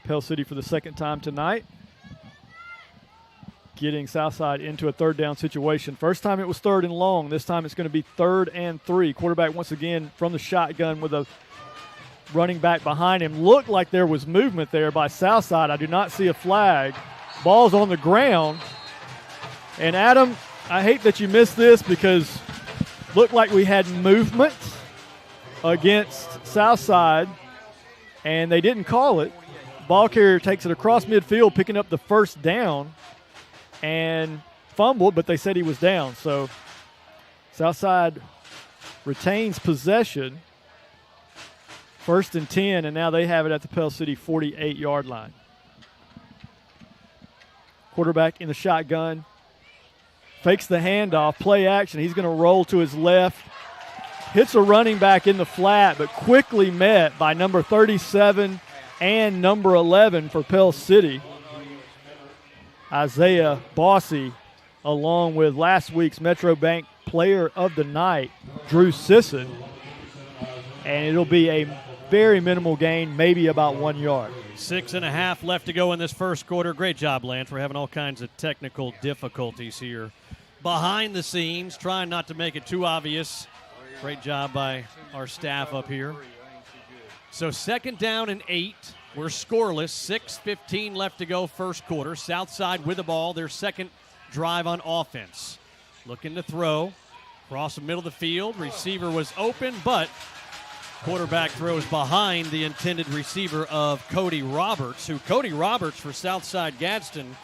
Pell City for the second time tonight, getting Southside into a third down situation. First time it was 3rd and long. This time it's going to be 3rd and 3. Quarterback once again from the shotgun with a running back behind him. Looked like there was movement there by Southside. I do not see a flag. Ball's on the ground. And Adam, I hate that you missed this because looked like we had movement against Southside, and they didn't call it. Ball carrier takes it across midfield, picking up the first down, and fumbled, but they said he was down. So Southside retains possession. 1st and 10, and now they have it at the Pell City 48-yard line. Quarterback in the shotgun. Fakes the handoff, play action. He's going to roll to his left. Hits a running back in the flat, but quickly met by number 37 and number 11 for Pell City. Isaiah Bossy, along with last week's Metro Bank Player of the Night, Drew Sisson. And it'll be a very minimal gain, maybe about 1 yard. 6.5 left to go in this first quarter. Great job, Lance. We're having all kinds of technical difficulties here behind the scenes, trying not to make it too obvious. Great job by our staff up here. So 2nd down and 8. We're scoreless. 6:15 left to go first quarter. Southside with the ball, their second drive on offense. Looking to throw. Across the middle of the field. Receiver was open, but quarterback throws behind the intended receiver of Cody Roberts, who Cody Roberts for Southside Gadsden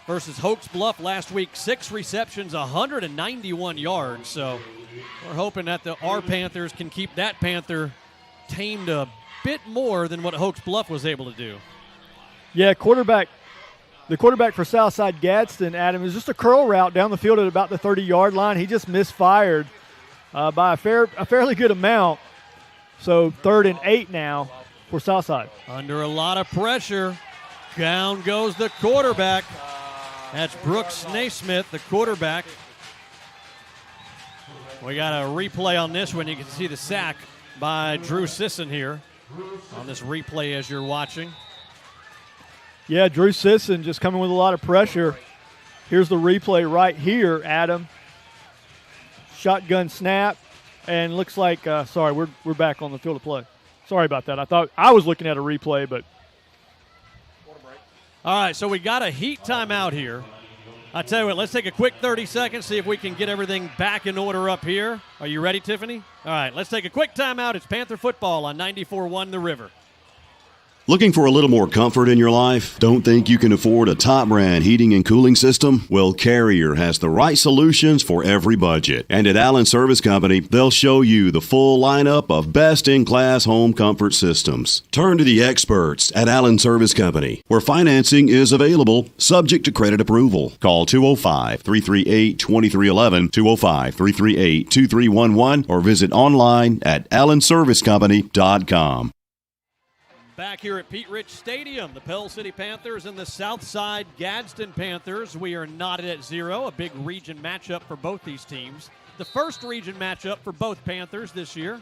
versus Hoax Bluff last week, 6 receptions, 191 yards. So we're hoping that our Panthers can keep that Panther tamed a bit more than what Hoax Bluff was able to do. Yeah, the quarterback for Southside Gadsden, Adam, is just a curl route down the field at about the 30-yard line. He just misfired by a fairly good amount. So 3rd and 8 now for Southside. Under a lot of pressure, down goes the quarterback. That's Brooks Naismith, the quarterback. We got a replay on this one. You can see the sack by Drew Sisson here on this replay as you're watching. Yeah, Drew Sisson just coming with a lot of pressure. Here's the replay right here, Adam. Shotgun snap, and looks like, we're back on the field of play. Sorry about that. I thought I was looking at a replay, but. All right, so we got a heat timeout here. I tell you what, let's take a quick 30 seconds, see if we can get everything back in order up here. Are you ready, Tiffany? All right, let's take a quick timeout. It's Panther football on 94.1 The River. Looking for a little more comfort in your life? Don't think you can afford a top brand heating and cooling system? Well, Carrier has the right solutions for every budget. And at Allen Service Company, they'll show you the full lineup of best-in-class home comfort systems. Turn to the experts at Allen Service Company, where financing is available, subject to credit approval. Call 205-338-2311, 205-338-2311, or visit online at allenservicecompany.com. Back here at Pete Rich Stadium, the Pell City Panthers and the Southside Gadsden Panthers. We are knotted at 0, a big region matchup for both these teams. The first region matchup for both Panthers this year.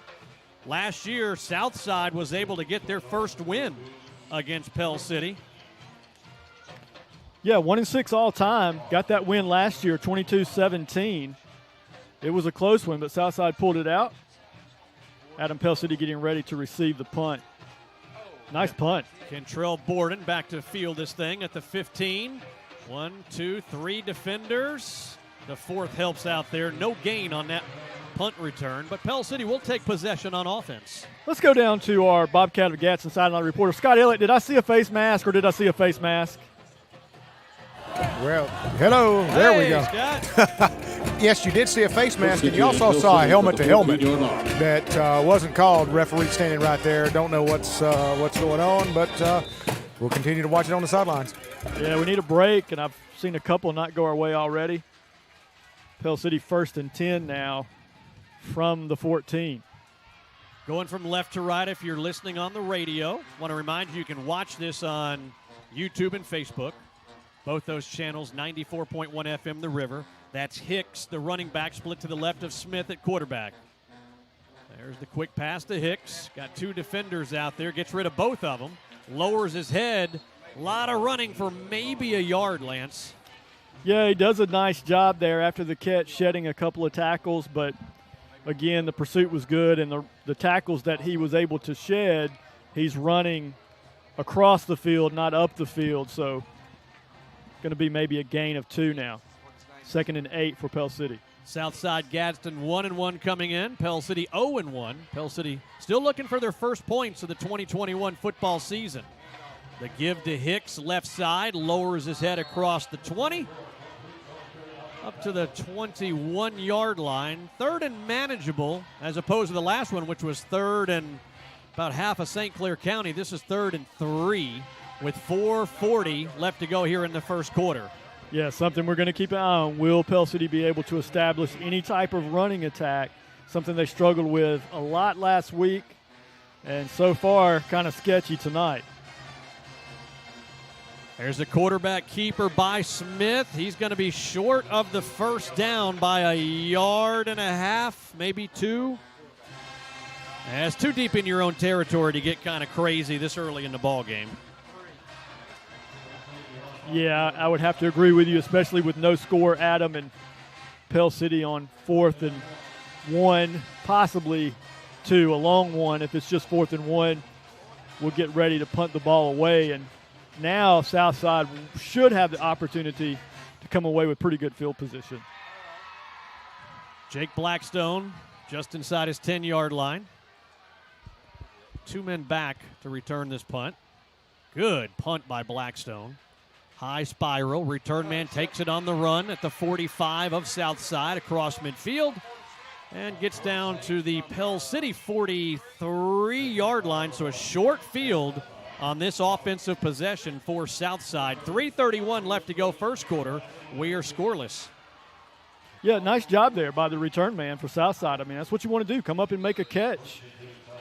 Last year, Southside was able to get their first win against Pell City. Yeah, 1-6 all time. Got that win last year, 22-17. It was a close one, but Southside pulled it out. Adam, Pell City getting ready to receive the punt. Nice punt. Kentrell Borden back to field this thing at the 15. 1, 2, 3 defenders. The fourth helps out there. No gain on that punt return, but Pell City will take possession on offense. Let's go down to our Bobcat of Gadsden sideline reporter, Scott Elliott. Did I see a face mask or did I see a face mask? Well, hello. There we go. Scott. Yes, you did see a face mask, and you also saw a helmet-to-helmet that wasn't called. Referee standing right there. Don't know what's going on, but we'll continue to watch it on the sidelines. Yeah, we need a break, and I've seen a couple not go our way already. Pell City 1st and 10 now from the 14. Going from left to right if you're listening on the radio. Want to remind you can watch this on YouTube and Facebook. Both those channels, 94.1 FM The River. That's Hicks, the running back, split to the left of Smith at quarterback. There's the quick pass to Hicks. Got 2 defenders out there. Gets rid of both of them. Lowers his head A lot of running for maybe a yard, Lance. Yeah, he does a nice job there after the catch, shedding a couple of tackles. But, again, the pursuit was good, and the tackles that he was able to shed, he's running across the field, not up the field. So, going to be maybe a gain of 2 now. 2nd and 8 for Pell City. Southside Gadsden 1-1 coming in. Pell City 0-1. Pell City still looking for their first points of the 2021 football season. The give to Hicks, left side, lowers his head across the 20. Up to the 21-yard line. 3rd and manageable, as opposed to the last one, which was 3rd and about half of St. Clair County. This is 3rd and 3 with 4:40 left to go here in the first quarter. Yeah, something we're going to keep an eye on. Will Pell City be able to establish any type of running attack? Something they struggled with a lot last week, and so far kind of sketchy tonight. There's a quarterback keeper by Smith. He's going to be short of the first down by a yard and a half, maybe 2. And it's too deep in your own territory to get kind of crazy this early in the ball game. Yeah, I would have to agree with you, especially with no score, Adam, and Pell City on 4th and 1, possibly 2, a long one. If it's just 4th and 1, we'll get ready to punt the ball away. And now Southside should have the opportunity to come away with pretty good field position. Jake Blackstone just inside his 10-yard line. 2 men back to return this punt. Good punt by Blackstone. High spiral. Return man takes it on the run at the 45 of Southside across midfield and gets down to the Pell City 43-yard line. So a short field on this offensive possession for Southside. 3:31 left to go first quarter. We are scoreless. Yeah, nice job there by the return man for Southside. I mean, that's what you want to do, come up and make a catch.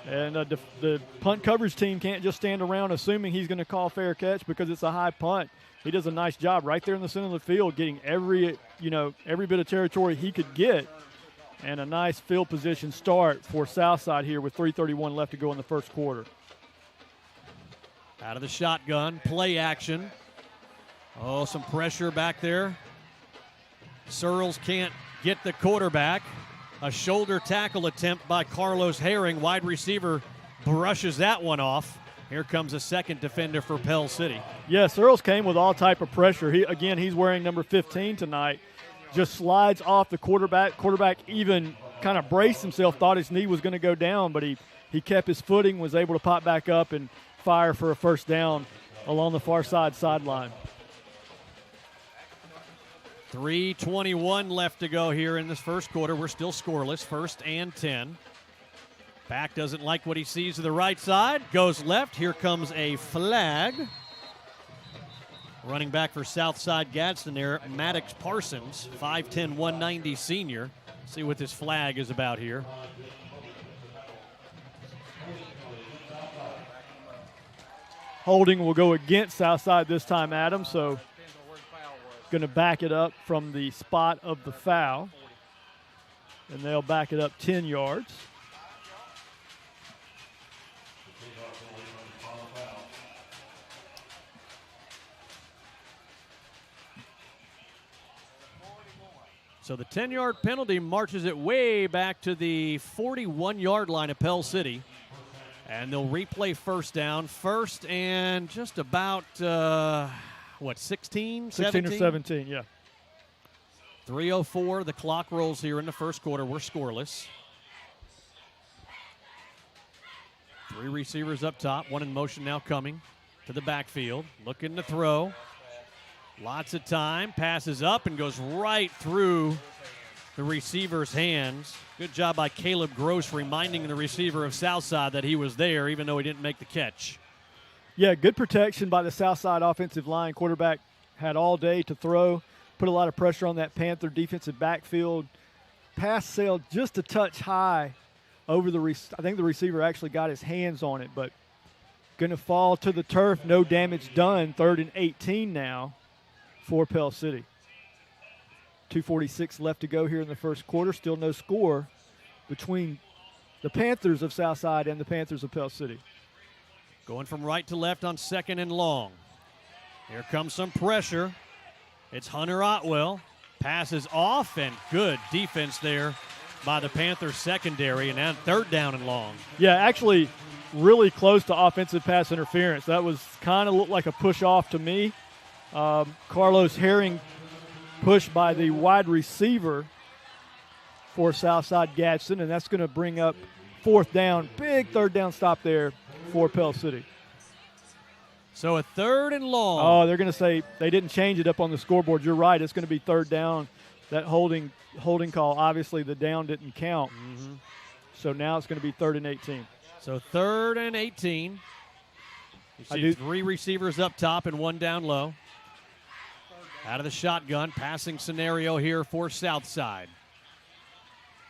And the punt coverage team can't just stand around assuming he's going to call fair catch because it's a high punt. He does a nice job right there in the center of the field, getting every bit of territory he could get. And a nice field position start for Southside here with 3:31 left to go in the first quarter. Out of the shotgun, play action. Oh, some pressure back there. Searles can't get the quarterback. A shoulder tackle attempt by Carlos Herring. Wide receiver brushes that one off. Here comes a second defender for Pell City. Yeah, Searles came with all type of pressure. He's wearing number 15 tonight. Just slides off the quarterback. Quarterback even kind of braced himself, thought his knee was going to go down, but he kept his footing, was able to pop back up and fire for a first down along the far sideline. 3:21 left to go here in this first quarter. We're still scoreless, 1st and 10. Back doesn't like what he sees to the right side. Goes left. Here comes a flag. Running back for Southside Gadsden there, Maddox Parsons, 5'10", 190 senior. See what this flag is about here. Holding will go against Southside this time, Adam, so going to back it up from the spot of the foul. And they'll back it up 10 yards. So the 10-yard penalty marches it way back to the 41-yard line of Pell City. And they'll replay first down. 1st and just about, 16? 16 or 17, yeah. 3:04, the clock rolls here in the first quarter. We're scoreless. 3 receivers up top, 1 in motion now coming to the backfield. Looking to throw. Lots of time, passes up and goes right through the receiver's hands. Good job by Caleb Gross reminding the receiver of Southside that he was there even though he didn't make the catch. Yeah, good protection by the Southside offensive line. Quarterback had all day to throw, put a lot of pressure on that Panther defensive backfield. Pass sailed just a touch high over the I think the receiver actually got his hands on it, but going to fall to the turf. No damage done. 3rd and 18 now for Pell City. 2:46 left to go here in the first quarter. Still no score between the Panthers of Southside and the Panthers of Pell City. Going from right to left on 2nd and long. Here comes some pressure. It's Hunter Otwell. Passes off, and good defense there by the Panthers secondary, and now third down and long. Yeah, actually really close to offensive pass interference. That was kind of looked like a push off to me. Carlos Herring pushed by the wide receiver for Southside Gadsden, and that's going to bring up fourth down. Big third down stop there for Pell City. So a third and long. Oh, they're going to say they didn't change it up on the scoreboard. You're right. It's going to be third down. That holding call, obviously the down didn't count. Mm-hmm. So now it's going to be 3rd and 18. So 3rd and 18. You see 3 receivers up top and 1 down low. Out of the shotgun, passing scenario here for Southside.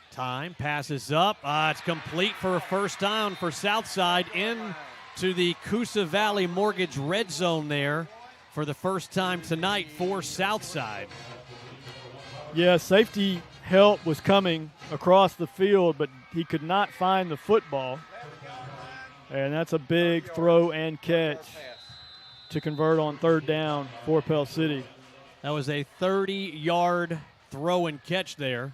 Time, passes up. It's complete for a first down for Southside into the Coosa Valley Mortgage red zone there for the first time tonight for Southside. Yeah, safety help was coming across the field, but he could not find the football. And that's a big throw and catch to convert on third down for Pell City. That was a 30-yard throw and catch there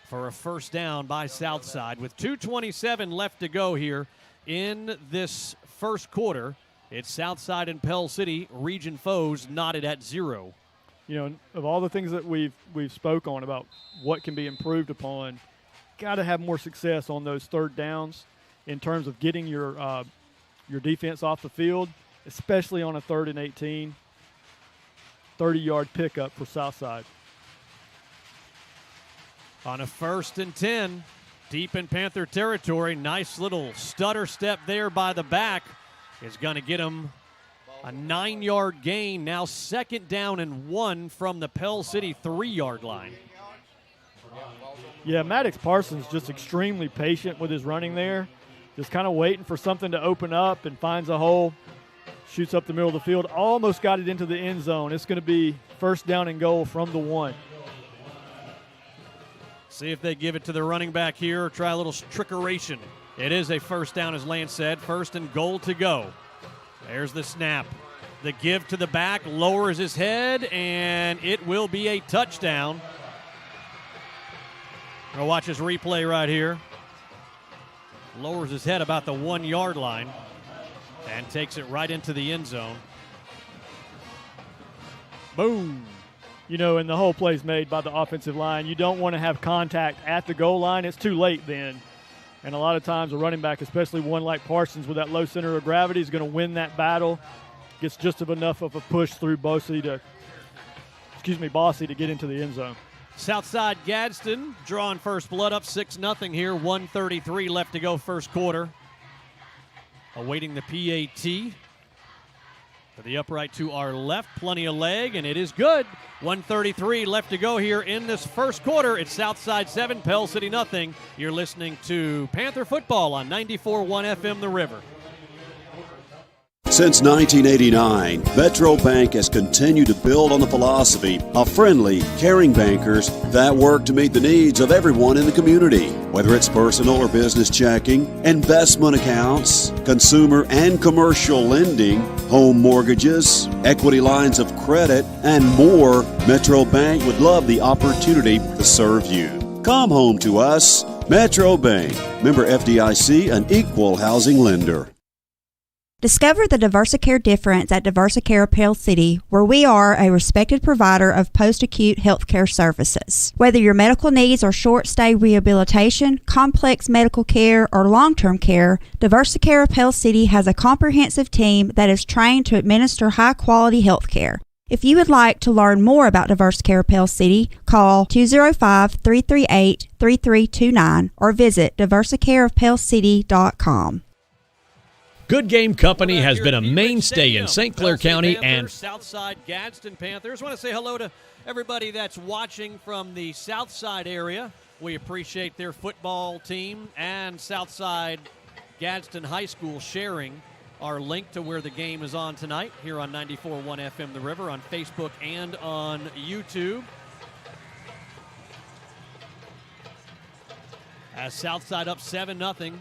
for a first down by Southside. With 2:27 left to go here in this first quarter, it's Southside and Pell City, region foes, knotted at 0. You know, of all the things that we've spoke on about what can be improved upon, got to have more success on those third downs in terms of getting your defense off the field, especially on a 3rd and 18, 30-yard pickup for Southside. On a 1st and 10, deep in Panther territory, nice little stutter step there by the back is going to get him a 9-yard gain. Now 2nd down and 1 from the Pell City 3-yard line. Yeah, Maddox Parsons just extremely patient with his running there. Just kind of waiting for something to open up and finds a hole, shoots up the middle of the field, almost got it into the end zone. It's going to be first down and goal from the 1. See if they give it to the running back here or try a little trickeration. It is a first down, as Lance said. 1st and goal to go. There's the snap. The give to the back, lowers his head, and it will be a touchdown. We'll watch this replay right here. Lowers his head about the 1-yard line and takes it right into the end zone. Boom. You know, and the whole play's made by the offensive line. You don't want to have contact at the goal line. It's too late then. And a lot of times a running back, especially one like Parsons with that low center of gravity, is going to win that battle. Gets just enough of a push through Bossy to get into the end zone. Southside Gadsden drawing first blood up 6-0 here. 1:33 left to go first quarter. Awaiting the PAT. To the upright to our left, plenty of leg, and it is good. 1:33 left to go here in this first quarter. It's Southside 7, Pell City nothing. You're listening to Panther football on 94.1 FM The River. Since 1989, Metro Bank has continued to build on the philosophy of friendly, caring bankers that work to meet the needs of everyone in the community. Whether it's personal or business checking, investment accounts, consumer and commercial lending, home mortgages, equity lines of credit, and more, Metro Bank would love the opportunity to serve you. Come home to us. Metro Bank, member FDIC, an equal housing lender. Discover the Diversicare difference at Diversicare Pell City, where we are a respected provider of post-acute healthcare services. Whether your medical needs are short-stay rehabilitation, complex medical care, or long-term care, Diversicare Pell City has a comprehensive team that is trained to administer high-quality healthcare. If you would like to learn more about Diversicare Pell City, call 205-338-3329 or visit diversicareofpellcity.com. Good Game Company has been a mainstay in St. Clair County and Southside Gadsden Panthers. I want to say hello to everybody that's watching from the Southside area. We appreciate their football team and Southside Gadsden High School sharing our link to where the game is on tonight here on 94.1 FM The River on Facebook and on YouTube. As Southside up 7-0.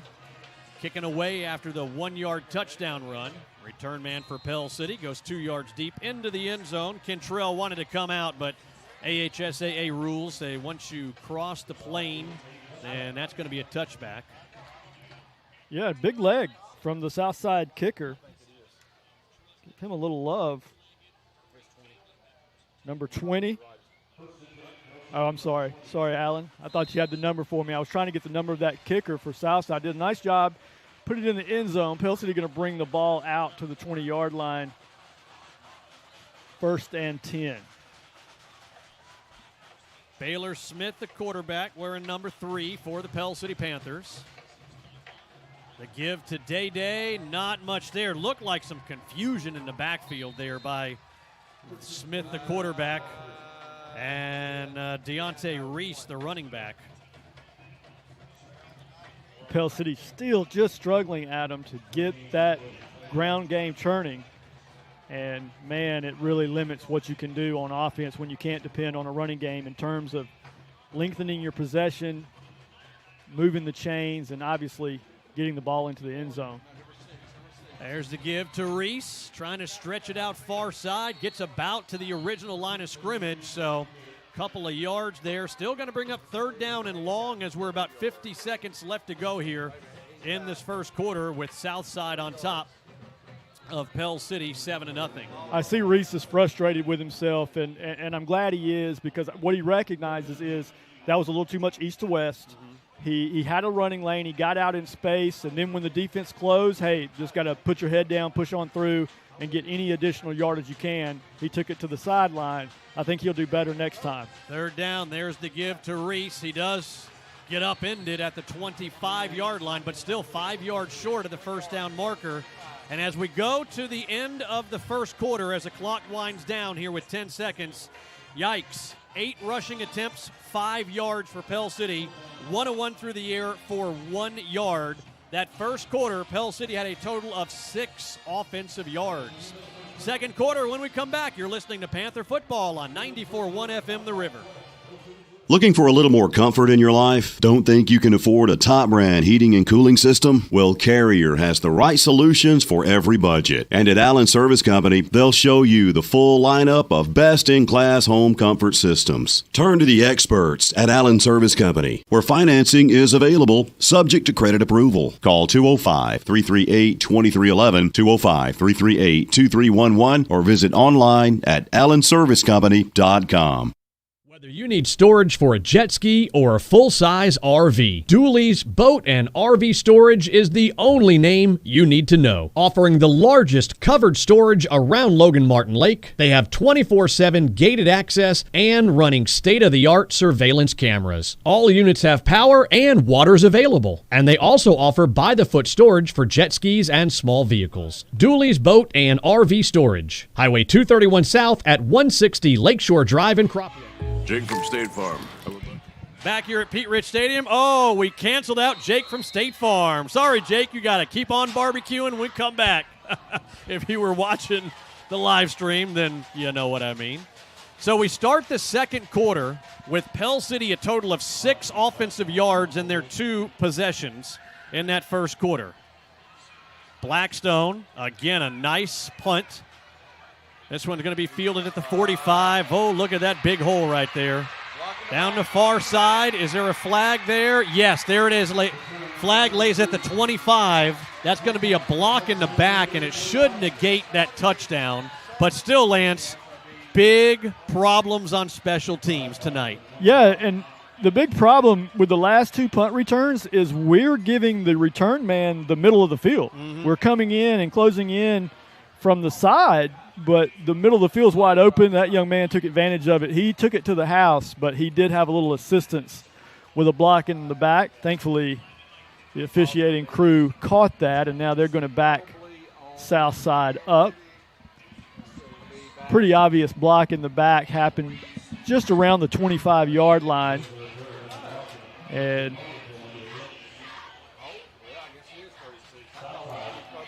Kicking away after the 1-yard touchdown run. Return man for Pell City goes 2 yards deep into the end zone. Kentrell wanted to come out, but AHSAA rules say once you cross the plane, then that's going to be a touchback. Yeah, big leg from the Southside kicker. Give him a little love. Number 20. Oh, I'm sorry. Sorry, Alan. I thought you had the number for me. I was trying to get the number of that kicker for Southside. Did a nice job. Put it in the end zone. Pell City going to bring the ball out to the 20-yard line. 1st and 10. Baylor Smith, the quarterback, wearing number 3 for the Pell City Panthers. The give to Day, not much there. Looked like some confusion in the backfield there by Smith, the quarterback, and Deontay Reese, the running back. Pell City still just struggling, Adam, to get that ground game churning. And, man, it really limits what you can do on offense when you can't depend on a running game in terms of lengthening your possession, moving the chains, and obviously getting the ball into the end zone. There's the give to Reese, trying to stretch it out far side, gets about to the original line of scrimmage, so a couple of yards there. Still going to bring up 3rd down and long as we're about 50 seconds left to go here in this first quarter with Southside on top of Pell City 7-0. I see Reese is frustrated with himself, and I'm glad he is, because what he recognizes is that was a little too much east to west. He had a running lane. He got out in space, and then when the defense closed, hey, just got to put your head down, push on through, and get any additional yardage you can. He took it to the sideline. I think he'll do better next time. 3rd down, there's the give to Reese. He does get upended at the 25-yard line, but still 5 yards short of the 1st down marker. And as we go to the end of the first quarter, as the clock winds down here with 10 seconds, yikes, 8 rushing attempts, 5 yards for Pell City, 1-1 through the air for 1 yard. That first quarter, Pell City had a total of 6 offensive yards. Second quarter, when we come back, you're listening to Panther Football on 94.1 FM The River. Looking for a little more comfort in your life? Don't think you can afford a top brand heating and cooling system? Well, Carrier has the right solutions for every budget. And at Allen Service Company, they'll show you the full lineup of best-in-class home comfort systems. Turn to the experts at Allen Service Company, where financing is available, subject to credit approval. Call 205-338-2311, 205-338-2311, or visit online at allenservicecompany.com. Whether you need storage for a jet ski or a full-size RV, Dooley's Boat and RV Storage is the only name you need to know. Offering the largest covered storage around Logan Martin Lake, they have 24/7 gated access and running state-of-the-art surveillance cameras. All units have power and water's available, and they also offer by-the-foot storage for jet skis and small vehicles. Dooley's Boat and RV Storage, Highway 231 South at 160 Lakeshore Drive in Cropland. Jake from State Farm. Back here at Pete Rich Stadium. Oh, we canceled out Jake from State Farm. Sorry, Jake, you got to keep on barbecuing when we come back. If you were watching the live stream, then you know what I mean. So we start the second quarter with Pell City a total of 6 offensive yards in their 2 possessions in that first quarter. Blackstone, again, a nice punt. This one's going to be fielded at the 45. Oh, look at that big hole right there. Down the far side. Is there a flag there? Yes, there it is. Flag lays at the 25. That's going to be a block in the back, and it should negate that touchdown. But still, Lance, big problems on special teams tonight. Yeah, and the big problem with the last 2 punt returns is we're giving the return man the middle of the field. Mm-hmm. We're coming in and closing in from the side, but the middle of the field is wide open. That young man took advantage of it. He took it to the house, but he did have a little assistance with a block in the back. Thankfully, the officiating crew caught that, and now they're going to back Southside up. Pretty obvious block in the back happened just around the 25-yard line. And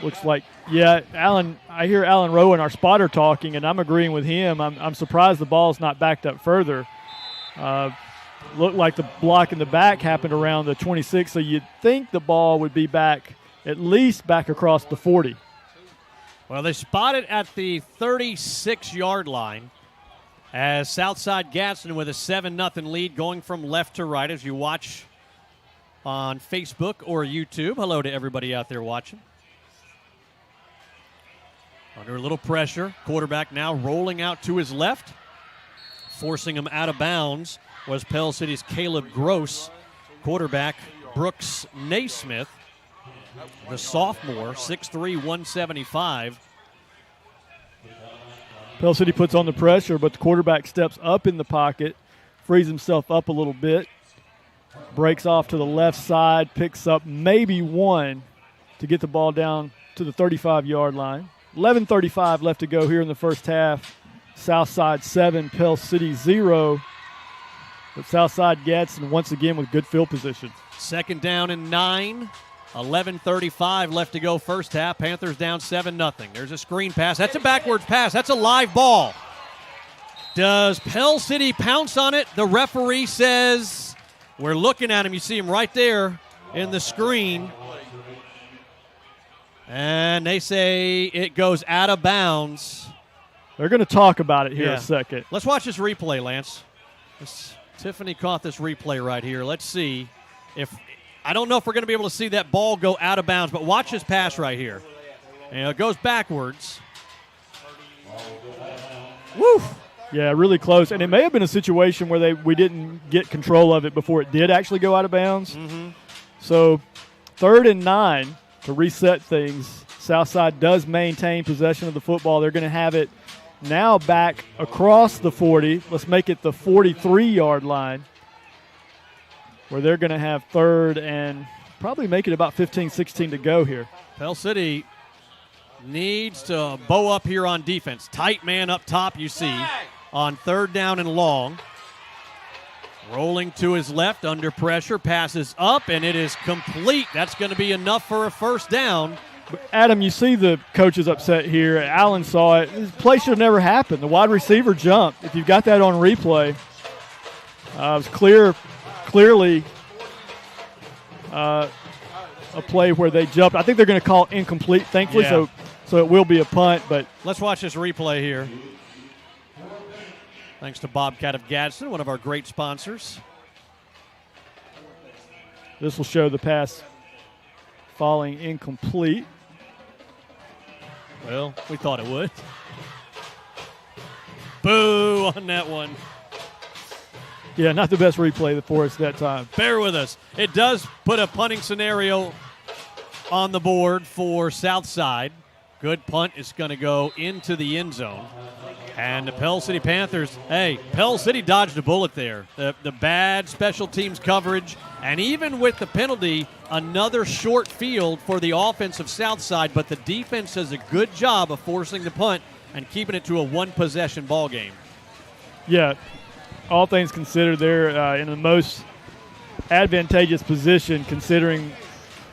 looks like, yeah, Alan. I hear Alan Rowan, our spotter, talking, and I'm agreeing with him. I'm surprised the ball's not backed up further. Looked like the block in the back happened around the 26, so you'd think the ball would be back, at least back across the 40. Well, they spot it at the 36-yard line as Southside Gadsden with a 7-0 lead going from left to right as you watch on Facebook or YouTube. Hello to everybody out there watching. Under a little pressure, quarterback now rolling out to his left. Forcing him out of bounds was Pell City's Caleb Gross. Quarterback Brooks Naismith, the sophomore, 6'3", 175. Pell City puts on the pressure, but the quarterback steps up in the pocket, frees himself up a little bit, breaks off to the left side, picks up maybe one to get the ball down to the 35-yard line. 11:35 left to go here in the first half. Southside 7, Pell City 0. But Southside Gadsden once again with good field position. Second down and 9. 11:35 left to go first half. Panthers down 7-0. There's a screen pass. That's a backwards pass. That's a live ball. Does Pell City pounce on it? The referee says, we're looking at him. You see him right there in the screen. And they say it goes out of bounds. They're going to talk about it here in a second. Let's watch this replay, Lance. Tiffany caught this replay right here. Let's see if – I don't know if we're going to be able to see that ball go out of bounds, but watch this pass right here. And it goes backwards. Woo! Yeah, really close. And it may have been a situation where we didn't get control of it before it did actually go out of bounds. Mm-hmm. So 3rd and 9 to reset things. Southside does maintain possession of the football. They're going to have it now back across the 40. Let's make it the 43-yard line where they're going to have 3rd and probably make it about 15, 16 to go here. Pell City needs to bow up here on defense. Tight man up top, you see, on 3rd down and long. Rolling to his left, under pressure, passes up, and it is complete. That's going to be enough for a first down. Adam, you see the coaches upset here. Allen saw it. This play should have never happened. The wide receiver jumped. If you've got that on replay, it was clearly a play where they jumped. I think they're going to call it incomplete, thankfully, so it will be a punt. But let's watch this replay here. Thanks to Bobcat of Gadsden, one of our great sponsors. This will show the pass falling incomplete. Well, we thought it would. Boo on that one. Yeah, not the best replay for us that time. Bear with us. It does put a punting scenario on the board for Southside. Good punt is going to go into the end zone. And the Pell City Panthers, Pell City dodged a bullet there. The bad special teams coverage, and even with the penalty, another short field for the offense of Southside, but the defense does a good job of forcing the punt and keeping it to a one-possession ball game. Yeah, all things considered, they're in the most advantageous position considering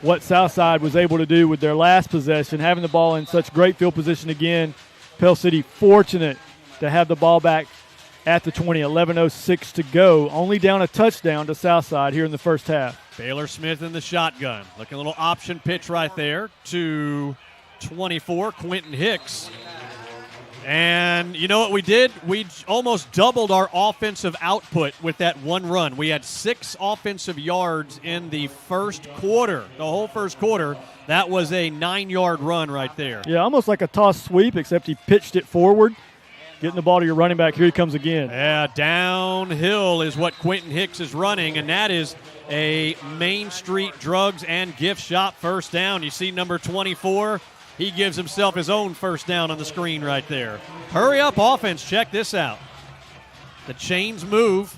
what Southside was able to do with their last possession, having the ball in such great field position again. Pell City fortunate to have the ball back at the 20, 11:06 to go. Only down a touchdown to Southside here in the first half. Baylor Smith in the shotgun. Looking a little option pitch right there to 24, Quentin Hicks. And you know what we did? We almost doubled our offensive output with that one run. We had 6 offensive yards in the first quarter, the whole first quarter. That was a 9-yard run right there. Yeah, almost like a toss sweep, except he pitched it forward, getting the ball to your running back. Here he comes again. Yeah, downhill is what Quentin Hicks is running, and that is a Main Street Drugs and Gift Shop first down. You see number 24. He gives himself his own first down on the screen right there. Hurry up, offense. Check this out. The chains move.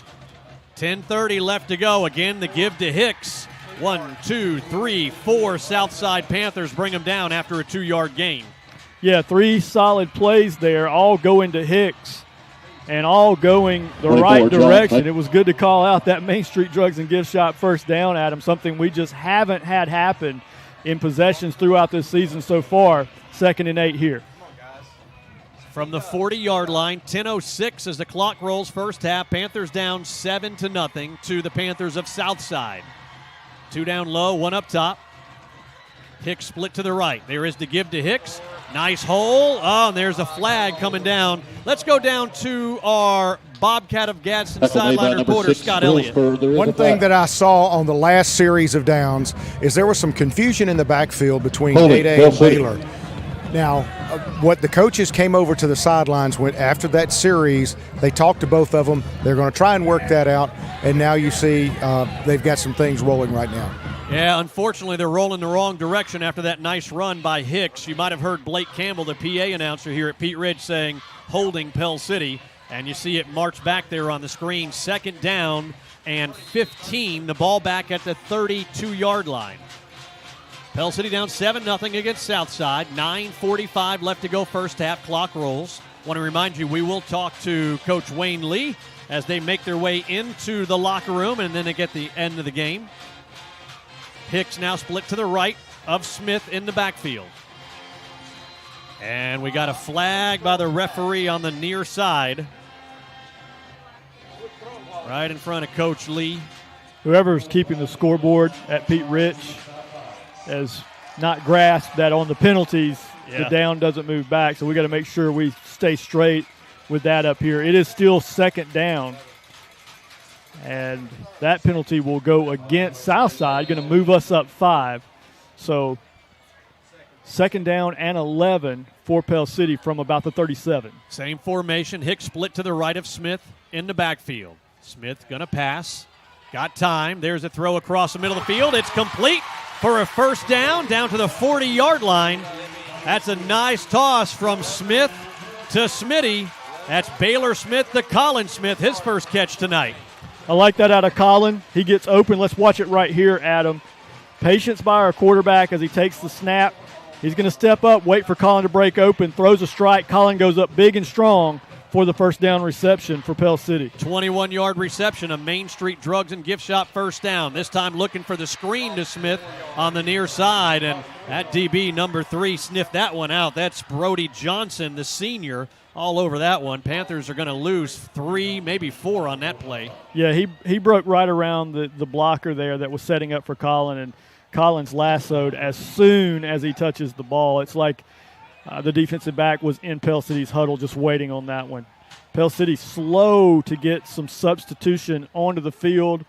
10:30 left to go. Again, the give to Hicks. 1, 2, 3, 4 Southside Panthers bring him down after a 2-yard gain. Yeah, 3 solid plays there, all going to Hicks and all going the right direction. It was good to call out that Main Street Drugs and Gift Shop first down, Adam, something we just haven't had happen in possessions throughout this season so far. 2nd and 8 here. From the 40-yard line, 10:06 as the clock rolls first half. Panthers down 7-0 to the Panthers of Southside. 2 down low, 1 up top. Hicks split to the right. There is the give to Hicks. Nice hole. Oh, and there's a flag coming down. Let's go down to our Bobcat of Gadsden sideline reporter, Scott Elliott. One thing that I saw on the last series of downs is there was some confusion in the backfield between Day and Baylor. Now, what the coaches came over to the sidelines went after that series, they talked to both of them. They're going to try and work that out, and now you see they've got some things rolling right now. Yeah, unfortunately, they're rolling the wrong direction after that nice run by Hicks. You might have heard Blake Campbell, the PA announcer here at Pete Ridge, saying holding Pell City, and you see it march back there on the screen. 2nd down and 15, the ball back at the 32-yard line. Pell City down 7-0 against Southside. 9:45 left to go first half. Clock rolls. Want to remind you, we will talk to Coach Wayne Lee as they make their way into the locker room and then they get the end of the game. Hicks now split to the right of Smith in the backfield. And we got a flag by the referee on the near side. Right in front of Coach Lee. Whoever's keeping the scoreboard at Pete Rich has not grasped that on the penalties, the down doesn't move back. So we got to make sure we stay straight with that up here. It is still 2nd down. And that penalty will go against Southside, going to move us up 5. So 2nd down and 11 for Pell City from about the 37. Same formation. Hicks split to the right of Smith in the backfield. Smith going to pass. Got time. There's a throw across the middle of the field. It's complete for a first down to the 40-yard line. That's a nice toss from Smith to Smitty. That's Baylor Smith to Colin Smith, his first catch tonight. I like that out of Colin. He gets open. Let's watch it right here, Adam. Patience by our quarterback as he takes the snap. He's going to step up, wait for Colin to break open, throws a strike. Colin goes up big and strong for the first down reception for Pell City. 21-yard reception, a Main Street Drugs and Gift Shop first down. This time looking for the screen to Smith on the near side, and that DB number 3 sniffed that one out. That's Brody Johnson, the senior, all over that one. Panthers are going to lose 3, maybe 4 on that play. Yeah, he broke right around the blocker there that was setting up for Colin, and Colin's lassoed as soon as he touches the ball. It's like the defensive back was in Pell City's huddle just waiting on that one. Pell City slow to get some substitution onto the field,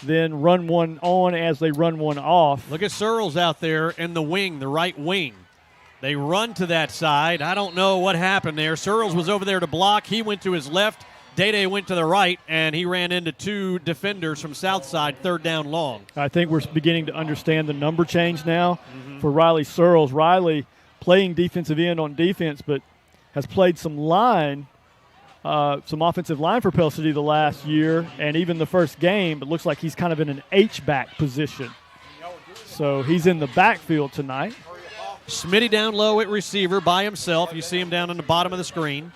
then run one on as they run one off. Look at Searles out there in the wing, the right wing. They run to that side. I don't know what happened there. Searles was over there to block. He went to his left. Dede went to the right, and he ran into 2 defenders from Southside, 3rd down long. I think we're beginning to understand the number change now for Riley Searles. Riley playing defensive end on defense, but has played some offensive line for Pell City the last year and even the first game. It looks like he's kind of in an H-back position. So he's in the backfield tonight. Smitty down low at receiver by himself. You see him down on the bottom of the screen.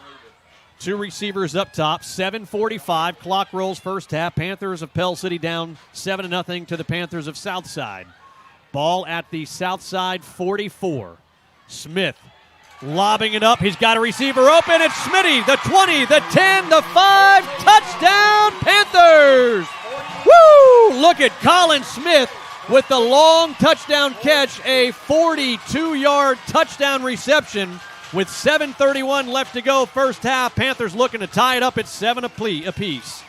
2 receivers up top. 7:45. Clock rolls first half. Panthers of Pell City down 7-0 to the Panthers of Southside. Ball at the Southside 44. Smith lobbing it up. He's got a receiver open. It's Smitty. The 20, the 10, the 5. Touchdown, Panthers! Woo! Look at Colin Smith with the long touchdown catch, a 42-yard touchdown reception with 7:31 left to go first half. Panthers looking to tie it up at 7 apiece.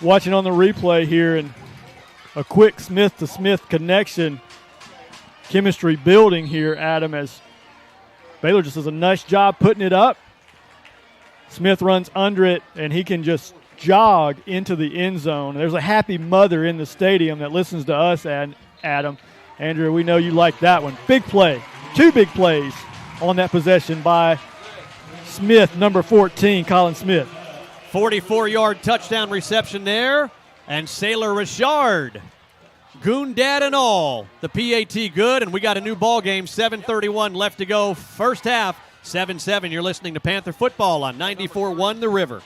Watching on the replay here, and a quick Smith-to-Smith connection, chemistry building here, Adam, as Baylor just does a nice job putting it up. Smith runs under it, and he can just jog into the end zone. There's a happy mother in the stadium that listens to us, and Adam. Andrew, we know you like that one. Big play. 2 big plays on that possession by Smith, number 14, Colin Smith. 44-yard touchdown reception there. And Sailor Richard, Goon Dad and all, the PAT good, and we got a new ball game. 7:31 left to go first half. 7-7. You're listening to Panther football on 94.1 The River.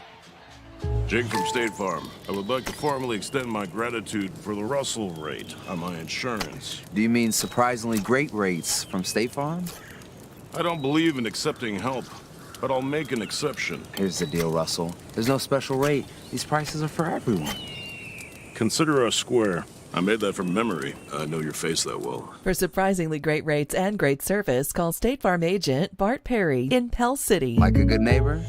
Jake from State Farm. I would like to formally extend my gratitude for the Russell rate on my insurance. Do you mean surprisingly great rates from State Farm? I don't believe in accepting help, but I'll make an exception. Here's the deal, Russell. There's no special rate. These prices are for everyone. Consider us square. I made that from memory. I know your face that well. For surprisingly great rates and great service, call State Farm agent Bart Perry in Pell City. Like a good neighbor,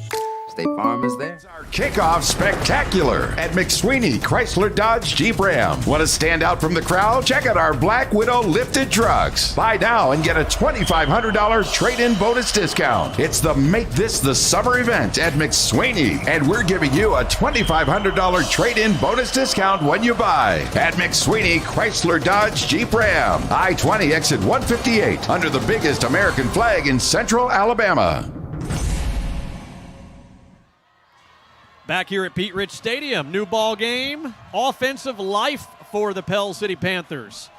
State Farm is there. Our kickoff spectacular at McSweeney Chrysler Dodge Jeep Ram. Want to stand out from the crowd? Check out our Black Widow lifted trucks. Buy now and get a $2,500 trade-in bonus discount. It's the Make This the Summer event at McSweeney, and we're giving you a $2,500 trade-in bonus discount when you buy at McSweeney Chrysler Dodge Jeep Ram. I-20 exit 158 under the biggest American flag in Central Alabama. Back here at Pete Rich Stadium, new ball game, offensive life for the Pell City Panthers.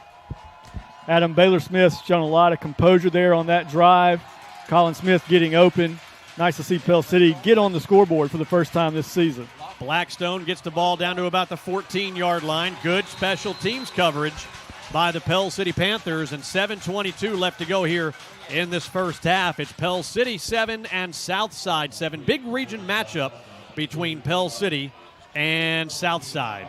Adam Baylor-Smith's shown a lot of composure there on that drive. Colin Smith getting open. Nice to see Pell City get on the scoreboard for the first time this season. Blackstone gets the ball down to about the 14-yard line. Good special teams coverage by the Pell City Panthers, and 7:22 left to go here in this first half. It's Pell City 7 and Southside 7. Big region matchup between Pell City and Southside.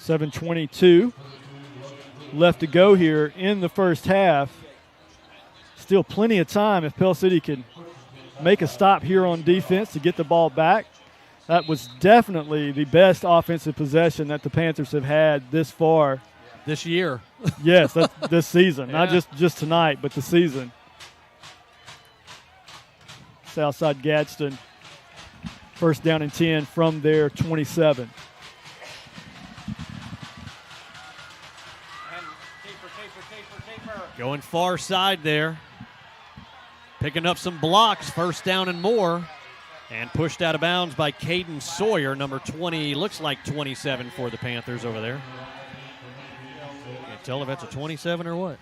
7:22 left to go here in the first half. Still plenty of time if Pell City can make a stop here on defense to get the ball back. That was definitely the best offensive possession that the Panthers have had this far. This year. Yes, that's this season. Yeah. Not just tonight, but the season. Southside Gadsden, first down and 10 from their 27. Going far side there. Picking up some blocks, first down and more. And pushed out of bounds by Caden Sawyer, number 20, looks like 27 for the Panthers over there. Can't tell if that's a 27 or what.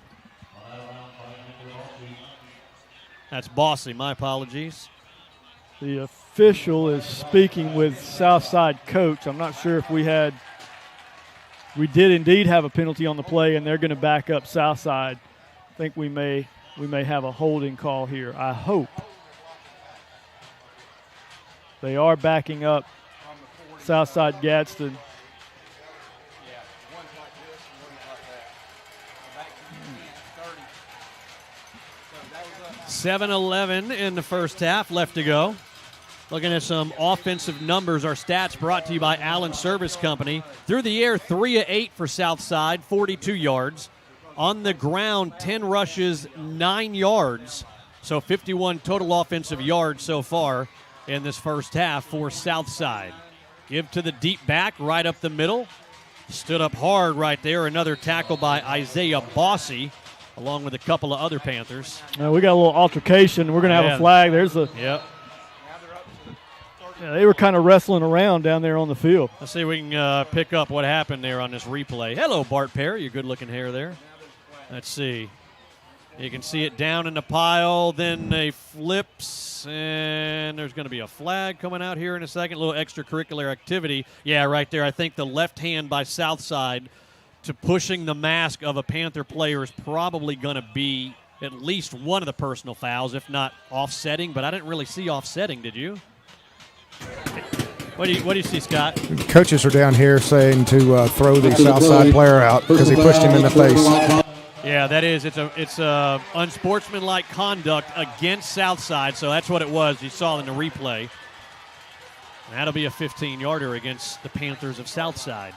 That's Bossy, my apologies. The official is speaking with Southside coach. I'm not sure if we did indeed have a penalty on the play, and they're going to back up Southside. I think we may have a holding call here. I hope. They are backing up Southside Gadsden. 7-11 in the first half, left to go. Looking at some offensive numbers, our stats brought to you by Allen Service Company. Through the air, 3 of 8 for Southside, 42 yards. On the ground, 10 rushes, 9 yards. So 51 total offensive yards so far in this first half for Southside. Give to the deep back, right up the middle. Stood up hard right there. Another tackle by Isaiah Bossy, along with a couple of other Panthers. We got a little altercation. We're going to have a flag. There's a. Yep. Yeah, they were kind of wrestling around down there on the field. Let's see if we can pick up what happened there on this replay. Hello, Bart Perry. Your good-looking hair there. Let's see. You can see it down in the pile. Then they flips, and there's going to be a flag coming out here in a second. A little extracurricular activity. Yeah, right there. I think the left hand by Southside to pushing the mask of a Panther player is probably going to be at least one of the personal fouls, if not offsetting. But I didn't really see offsetting, did you? What do you see, Scott? Coaches are down here saying to throw the Southside player out because he pushed him in the face. Yeah, that is. It's a unsportsmanlike conduct against Southside, so that's what it was. You saw in the replay. And that'll be a 15-yarder against the Panthers of Southside.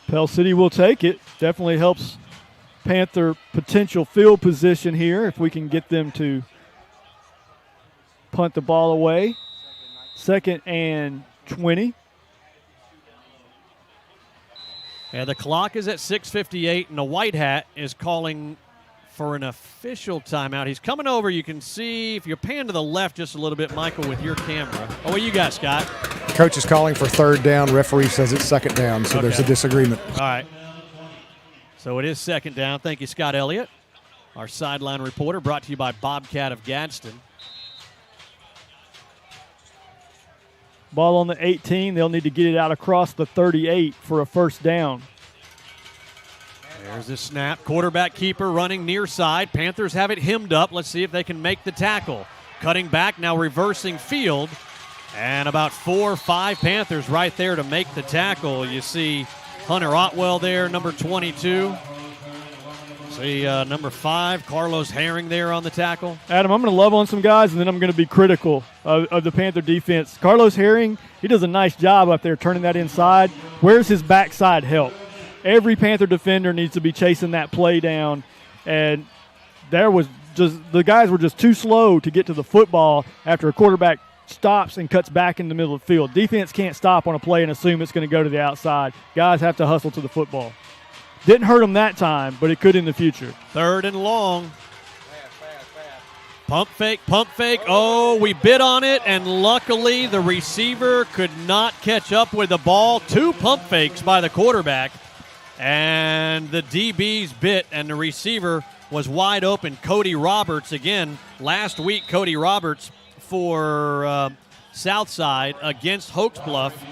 Pell City will take it. Definitely helps Panther potential field position here if we can get them to punt the ball away. 2nd and 20. Yeah, the clock is at 6:58, and the white hat is calling for an official timeout. He's coming over. You can see, if you pan to the left just a little bit, Michael, with your camera. Oh, what you got, Scott? Coach is calling for 3rd down. Referee says it's 2nd down, so there's a disagreement. All right. So it is 2nd down. Thank you, Scott Elliott, our sideline reporter, brought to you by Bobcat of Gadsden. Ball on the 18. They'll need to get it out across the 38 for a first down. There's the snap. Quarterback keeper running near side. Panthers have it hemmed up. Let's see if they can make the tackle. Cutting back, now reversing field. And about 4 or 5 Panthers right there to make the tackle. You see Hunter Otwell there, number 22. See number 5, Carlos Herring there on the tackle. Adam, I'm going to love on some guys, and then I'm going to be critical of the Panther defense. Carlos Herring, he does a nice job up there turning that inside. Where's his backside help? Every Panther defender needs to be chasing that play down, and the guys were just too slow to get to the football after a quarterback stops and cuts back in the middle of the field. Defense can't stop on a play and assume it's going to go to the outside. Guys have to hustle to the football. Didn't hurt them that time, but it could in the future. 3rd and long. Pump fake. Oh, we bit on it, and luckily the receiver could not catch up with the ball. 2 pump fakes by the quarterback, and the DBs bit, and the receiver was wide open. Cody Roberts, again, last week, Cody Roberts for Southside against Hoax Bluff.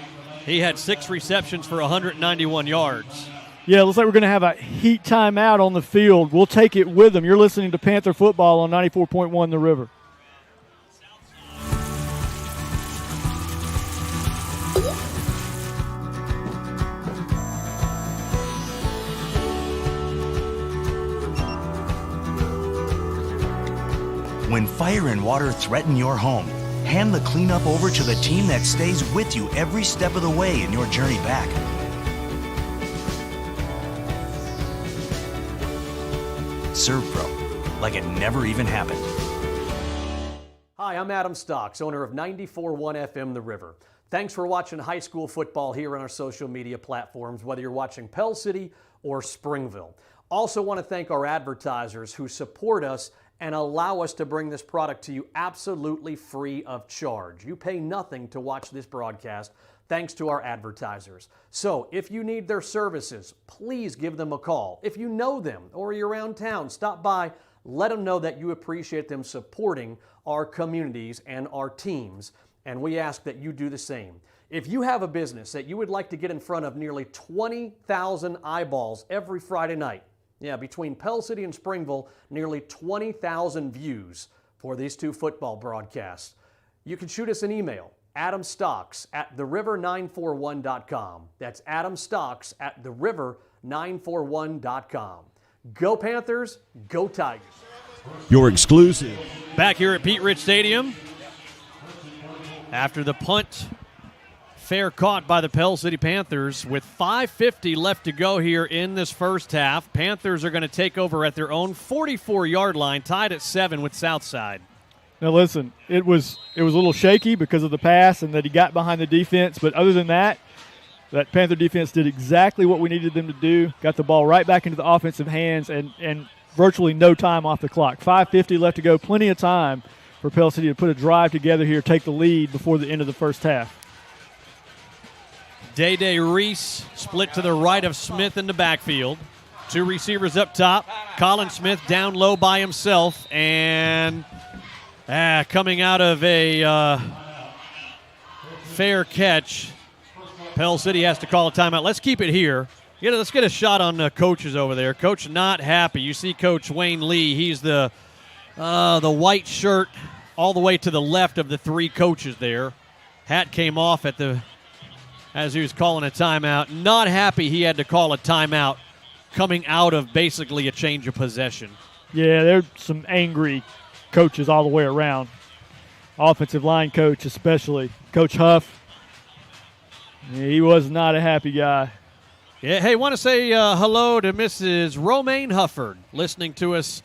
He had 6 receptions for 191 yards. Yeah, looks like we're going to have a heat timeout on the field. We'll take it with them. You're listening to Panther Football on 94.1 The River. When fire and water threaten your home, hand the cleanup over to the team that stays with you every step of the way in your journey back. ServPro, like it never even happened. Hi, I'm Adam Stocks, owner of 94.1 FM The River. Thanks for watching high school football here on our social media platforms, whether you're watching Pell City or Springville. Also want to thank our advertisers who support us and allow us to bring this product to you absolutely free of charge. You pay nothing to watch this broadcast, thanks to our advertisers. So if you need their services, please give them a call. If you know them or you're around town, stop by, let them know that you appreciate them supporting our communities and our teams, and we ask that you do the same. If you have a business that you would like to get in front of nearly 20,000 eyeballs every Friday night, between Pell City and Springville, nearly 20,000 views for these 2 football broadcasts, you can shoot us an email, adamstocks@theriver941.com. That's adamstocks@theriver941.com. Go Panthers, go Tigers. Your exclusive. Back here at Pete Rich Stadium, after the punt fair caught by the Pell City Panthers, with 5:50 left to go here in this first half, Panthers are going to take over at their own 44-yard line, tied at 7 with Southside. Now listen, it was a little shaky because of the pass and that he got behind the defense, but other than that Panther defense did exactly what we needed them to do, got the ball right back into the offensive hands and virtually no time off the clock. 5:50 left to go, plenty of time for Pell City to put a drive together here, take the lead before the end of the first half. Day Reese split to the right of Smith in the backfield. 2 receivers up top. Colin Smith down low by himself, and coming out of a fair catch, Pell City has to call a timeout. Let's keep it here. Let's get a shot on the coaches over there. Coach not happy. You see Coach Wayne Lee. He's the white shirt all the way to the left of the 3 coaches there. Hat came off as he was calling a timeout. Not happy he had to call a timeout coming out of basically a change of possession. Yeah, there's some angry coaches all the way around. Offensive line coach especially. Coach Huff, he was not a happy guy. Yeah, hey, want to say hello to Mrs. Romaine Hufford, listening to us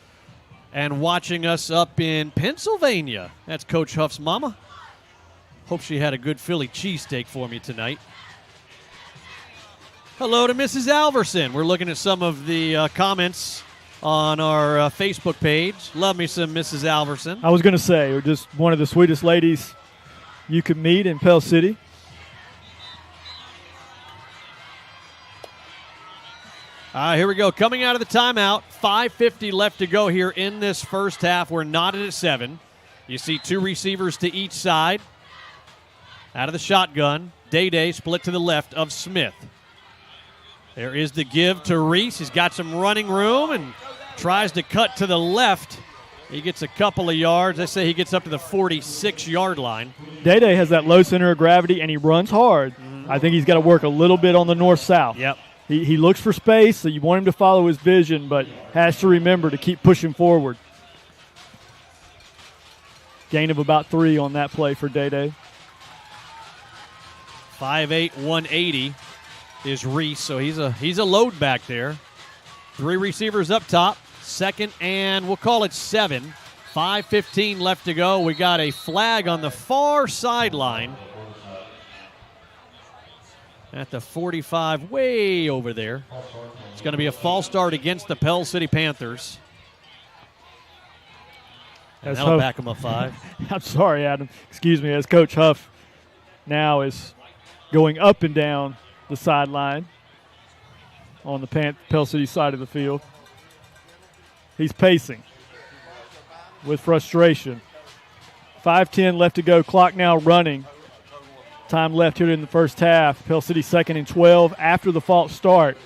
and watching us up in Pennsylvania. That's Coach Huff's mama. Hope she had a good Philly cheesesteak for me tonight. Hello to Mrs. Alverson. We're looking at some of the comments on our Facebook page. Love me some Mrs. Alverson. I was going to say, you're just one of the sweetest ladies you could meet in Pell City. Here we go. Coming out of the timeout, 5:50 left to go here in this first half. We're knotted at 7. You see 2 receivers to each side. Out of the shotgun, Day split to the left of Smith. There is the give to Reese. He's got some running room and tries to cut to the left He gets a couple of yards. They say he gets up to the 46-yard line. Day has that low center of gravity, and he runs hard. I think he's got to work a little bit on the north-south. Yep. He looks for space, so you want him to follow his vision, but has to remember to keep pushing forward. Gain of about 3 on that play for Day. 5'8", 180 is Reese, so he's a load back there. 3 receivers up top. Second and we'll call it 7. 5:15 left to go. We got a flag on the far sideline at the 45, way over there. It's going to be a false start against the Pell City Panthers. And that'll back them up 5. I'm sorry, Adam. Excuse me, as Coach Huff now is going up and down the sideline on the Pell City side of the field. He's pacing with frustration. 5:10 left to go. Clock now running. Time left here in the first half. Pell City 2nd and 12 after the false start.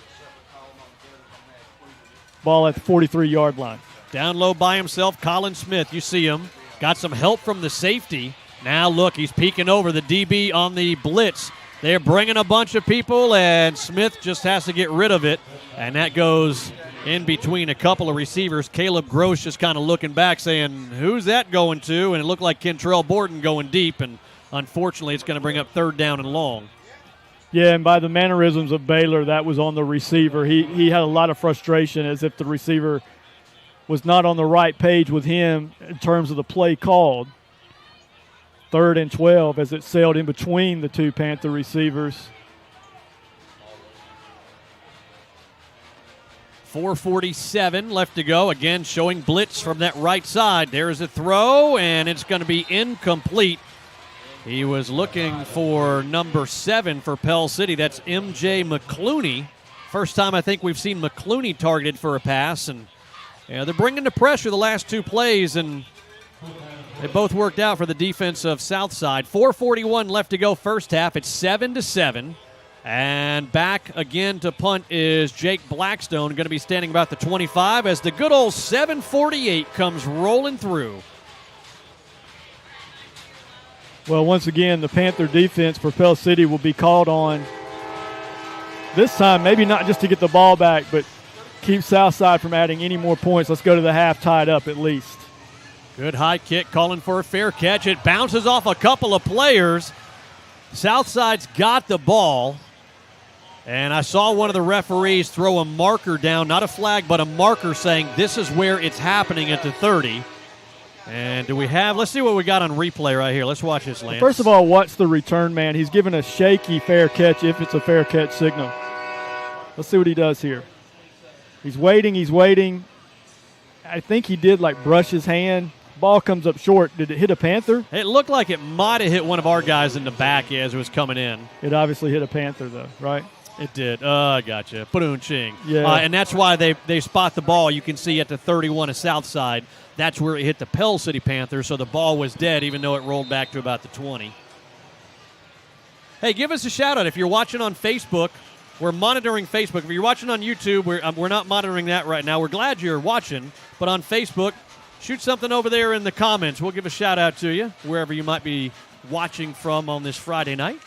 Ball at the 43-yard line. Down low by himself, Colin Smith. You see him. Got some help from the safety. Now look, he's peeking over the DB on the blitz. They're bringing a bunch of people, and Smith just has to get rid of it. And that goes in between a couple of receivers. Caleb Gross just kind of looking back saying, who's that going to? And it looked like Kentrell Borden going deep, and unfortunately it's going to bring up 3rd down and long. Yeah, and by the mannerisms of Baylor, that was on the receiver. He had a lot of frustration as if the receiver was not on the right page with him in terms of the play called. 3rd and 12 as it sailed in between the 2 Panther receivers. 4:47 left to go. Again, showing blitz from that right side. There's a throw, and it's going to be incomplete. He was looking for number 7 for Pell City. That's M.J. McClooney. First time I think we've seen McClooney targeted for a pass. And they're bringing the pressure the last 2 plays, and they both worked out for the defense of Southside. 4:41 left to go first half. It's 7-7. And back again to punt is Jake Blackstone, going to be standing about the 25 as the good old 748 comes rolling through. Well, once again, the Panther defense for Pell City will be called on this time, maybe not just to get the ball back, but keep Southside from adding any more points. Let's go to the half tied up at least. Good high kick, calling for a fair catch. It bounces off a couple of players. Southside's got the ball. And I saw one of the referees throw a marker down, not a flag, but a marker saying this is where it's happening at the 30. And do we have, let's see what we got on replay right here. Let's watch this, Lance. First of all, watch the return man. He's given a shaky fair catch if it's a fair catch signal. Let's see what he does here. He's waiting. I think he did brush his hand. Ball comes up short. Did it hit a Panther? It looked like it might have hit one of our guys in the back as it was coming in. It obviously hit a Panther, though, right? It did. I gotcha. Put-un-ching. Yeah. And that's why they spot the ball. You can see at the 31 of Southside, that's where it hit the Pell City Panthers, so the ball was dead even though it rolled back to about the 20. Hey, give us a shout-out. If you're watching on Facebook, we're monitoring Facebook. If you're watching on YouTube, we're not monitoring that right now. We're glad you're watching, but on Facebook, shoot something over there in the comments. We'll give a shout-out to you wherever you might be watching from on this Friday night.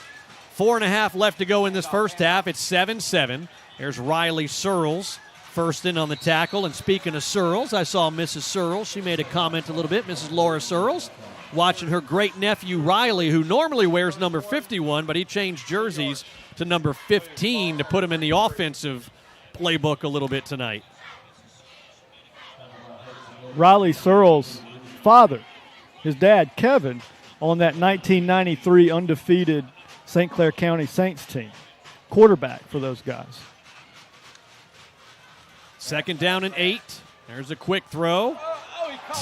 4.5 left to go in this first half. It's 7-7. There's Riley Searles first in on the tackle. And speaking of Searles, I saw Mrs. Searles. She made a comment a little bit, Mrs. Laura Searles, watching her great-nephew Riley, who normally wears number 51, but he changed jerseys to number 15 to put him in the offensive playbook a little bit tonight. Riley Searles' father, his dad, Kevin, on that 1993 undefeated St. Clair County Saints team. Quarterback for those guys. 2nd down and 8. There's a quick throw.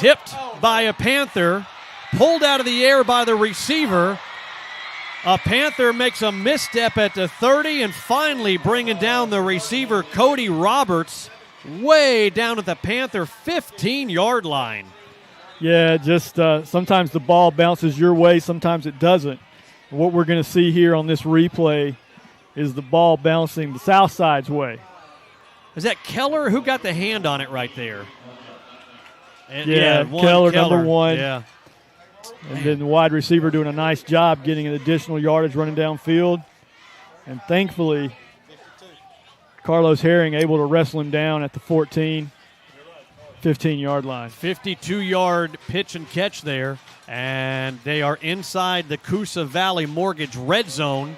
Tipped by a Panther. Pulled out of the air by the receiver. A Panther makes a misstep at the 30 and finally bringing down the receiver, Cody Roberts, way down at the Panther 15-yard line. Yeah, just sometimes the ball bounces your way, sometimes it doesn't. What we're going to see here on this replay is the ball bouncing the Southside's way. Is that Keller? Who got the hand on it right there? Keller, number 1. Yeah. And then the wide receiver doing a nice job getting an additional yardage running downfield. And thankfully, Carlos Herring able to wrestle him down at the 14, 15-yard line. 52-yard pitch and catch there. And they are inside the Coosa Valley Mortgage red zone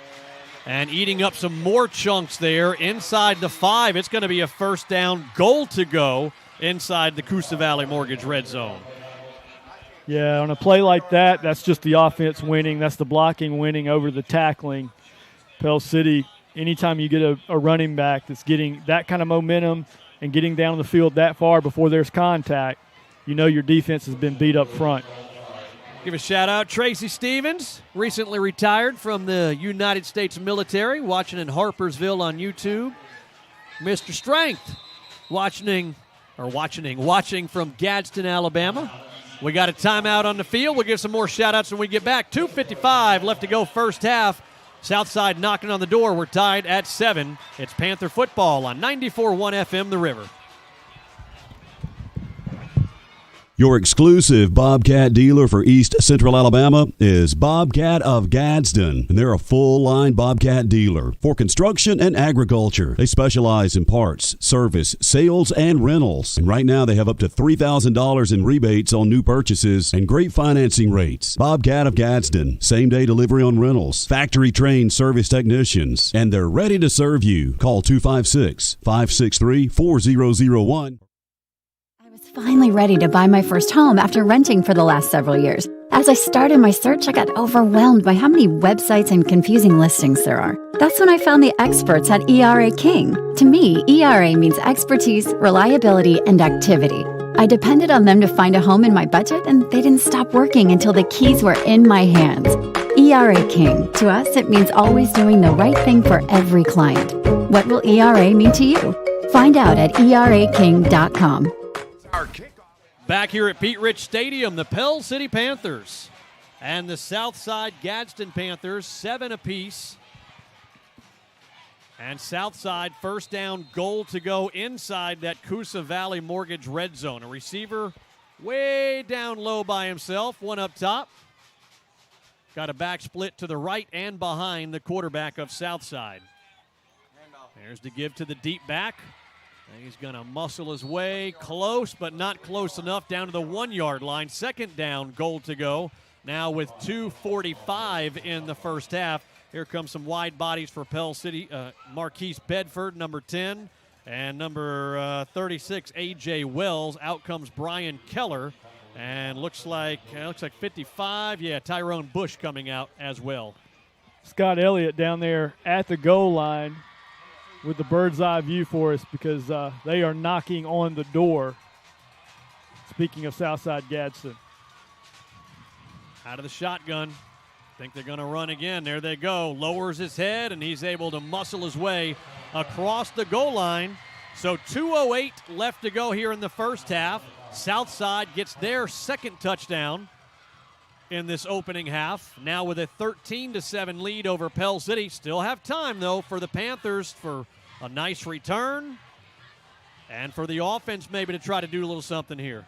and eating up some more chunks there inside the 5. It's going to be a first down, goal to go inside the Coosa Valley Mortgage red zone. Yeah, on a play like that, that's just the offense winning. That's the blocking winning over the tackling. Pell City, anytime you get a running back that's getting that kind of momentum and getting down the field that far before there's contact, you know your defense has been beat up front. Give a shout-out, Tracy Stevens, recently retired from the United States military, watching in Harpersville on YouTube. Mr. Strength, watching from Gadsden, Alabama. We got a timeout on the field. We'll give some more shout-outs when we get back. 2:55 left to go first half. Southside knocking on the door. We're tied at 7. It's Panther football on 94.1 FM The River. Your exclusive Bobcat dealer for East Central Alabama is Bobcat of Gadsden, and they're a full-line Bobcat dealer for construction and agriculture. They specialize in parts, service, sales, and rentals. And right now they have up to $3,000 in rebates on new purchases and great financing rates. Bobcat of Gadsden, same-day delivery on rentals, factory-trained service technicians, and they're ready to serve you. Call 256-563-4001. Finally ready to buy my first home after renting for the last several years. As I started my search, I got overwhelmed by how many websites and confusing listings there are. That's when I found the experts at ERA King. To me, ERA means expertise, reliability, and activity. I depended on them to find a home in my budget, and they didn't stop working until the keys were in my hands. ERA King. To us, it means always doing the right thing for every client. What will ERA mean to you? Find out at eraking.com. Back here at Pete Rich Stadium, the Pell City Panthers and the Southside Gadsden Panthers, 7 apiece. And Southside first down, goal to go inside that Coosa Valley Mortgage red zone. A receiver way down low by himself, one up top. Got a back split to the right and behind the quarterback of Southside. There's the give to the deep back. He's going to muscle his way close, but not close enough, down to the 1-yard line. Second down, goal to go. Now with 2:45 in the first half. Here comes some wide bodies for Pell City. Marquise Bedford, number 10, and number 36, A.J. Wells. Out comes Brian Keller, and looks like 55. Yeah, Tyrone Bush coming out as well. Scott Elliott down there at the goal line with the bird's eye view for us, because they are knocking on the door. Speaking of Southside Gadsden. Out of the shotgun. Think they're going to run again. There they go. Lowers his head, and he's able to muscle his way across the goal line. So 2:08 left to go here in the first half. Southside gets their second touchdown in this opening half, now with a 13-7 lead over Pell City. Still have time, though, for the Panthers for a nice return and for the offense maybe to try to do a little something here.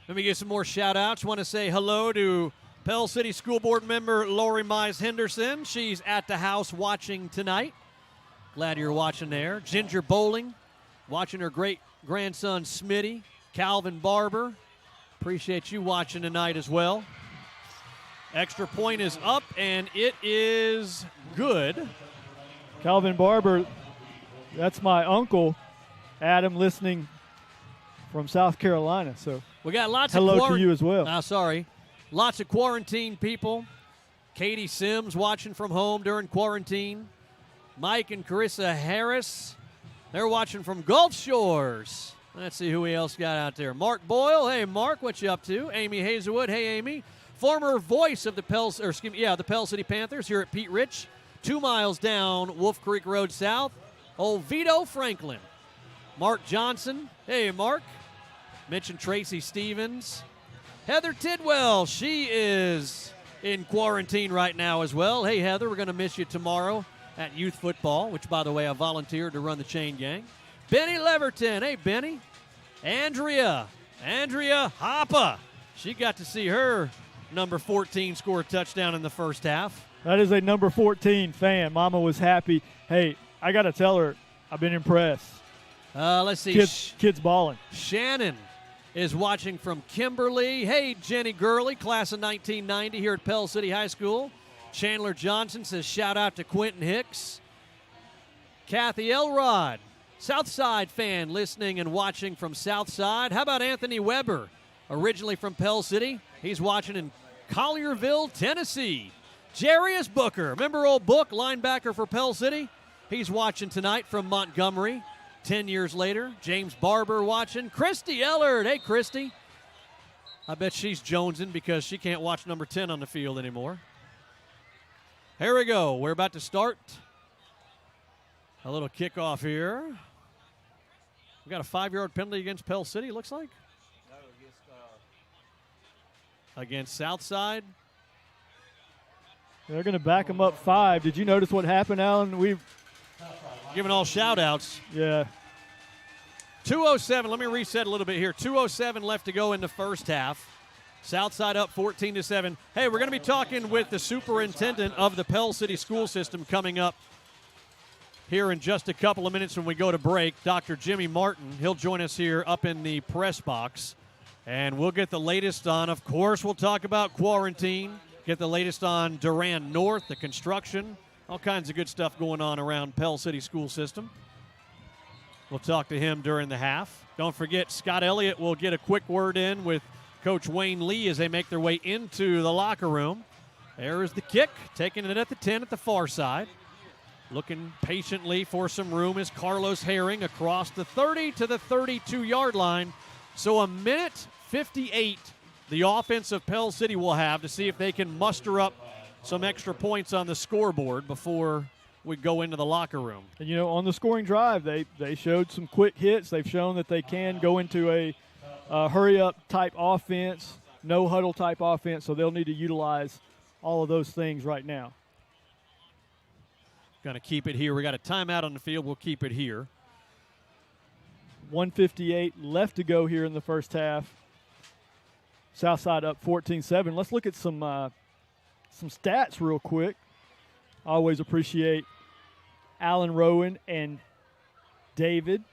Let me give some more shout-outs. Want to say hello to Pell City School Board member Lori Mize Henderson. She's at the house watching tonight. Glad you're watching there. Ginger Bowling, watching her great-grandson Smitty. Calvin Barber, appreciate you watching tonight as well. Extra point is up, and it is good. Calvin Barber, that's my uncle, Adam, listening from South Carolina. So we got lots hello to you as well. Lots of quarantine people. Katie Sims watching from home during quarantine. Mike and Carissa Harris, they're watching from Gulf Shores. Let's see who we else got out there. Mark Boyle, hey Mark, what you up to? Amy Hazelwood, hey Amy. Former voice of the Pell City Panthers here at Pete Rich, 2 miles down Wolf Creek Road South. Old Vito Franklin. Mark Johnson, hey Mark. Mentioned Tracy Stevens. Heather Tidwell, she is in quarantine right now as well. Hey Heather, we're going to miss you tomorrow at youth football, which, by the way, I volunteered to run the chain gang. Benny Leverton. Hey, Benny. Andrea Hoppa. She got to see her number 14 score a touchdown in the first half. That is a number 14 fan. Mama was happy. Hey, I got to tell her, I've been impressed. Let's see. Kids balling. Shannon is watching from Kimberly. Hey, Jenny Gurley, class of 1990 here at Pell City High School. Chandler Johnson says shout out to Quentin Hicks. Kathy Elrod, Southside fan, listening and watching from Southside. How about Anthony Weber, originally from Pell City? He's watching in Collierville, Tennessee. Jarius Booker, remember old Book, linebacker for Pell City? He's watching tonight from Montgomery. 10 years later, James Barber watching. Christy Ellard. Hey, Christy. I bet she's jonesing because she can't watch number 10 on the field anymore. Here we go. We're about to start. A little kickoff here. We got a 5-yard penalty against Pell City, looks like. No, against Southside. They're going to back them up 5. Did you notice what happened, Alan? We've giving all shout-outs. Yeah. 2:07. Let me reset a little bit here. 2:07 left to go in the first half. Southside up 14-7. Hey, we're going to be talking with the superintendent of the Pell City school system coming up here in just a couple of minutes when we go to break. Dr. Jimmy Martin, he'll join us here up in the press box. And we'll get the latest on, of course, we'll talk about quarantine, get the latest on Durand North, the construction, all kinds of good stuff going on around Pell City school system. We'll talk to him during the half. Don't forget, Scott Elliott will get a quick word in with Coach Wayne Lee as they make their way into the locker room. There is the kick, taking it at the 10 at the far side. Looking patiently for some room is Carlos Herring across the 30 to the 32-yard line. So a minute 58 the offense of Pell City will have to see if they can muster up some extra points on the scoreboard before we go into the locker room. And, you know, on the scoring drive, they showed some quick hits. They've shown that they can go into a hurry-up type offense, no-huddle type offense, so they'll need to utilize all of those things right now. Going to keep it here. We got a timeout on the field. We'll keep it here. 1:58 left to go here in the first half. Southside up 14-7. Let's look at some stats real quick. I always appreciate Alan Rowan and David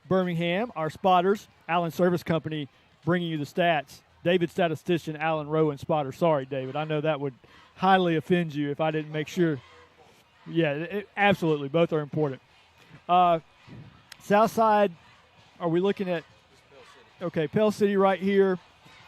Birmingham, our spotters. Allen Service Company bringing you the stats. David statistician, Alan Rowan spotter. Sorry, David. I know that would highly offend you if I didn't make sure. Yeah, absolutely. Both are important. Southside, are we looking at? Okay, Pell City right here.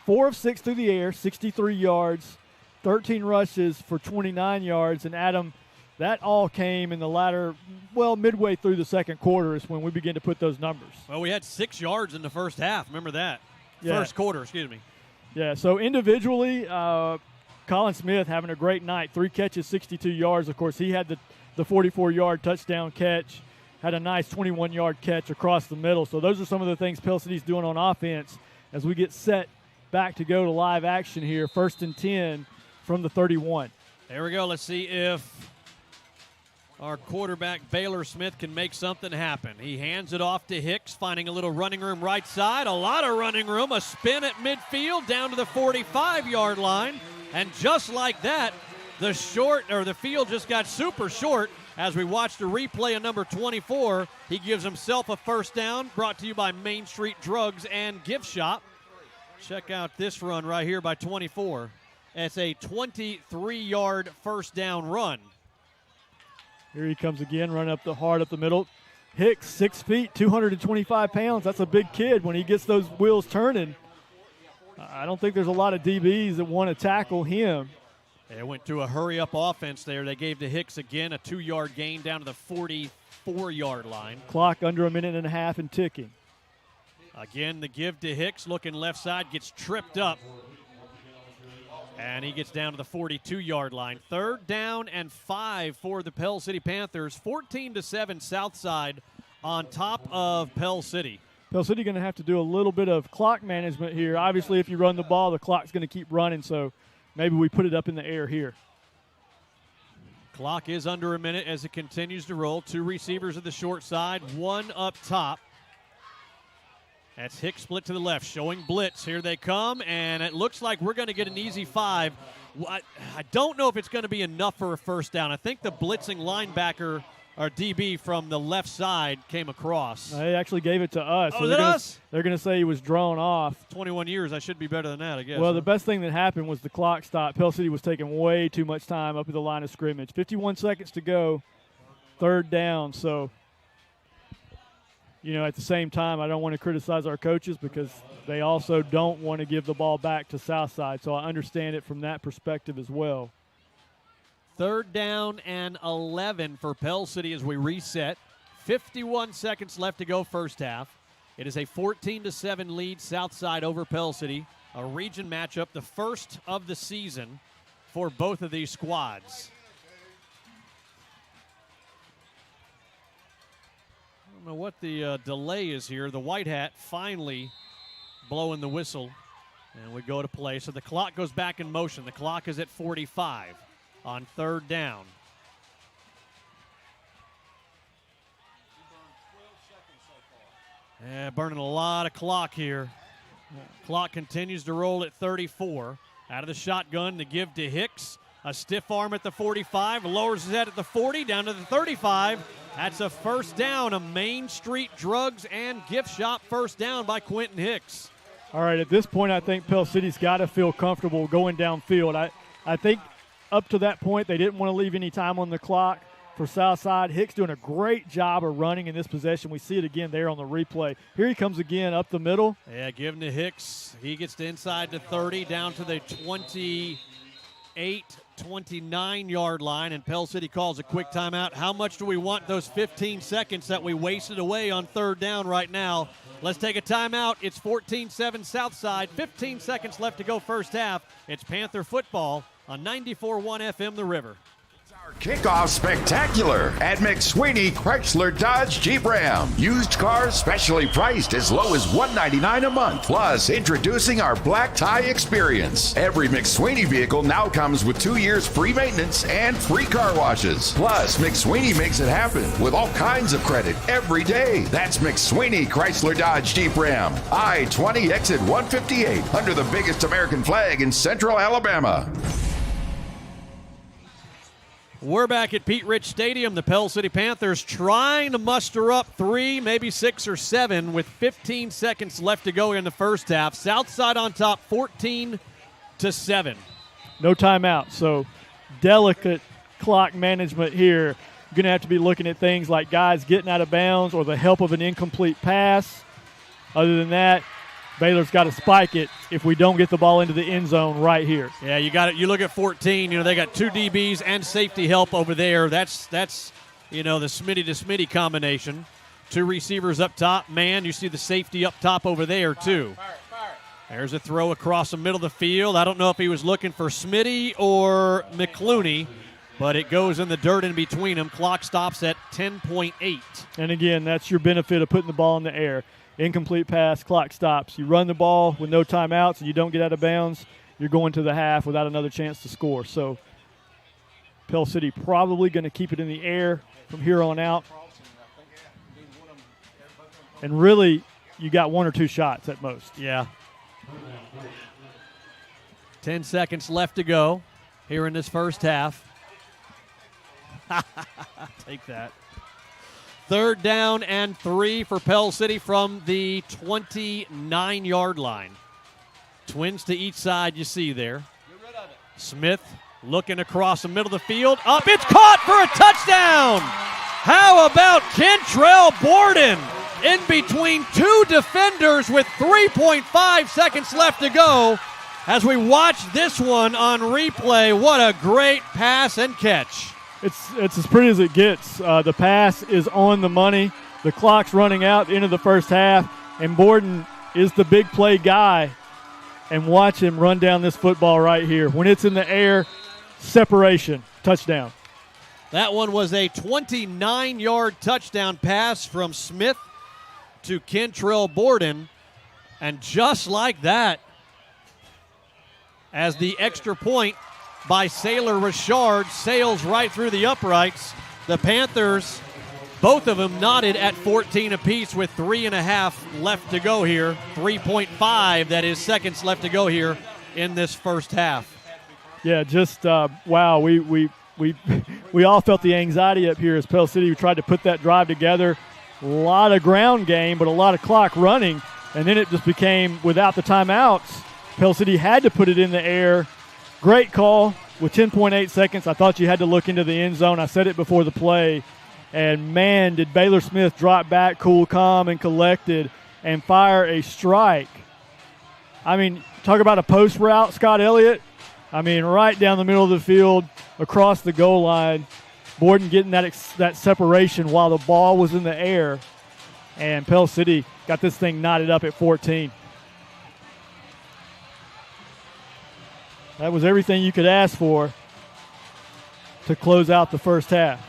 4 of 6 through the air, 63 yards, 13 rushes for 29 yards. And, Adam, that all came in the latter, midway through the second quarter is when we began to put those numbers. Well, we had 6 yards in the first half. Remember that. Yeah. First quarter, excuse me. Yeah, so individually, Colin Smith having a great night. 3 catches, 62 yards. Of course, he had the 44-yard touchdown catch, had a nice 21-yard catch across the middle. So those are some of the things Pell City's doing on offense as we get set back to go to live action here. 1st and 10 from the 31. There we go. Let's see if our quarterback, Baylor Smith, can make something happen. He hands it off to Hicks, finding a little running room right side. A lot of running room. A spin at midfield down to the 45-yard line. And just like that, the field just got super short. As we watched a replay of number 24, he gives himself a first down, brought to you by Main Street Drugs and Gift Shop. Check out this run right here by 24. It's a 23-yard first down run. Here he comes again, running up the middle. Hicks, 6 feet, 225 pounds. That's a big kid when he gets those wheels turning. I don't think there's a lot of DBs that want to tackle him. They went to a hurry-up offense there. They gave to Hicks again a 2-yard gain down to the 44-yard line. Clock under a minute and a half and ticking. Again, the give to Hicks, looking left side, gets tripped up. And he gets down to the 42-yard line. 3rd down and 5 for the Pell City Panthers. 14-7 Southside on top of Pell City. Pell City going to have to do a little bit of clock management here. Obviously, if you run the ball, the clock's going to keep running, so maybe we put it up in the air here. Clock is under a minute as it continues to roll. 2 receivers at the short side, 1 up top. That's Hicks split to the left, showing blitz. Here they come, and it looks like we're going to get an easy 5. I don't know if it's going to be enough for a first down. I think the blitzing linebacker or DB from the left side came across. They actually gave it to us. Oh, is it us? They're going to say he was drawn off. 21 years, I should be better than that, I guess. Well, the best thing that happened was the clock stopped. Pell City was taking way too much time up at the line of scrimmage. 51 seconds to go, 3rd down. So, at the same time, I don't want to criticize our coaches because they also don't want to give the ball back to Southside. So I understand it from that perspective as well. 3rd down and 11 for Pell City as we reset. 51 seconds left to go first half. It is a 14-7 lead, Southside over Pell City. A region matchup, the first of the season for both of these squads. I don't know what the delay is here. The white hat finally blowing the whistle, and we go to play. So the clock goes back in motion. The clock is at 45 on 3rd down. Yeah, burning a lot of clock here. Clock continues to roll at 34. Out of the shotgun, the give to Hicks. A stiff arm at the 45, lowers his head at the 40, down to the 35. That's a first down, a Main Street Drugs and Gift Shop first down by Quentin Hicks. All right, at this point, I think Pell City's got to feel comfortable going downfield. I think up to that point, they didn't want to leave any time on the clock for Southside. Hicks doing a great job of running in this possession. We see it again there on the replay. Here he comes again up the middle. Yeah, giving to Hicks. He gets to inside the 30, down to the 29-yard line, and Pell City calls a quick timeout. How much do we want those 15 seconds that we wasted away on 3rd down right now? Let's take a timeout. It's 14-7 Southside. 15 seconds left to go first half. It's Panther football on 94.1 FM The River. Kickoff spectacular at McSweeney Chrysler Dodge Jeep Ram. Used cars specially priced as low as $199 a month. Plus, introducing our black tie experience. Every McSweeney vehicle now comes with 2 years free maintenance and free car washes. Plus, McSweeney makes it happen with all kinds of credit every day. That's McSweeney Chrysler Dodge Jeep Ram. I-20 exit 158 under the biggest American flag in central Alabama. We're back at Pete Rich Stadium. The Pell City Panthers trying to muster up 3, maybe 6 or 7 with 15 seconds left to go in the first half. Southside on top, 14-7. No timeout, so delicate clock management here. You're going to have to be looking at things like guys getting out of bounds or the help of an incomplete pass. Other than that, Baylor's got to spike it if we don't get the ball into the end zone right here. Yeah, you got it. You look at 14. They got 2 DBs and safety help over there. That's the Smitty to Smitty combination. 2 receivers up top. Man, you see the safety up top over there too. There's a throw across the middle of the field. I don't know if he was looking for Smitty or McClooney, but it goes in the dirt in between them. Clock stops at 10.8. And again, that's your benefit of putting the ball in the air. Incomplete pass, clock stops. You run the ball with no timeouts and you don't get out of bounds, you're going to the half without another chance to score. So Pell City probably going to keep it in the air from here on out. And really, you got 1 or 2 shots at most. Yeah. 10 seconds left to go here in this first half. Take that. 3rd down and 3 for Pell City from the 29-yard line. Twins to each side you see there. Smith looking across the middle of the field. Up, it's caught for a touchdown! How about Kentrell Borden in between 2 defenders with 3.5 seconds left to go as we watch this one on replay. What a great pass and catch. It's as pretty as it gets. The pass is on the money. The clock's running out at the end of the first half, and Borden is the big play guy. And watch him run down this football right here. When it's in the air, separation, touchdown. That one was a 29-yard touchdown pass from Smith to Kentrell Borden. And just like that, as the extra point by Sailor Richard, sails right through the uprights. The Panthers, both of them knotted at 14 apiece with 3.5 left to go here. 3.5, that is, seconds left to go here in this first half. Yeah, just wow. We all felt the anxiety up here as Pell City tried to put that drive together. A lot of ground game, but a lot of clock running. And then it just became, without the timeouts, Pell City had to put it in the air. Great call with 10.8 seconds. I thought you had to look into the end zone. I said it before the play. And, man, did Baylor Smith drop back cool, calm, and collected and fire a strike. I mean, talk about a post route, Scott Elliott. I mean, right down the middle of the field, across the goal line. Borden getting that separation while the ball was in the air. And Pell City got this thing knotted up at 14. That was everything you could ask for to close out the first half.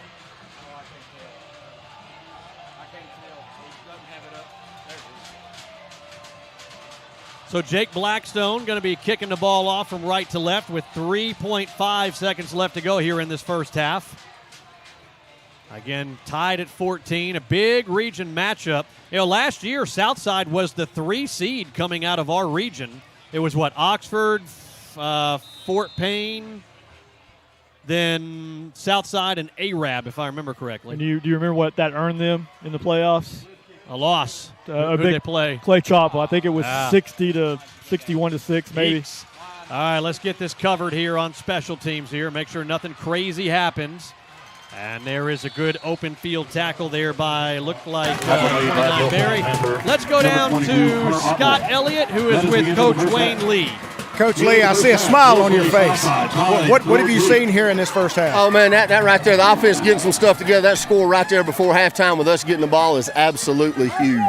So Jake Blackstone going to be kicking the ball off from right to left with 3.5 seconds left to go here in this first half. Again, tied at 14, a big region matchup. You know, last year, Southside was the 3 seed coming out of our region. It was what, Oxford, Fort Payne, then Southside and Arab, if I remember correctly. And do you remember what that earned them in the playoffs? A loss. Who did they play? Clay Chapel. I think it was 61-6, maybe. Yeeks. All right, let's get this covered here on special teams here. Make sure nothing crazy happens. And there is a good open field tackle there by, looked like 29 Berry. Let's go down to Scott Elliott, who is with Coach Wayne Lee. Coach Lee, I see a smile on your face. What have you seen here in this first half? Oh, man, that right there, the offense getting some stuff together. That score right there before halftime with us getting the ball is absolutely huge.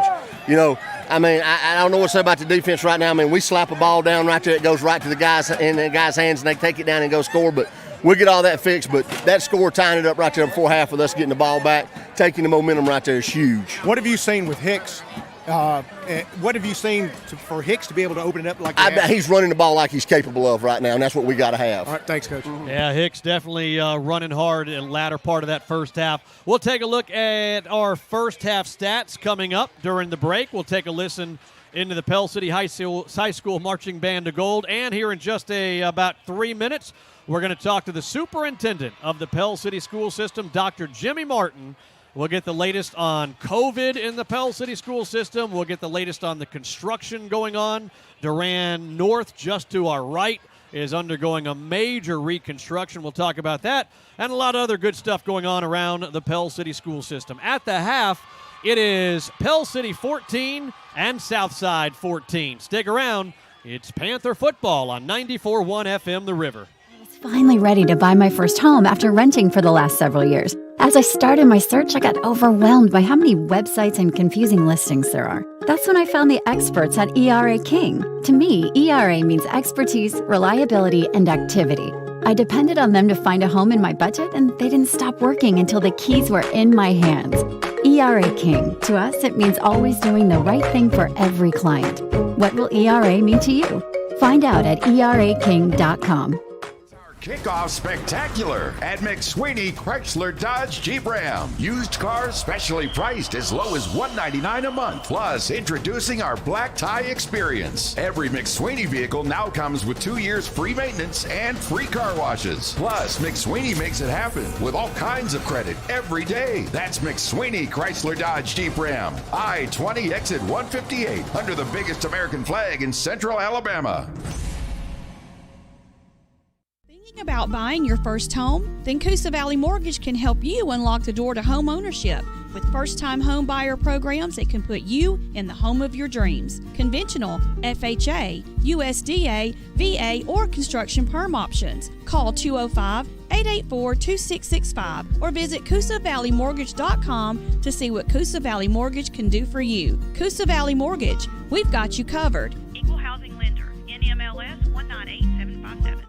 You know, I mean, I don't know what to say about the defense right now. I mean, we slap a ball down right there, it goes right to the guys in the guys' hands, and they take it down and go score. But we'll get all that fixed. But that score tying it up right there before half with us getting the ball back, taking the momentum right there is huge. What have you seen with Hicks? What have you seen for Hicks to be able to open it up like that? He's running the ball like he's capable of right now, and that's what we got to have. All right, thanks, Coach. Yeah, Hicks definitely running hard in the latter part of that first half. We'll take a look at our first half stats coming up during the break. We'll take a listen into the Pell City High School Marching Band of Gold, and here in just about 3 minutes, we're going to talk to the superintendent of the Pell City School System, Dr. Jimmy Martin. We'll get the latest on COVID in the Pell City school system. We'll get the latest on the construction going on. Duran North, just to our right, is undergoing a major reconstruction. We'll talk about that and a lot of other good stuff going on around the Pell City school system. At the half, it is Pell City 14 and Southside 14. Stick around. It's Panther football on 94.1 FM The River. Finally ready to buy my first home after renting for the last several years. As I started my search, I got overwhelmed by how many websites and confusing listings there are. That's when I found the experts at ERA King. To me, ERA means expertise, reliability, and activity. I depended on them to find a home in my budget, and they didn't stop working until the keys were in my hands. ERA King. To us, it means always doing the right thing for every client. What will ERA mean to you? Find out at eraking.com. Kickoff spectacular at McSweeney Chrysler Dodge Jeep Ram. Used cars specially priced as low as $199 a month. Plus, introducing our black tie experience. Every McSweeney vehicle now comes with 2 years free maintenance and free car washes. Plus, McSweeney makes it happen with all kinds of credit every day. That's McSweeney Chrysler Dodge Jeep Ram. I-20 exit 158 under the biggest American flag in Central Alabama. About buying your first home? Then Coosa Valley Mortgage can help you unlock the door to home ownership. With first-time home buyer programs that can put you in the home of your dreams. Conventional, FHA, USDA, VA, or construction perm options. Call 205-884-2665 or visit CoosaValleyMortgage.com to see what Coosa Valley Mortgage can do for you. Coosa Valley Mortgage, we've got you covered. Equal housing lender, NMLS 198757.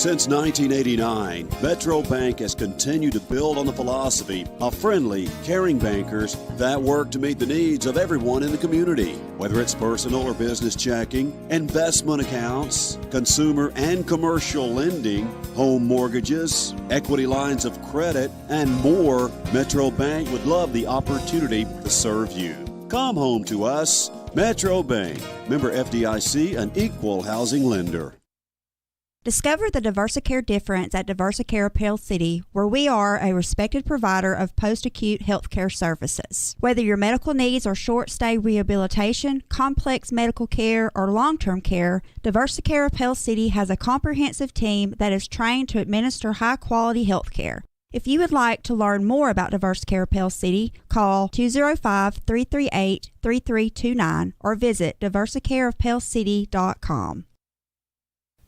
Since 1989, Metro Bank has continued to build on the philosophy of friendly, caring bankers that work to meet the needs of everyone in the community. Whether it's personal or business checking, investment accounts, consumer and commercial lending, home mortgages, equity lines of credit, and more, Metro Bank would love the opportunity to serve you. Come home to us. Metro Bank, member FDIC, an equal housing lender. Discover the Diversicare difference at Diversicare Pell City, where we are a respected provider of post-acute healthcare services. Whether your medical needs are short-stay rehabilitation, complex medical care, or long-term care, Diversicare Pell City has a comprehensive team that is trained to administer high-quality healthcare. If you would like to learn more about Diversicare Pell City, call 205-338-3329 or visit diversicareofpellcity.com.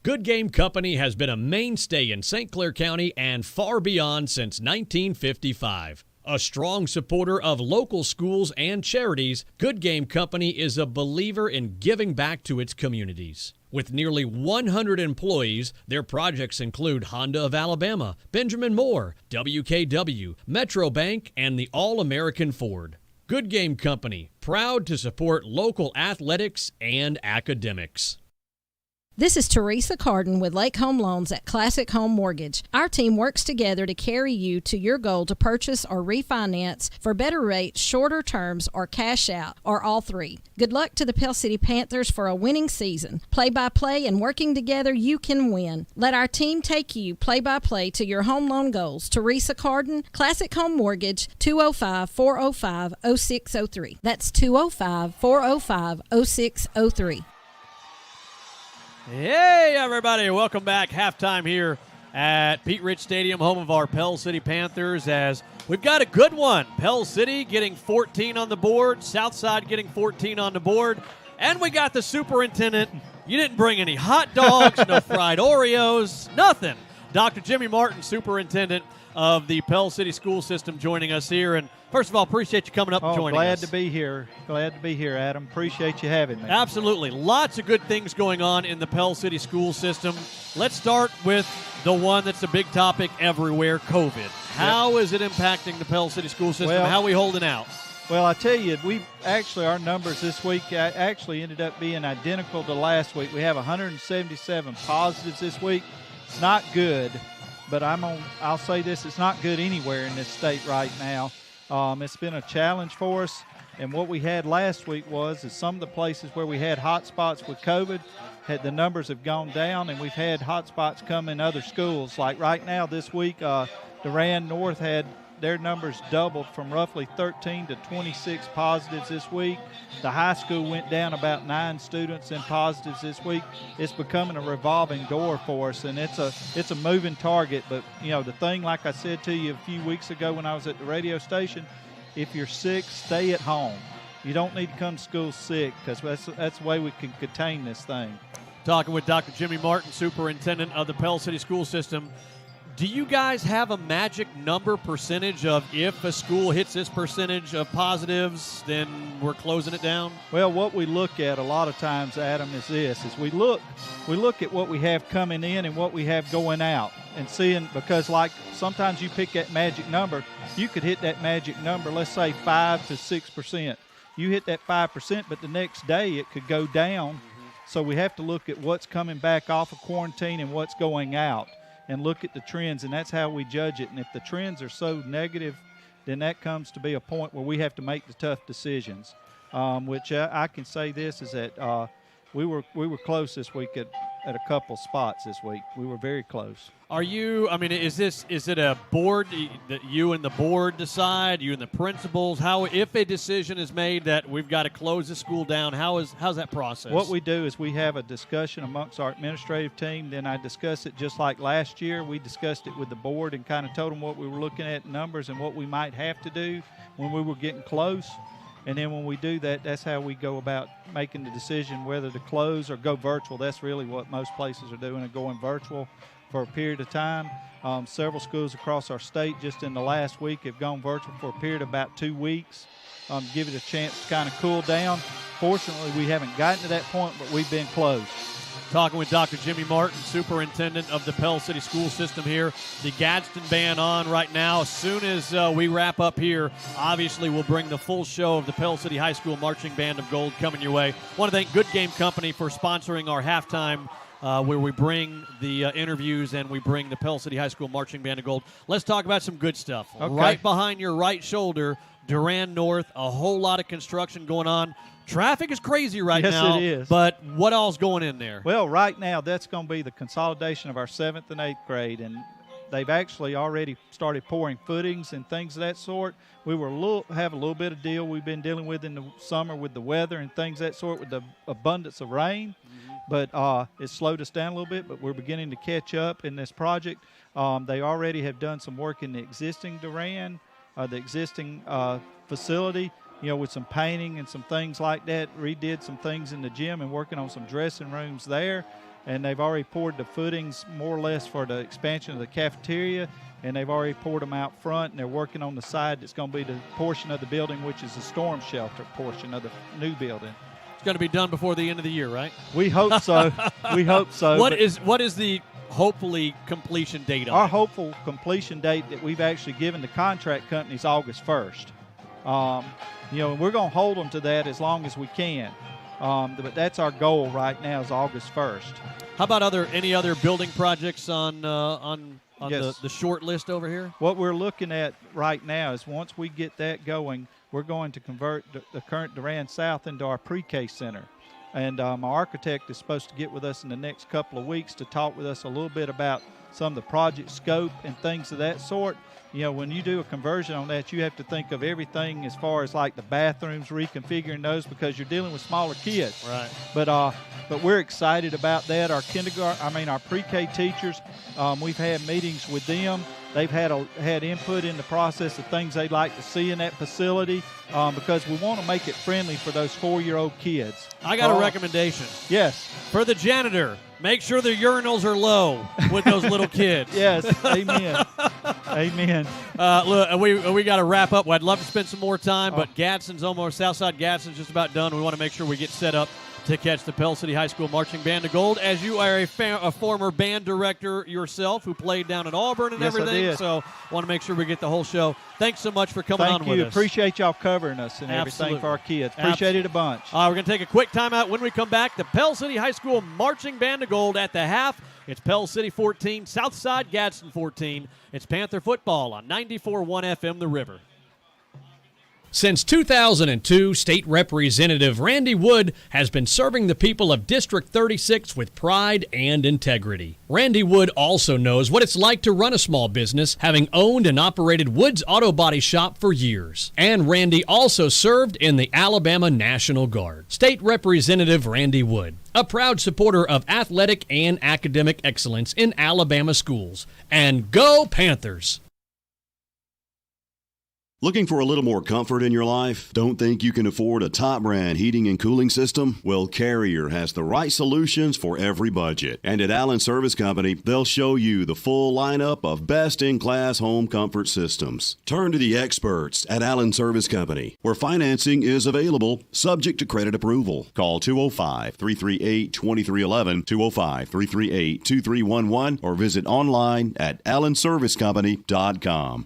Good Game Company has been a mainstay in St. Clair County and far beyond since 1955. A strong supporter of local schools and charities, Good Game Company is a believer in giving back to its communities. With nearly 100 employees, their projects include Honda of Alabama, Benjamin Moore, WKW, Metro Bank, and the All-American Ford. Good Game Company, proud to support local athletics and academics. This is Teresa Carden with Lake Home Loans at Classic Home Mortgage. Our team works together to carry you to your goal to purchase or refinance for better rates, shorter terms, or cash out, or all three. Good luck to the Pell City Panthers for a winning season. Play-by-play and working together, you can win. Let our team take you play-by-play to your home loan goals. Teresa Carden, Classic Home Mortgage, 205-405-0603. That's 205-405-0603. Hey, everybody. Welcome back. Halftime here at Pete Rich Stadium, home of our Pell City Panthers, as we've got a good one. Pell City getting 14 on the board, Southside getting 14 on the board, and we got the superintendent. You didn't bring any hot dogs, no fried Oreos, nothing. Dr. Jimmy Martin, superintendent of the Pell City school system, joining us here. And first of all, appreciate you coming up and joining us. Glad to be here. Glad to be here, Adam. Appreciate you having me. Absolutely. Lots of good things going on in the Pell City school system. Let's start with the one that's a big topic everywhere, COVID. How is it impacting the Pell City school system? Well, how are we holding out? Well, I tell you, our numbers this week actually ended up being identical to last week. We have 177 positives this week. It's not good, but I'll say this, it's not good anywhere in this state right now. It's been a challenge for us, and what we had last week is some of the places where we had hot spots with COVID, the numbers have gone down, and we've had hot spots come in other schools. Like right now this week, Durand North had their numbers doubled from roughly 13 to 26 positives this week. The high school went down about 9 students in positives this week. It's becoming a revolving door for us, and it's a moving target. But, the thing, like I said to you a few weeks ago when I was at the radio station, if you're sick, stay at home. You don't need to come to school sick, because that's the way we can contain this thing. Talking with Dr. Jimmy Martin, superintendent of the Pell City school system. Do you guys have a magic number percentage of if a school hits this percentage of positives, then we're closing it down? Well, what we look at a lot of times, Adam, is we look at what we have coming in and what we have going out, and seeing, because like sometimes you pick that magic number, you could hit that magic number, let's say 5 to 6%. You hit that 5%, but the next day it could go down. So we have to look at what's coming back off of quarantine and what's going out, and look at the trends, and that's how we judge it. And if the trends are so negative, then that comes to be a point where we have to make the tough decisions. Which I can say this is that we were close this week at a couple spots this week. We were very close. Are you? I mean, is it a board that you and the board decide? You and the principals? How, if a decision is made that we've got to close the school down? How's that process? What we do is we have a discussion amongst our administrative team. Then I discuss it just like last year. We discussed it with the board and kind of told them what we were looking at, numbers, and what we might have to do when we were getting close. And then when we do that, that's how we go about making the decision whether to close or go virtual. That's really what most places are doing, are going virtual for a period of time. Several schools across our state just in the last week have gone virtual for a period of about 2 weeks, give it a chance to kind of cool down. Fortunately, we haven't gotten to that point, but we've been close. Talking with Dr. Jimmy Martin, superintendent of the Pell City school system here. The Gadsden band on right now. As soon as we wrap up here, obviously we'll bring the full show of the Pell City High School Marching Band of Gold coming your way. Want to thank Good Game Company for sponsoring our halftime where we bring the interviews and we bring the Pell City High School Marching Band of Gold. Let's talk about some good stuff. Okay. Right behind your right shoulder, Durand North, a whole lot of construction going on. Traffic is crazy right now. Yes, it is. But what all's going in there? Well, right now, that's going to be the consolidation of our 7th and 8th grade, and they've actually already started pouring footings and things of that sort. We were have a little bit of deal we've been dealing with in the summer with the weather and things of that sort with the abundance of rain, but it slowed us down a little bit, but we're beginning to catch up in this project. They already have done some work in the existing Durand, the existing facility, with some painting and some things like that, redid some things in the gym and working on some dressing rooms there. And they've already poured the footings more or less for the expansion of the cafeteria, and they've already poured them out front, and they're working on the side that's going to be the portion of the building which is the storm shelter portion of the new building. It's going to be done before the end of the year, right? We hope so. We hope so. What is the hopefully completion date on Our it? hopeful completion date that we've actually given the contract companies August 1st. And we're going to hold them to that as long as we can. But that's our goal right now is August 1st. How about any other building projects on Yes. the short list over here? What we're looking at right now is once we get that going, we're going to convert the current Durand South into our pre-K center. And my architect is supposed to get with us in the next couple of weeks to talk with us a little bit about some of the project scope and things of that sort. When you do a conversion on that, you have to think of everything as far as like the bathrooms, reconfiguring those because you're dealing with smaller kids. Right. But we're excited about that. Our our pre-K teachers, we've had meetings with them. They've had input in the process of things they'd like to see in that facility because we want to make it friendly for those 4-year-old kids. I got a recommendation. Yes. For the janitor, make sure the urinals are low with those little kids. Yes, amen. Amen. Look, we got to wrap up. I'd love to spend some more time, but Southside Gadsden's just about done. We want to make sure we get set up to catch the Pell City High School Marching Band of Gold. As you are a former band director yourself who played down at Auburn and Yes, I everything, did. so want to make sure we get the whole show. Thanks so much for coming on with us. Thank you. Appreciate y'all covering us and everything for our kids. Appreciate it a bunch. We're going to take a quick timeout. When we come back, the Pell City High School Marching Band of Gold at the half. It's Pell City 14, Southside Gadsden 14. It's Panther football on 94.1 FM The River. Since 2002, State Representative Randy Wood has been serving the people of District 36 with pride and integrity. Randy Wood also knows what it's like to run a small business, having owned and operated Wood's Auto Body Shop for years. And Randy also served in the Alabama National Guard. State Representative Randy Wood, a proud supporter of athletic and academic excellence in Alabama schools. And go Panthers! Looking for a little more comfort in your life? Don't think you can afford a top brand heating and cooling system? Well, Carrier has the right solutions for every budget. And at Allen Service Company, they'll show you the full lineup of best-in-class home comfort systems. Turn to the experts at Allen Service Company, where financing is available, subject to credit approval. Call 205-338-2311, 205-338-2311, or visit online at allenservicecompany.com.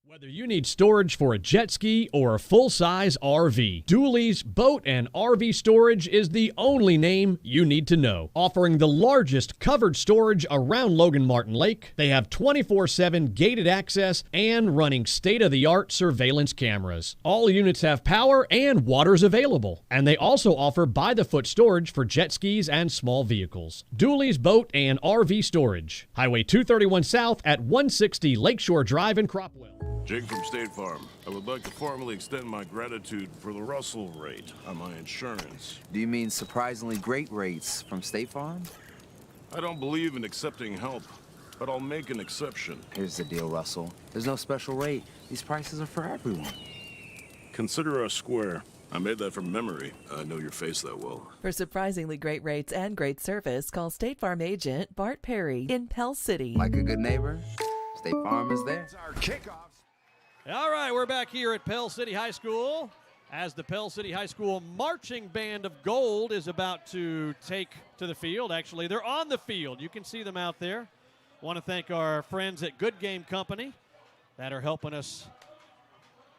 Whether you need storage for a jet ski or a full-size RV, Dooley's Boat and RV Storage is the only name you need to know. Offering the largest covered storage around Logan Martin Lake, they have 24/7 gated access and running state-of-the-art surveillance cameras. All units have power and water's available, and they also offer by-the-foot storage for jet skis and small vehicles. Dooley's Boat and RV Storage, Highway 231 South at 160 Lakeshore Drive in Cropwell. Jake from State Farm. I would like to formally extend my gratitude for the Russell rate on my insurance. Do you mean surprisingly great rates from State Farm? I don't believe in accepting help, but I'll make an exception. Here's the deal, Russell. There's no special rate. These prices are for everyone. Consider us square. I made that from memory. I know your face that well. For surprisingly great rates and great service, call State Farm agent Bart Perry in Pell City. Like a good neighbor, State Farm is there. It's our kickoff. All right, we're back here at Pell City High School as the Pell City High School Marching Band of Gold is about to take to the field. Actually, they're on the field. You can see them out there. Want to thank our friends at Good Game Company that are helping us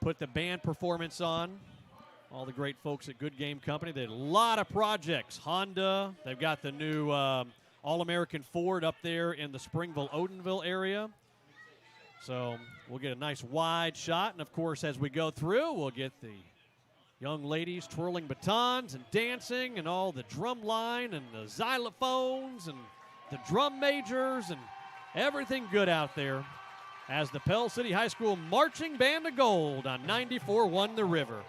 put the band performance on. All the great folks at Good Game Company. They had a lot of projects. Honda, they've got the new All-American Ford up there in the Springville-Odenville area. So we'll get a nice wide shot. And, of course, as we go through, we'll get the young ladies twirling batons and dancing and all the drum line and the xylophones and the drum majors and everything good out there as the Pell City High School Marching Band of Gold on 94.1 The River.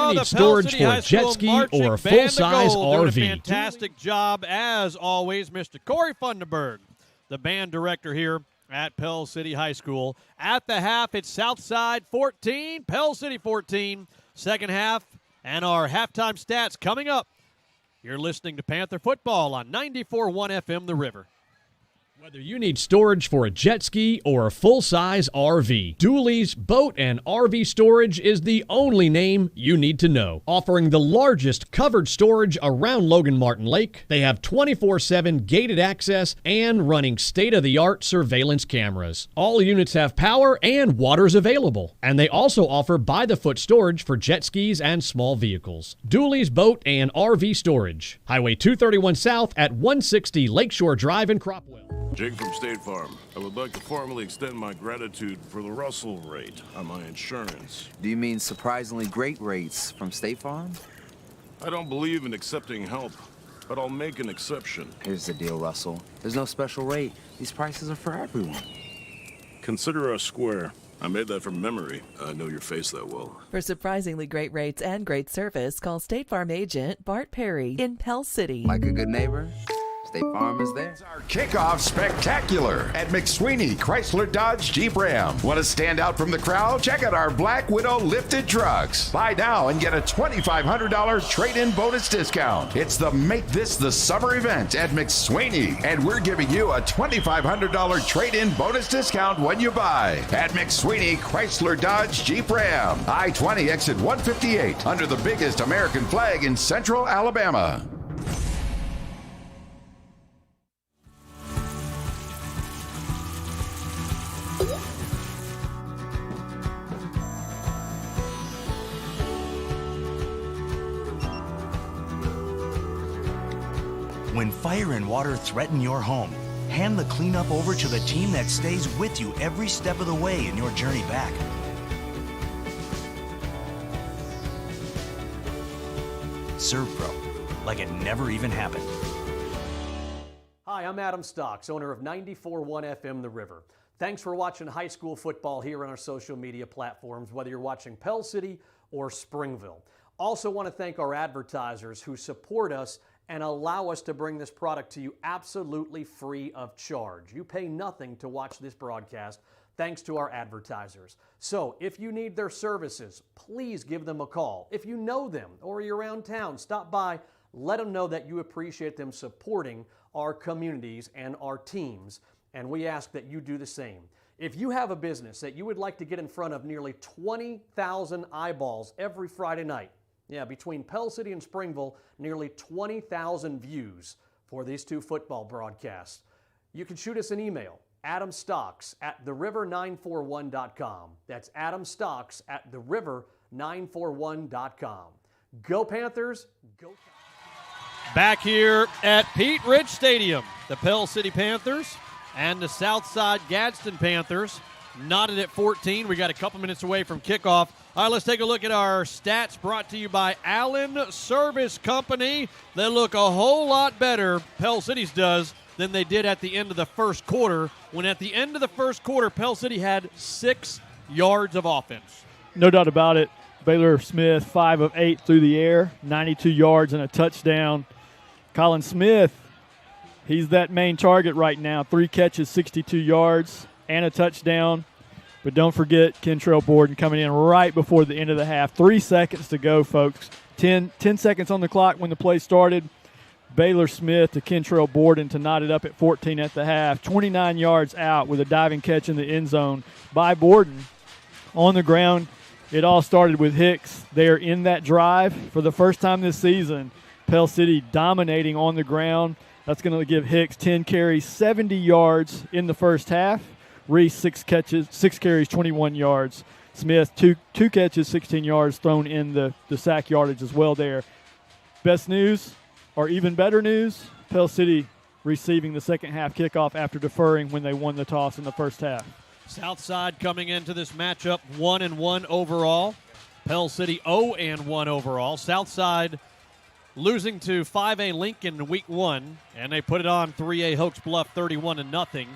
you need the storage Pell City for High a jet School ski marching or a band of full-size gold doing a RV. fantastic job, as always, Mr. Corey Funderburg, the band director here at Pell City High School. At the half, it's Southside 14, Pell City 14. Second half, and our halftime stats coming up. You're listening to Panther Football on 94.1 FM The River. Whether you need storage for a jet ski or a full-size RV, Dooley's Boat and RV Storage is the only name you need to know. Offering the largest covered storage around Logan Martin Lake, they have 24/7 gated access and running state-of-the-art surveillance cameras. All units have power and water's available, and they also offer by-the-foot storage for jet skis and small vehicles. Dooley's Boat and RV Storage, Highway 231 South at 160 Lakeshore Drive in Cropwell. Jake from State Farm. I would like to formally extend my gratitude for the Russell rate on my insurance. Do you mean surprisingly great rates from State Farm? I don't believe in accepting help, but I'll make an exception. Here's the deal, Russell. There's no special rate. These prices are for everyone. Consider us square. I made that from memory. I know your face that well. For surprisingly great rates and great service, call State Farm agent Bart Perry in Pell City. Like a good neighbor, State Farm is there. Our kickoff spectacular at McSweeney Chrysler Dodge Jeep Ram. Want to stand out from the crowd? Check out our Black Widow lifted trucks. Buy now and get a $2,500 trade-in bonus discount. It's the Make This the Summer event at McSweeney, and we're giving you a $2,500 trade-in bonus discount when you buy at McSweeney Chrysler Dodge Jeep Ram. I-20 exit 158 under the biggest American flag in Central Alabama. When fire and water threaten your home, hand the cleanup over to the team that stays with you every step of the way in your journey back. ServPro, like it never even happened. Hi, I'm Adam Stocks, owner of 94.1 FM The River. Thanks for watching high school football here on our social media platforms, whether you're watching Pell City or Springville. Also want to thank our advertisers who support us and allow us to bring this product to you absolutely free of charge. You pay nothing to watch this broadcast thanks to our advertisers. So if you need their services, please give them a call. If you know them or you're around town, stop by, let them know that you appreciate them supporting our communities and our teams, and we ask that you do the same. If you have a business that you would like to get in front of nearly 20,000 eyeballs every Friday night, between Pell City and Springville, nearly 20,000 views for these two football broadcasts. You can shoot us an email, adamstocks@theriver941.com. That's adamstocks@theriver941.com. Go Panthers, go Panthers. Back here at Pete Rich Stadium, the Pell City Panthers and the Southside Gadsden Panthers knotted at 14. We got a couple minutes away from kickoff. All right, let's take a look at our stats brought to you by Allen Service Company. They look a whole lot better, Pell City's does, than they did at the end of the first quarter, when at the end of the first quarter, Pell City had 6 yards of offense. No doubt about it. Baylor Smith, 5 of 8 through the air, 92 yards and a touchdown. Colin Smith, he's that main target right now. 3 catches, 62 yards and a touchdown. But don't forget Kentrell Borden coming in right before the end of the half. 3 seconds to go, folks. 10 seconds on the clock when the play started. Baylor Smith to Kentrell Borden to knot it up at 14 at the half. 29 yards out with a diving catch in the end zone by Borden. On the ground, it all started with Hicks there in that drive. For the first time this season, Pell City dominating on the ground. That's going to give Hicks 10 carries, 70 yards in the first half. Reese, 6 carries, 21 yards. Smith, two catches, 16 yards, thrown in the sack yardage as well there. Best news, or even better news, Pell City receiving the second half kickoff after deferring when they won the toss in the first half. Southside coming into this matchup 1-1 overall. Pell City 0-1 overall. Southside losing to 5A Lincoln in week 1, and they put it on 3A Hoax Bluff 31-0.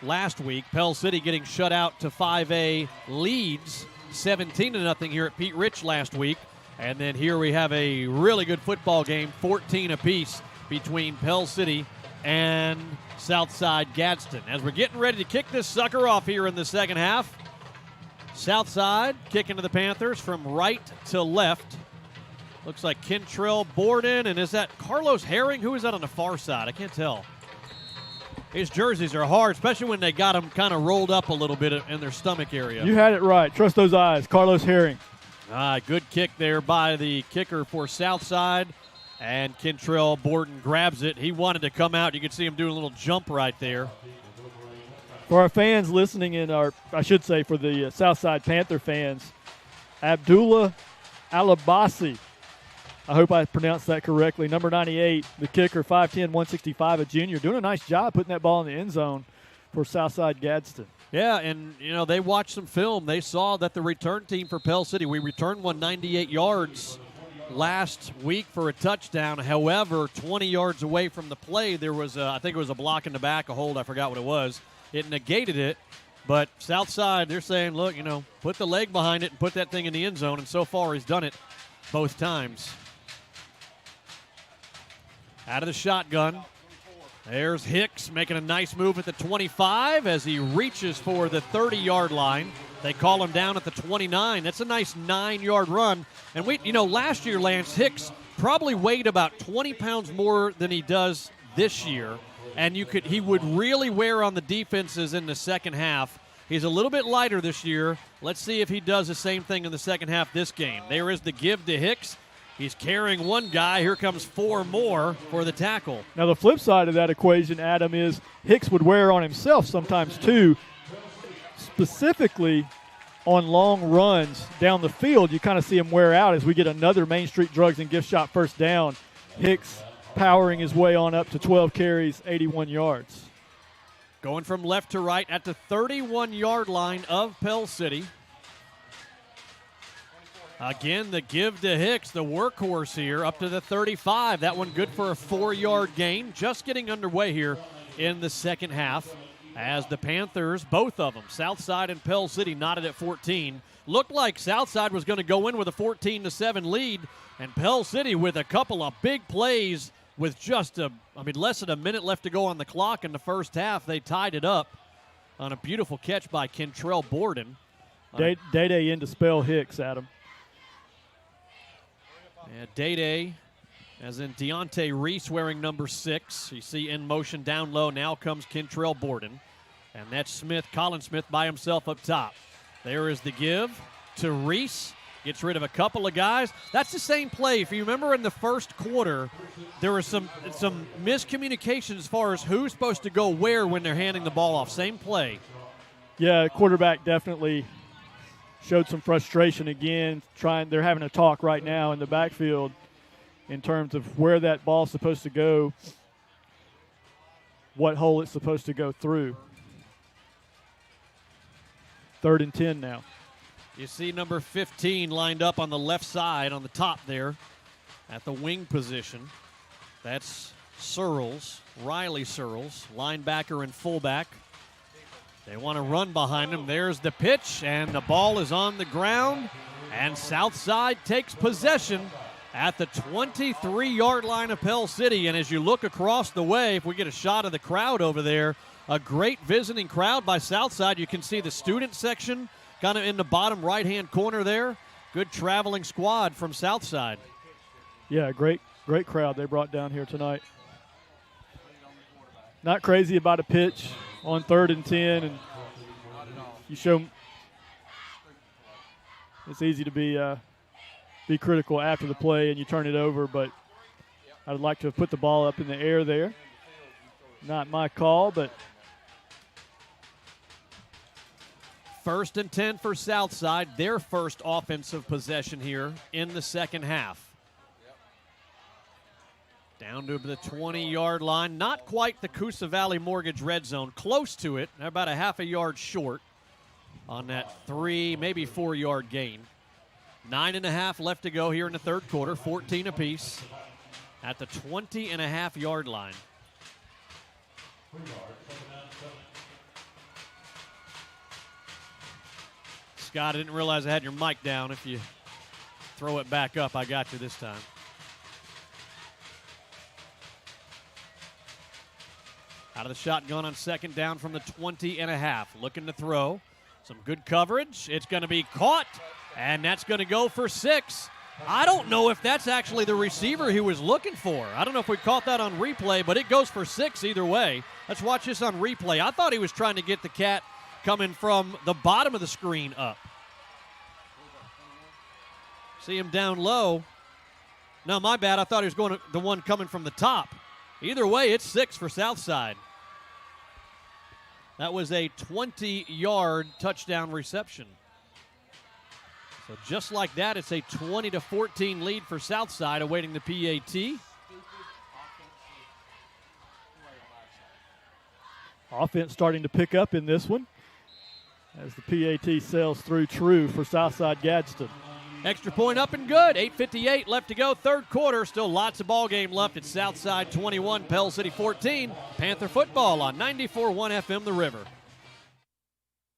Last week, Pell City getting shut out to 5A Leeds 17-0 here at Pete Rich last week. And then here we have a really good football game, 14 apiece between Pell City and Southside Gadsden. As we're getting ready to kick this sucker off here in the second half, Southside kicking to the Panthers from right to left. Looks like Kentrell Borden, and is that Carlos Herring? Who is that on the far side? I can't tell. His jerseys are hard, especially when they got them kind of rolled up a little bit in their stomach area. You had it right. Trust those eyes. Carlos Herring. Good kick there by the kicker for Southside, and Kentrell Borden grabs it. He wanted to come out. You can see him doing a little jump right there. For our fans listening in, I should say for the Southside Panther fans, Abdullah Alabasi. I hope I pronounced that correctly. Number 98, the kicker, 5'10", 165, a junior. Doing a nice job putting that ball in the end zone for Southside Gadsden. Yeah, and, they watched some film. They saw that the return team for Pell City, we returned 198 yards last week for a touchdown. However, 20 yards away from the play, there was, I think it was a block in the back, a hold. I forgot what it was. It negated it. But Southside, they're saying, look, put the leg behind it and put that thing in the end zone. And so far, he's done it both times. Out of the shotgun. There's Hicks making a nice move at the 25 as he reaches for the 30-yard line. They call him down at the 29. That's a nice 9-yard run. And last year, Lance, Hicks probably weighed about 20 pounds more than he does this year. And he would really wear on the defenses in the second half. He's a little bit lighter this year. Let's see if he does the same thing in the second half this game. There is the give to Hicks. He's carrying one guy. Here comes 4 more for the tackle. Now, the flip side of that equation, Adam, is Hicks would wear on himself sometimes too, specifically on long runs down the field. You kind of see him wear out as we get another Main Street Drugs and Gift Shop first down. Hicks powering his way on up to 12 carries, 81 yards. Going from left to right at the 31-yard line of Pell City. Again, the give to Hicks, the workhorse here, up to the 35. That one good for a 4-yard gain. Just getting underway here in the second half as the Panthers, both of them, Southside and Pell City, knotted at 14. Looked like Southside was going to go in with a 14-7 lead, and Pell City with a couple of big plays with just less than a minute left to go on the clock in the first half. They tied it up on a beautiful catch by Kentrell Borden. Day-Day in to spell Hicks, Adam. Yeah, Day-Day, as in Deontay Reese wearing number 6. You see in motion down low. Now comes Kentrell Borden. And that's Colin Smith by himself up top. There is the give to Reese. Gets rid of a couple of guys. That's the same play. If you remember in the first quarter, there was some miscommunication as far as who's supposed to go where when they're handing the ball off. Same play. Yeah, quarterback definitely showed some frustration again. They're having a talk right now in the backfield in terms of where that ball's supposed to go, what hole it's supposed to go through. 3rd and 10 now. You see number 15 lined up on the left side on the top there at the wing position. That's Riley Searles, linebacker and fullback. They want to run behind him. There's the pitch, and the ball is on the ground, and Southside takes possession at the 23-yard line of Pell City. And as you look across the way, if we get a shot of the crowd over there, a great visiting crowd by Southside. You can see the student section kind of in the bottom right-hand corner there. Good traveling squad from Southside. Yeah, great crowd they brought down here tonight. Not crazy about a pitch on 3rd and 10, and you show it's easy to be critical after the play and you turn it over, but I'd like to have put the ball up in the air there. Not my call, but 1st and 10 for Southside, their first offensive possession here in the second half. Down to the 20-yard line. Not quite the Coosa Valley Mortgage red zone. Close to it. They're about a half a yard short on that 3, maybe 4-yard gain. 9.5 left to go here in the third quarter. 14 apiece at the 20.5-yard line. Scott, I didn't realize I had your mic down. If you Throw it back up. I got you this time. Out of the shotgun on second down from the 20.5. Looking to throw. Some good coverage. It's going to be caught, and that's going to go for 6. I don't know if that's actually the receiver he was looking for. I don't know if we caught that on replay, but it goes for 6 either way. Let's watch this on replay. I thought he was trying to get the cat coming from the bottom of the screen up. See him down low. No, my bad. I thought he was going to the one coming from the top. Either way, it's 6 for Southside. That was a 20-yard touchdown reception. So just like that, it's a 20-14 lead for Southside, awaiting the PAT. Offense starting to pick up in this one as the PAT sails through true for Southside Gadsden. Extra point up and good. 8:58 left to go, third quarter. Still lots of ball game left. It's Southside 21, Pell City 14. Panther football on 94.1 FM The River.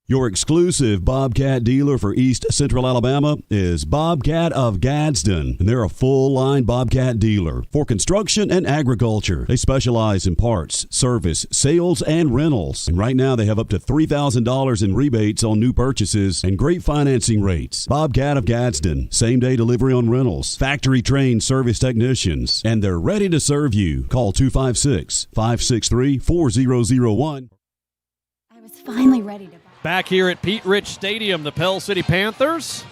Your exclusive Bobcat dealer for East Central Alabama is Bobcat of Gadsden, and they're a full-line Bobcat dealer for construction and agriculture. They specialize in parts, service, sales, and rentals. And right now they have up to $3,000 in rebates on new purchases and great financing rates. Bobcat of Gadsden, same-day delivery on rentals, factory-trained service technicians, and they're ready to serve you. Call 256-563-4001. I was finally ready to. Back here at Pete Rich Stadium, the Pell City Panthers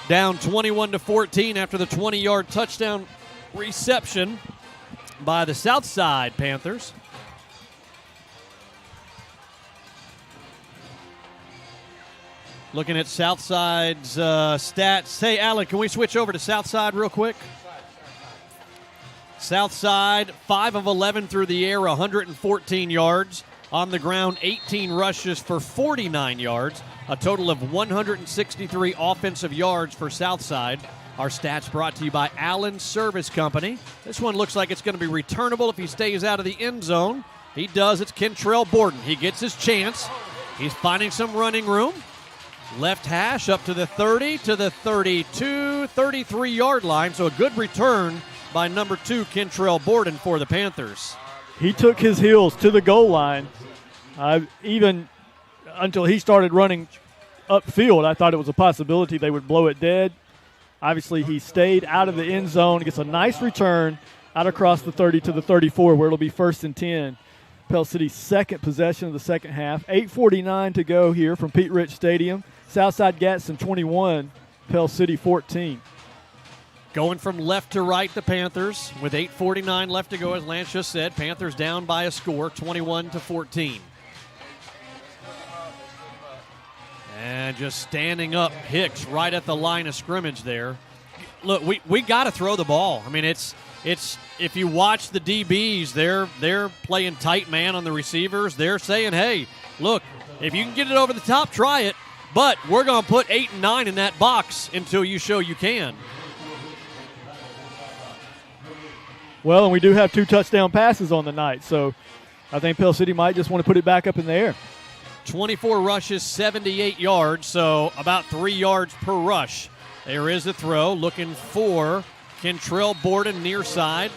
down 21-14 after the 20-yard touchdown reception by the Southside Panthers. Looking at Southside's stats. Hey, Alec, can we switch over to Southside real quick? Southside, 5 of 11 through the air, 114 yards. On the ground, 18 rushes for 49 yards, a total of 163 offensive yards for Southside. Our stats brought to you by Allen Service Company. This one looks like it's going to be returnable if he stays out of the end zone. He does. It's Kentrell Borden. He gets his chance. He's finding some running room. Left hash up to the 30, to the 32, 33-yard line. So a good return by number 2, Kentrell Borden for the Panthers. He took his heels to the goal line. Even until he started running upfield, I thought it was a possibility they would blow it dead. Obviously, he stayed out of the end zone, gets a nice return out across the 30 to the 34, where it'll be 1st and 10. Pell City's second possession of the second half. 8:49 to go here from Pete Rich Stadium. Southside Gadsden 21, Pell City 14. Going from left to right, the Panthers, with 8:49 left to go, as Lance just said. Panthers down by a score, 21-14. And just standing up Hicks right at the line of scrimmage there. Look, we got to throw the ball. I mean, it's if you watch the DBs, they're playing tight man on the receivers. They're saying, hey, look, if you can get it over the top, try it. But we're going to put 8 and 9 in that box until you show you can. Well, and we do have 2 touchdown passes on the night, so I think Pell City might just want to put it back up in the air. 24 rushes, 78 yards, so about 3 yards per rush. There is a throw, looking for Kentrell Borden near side.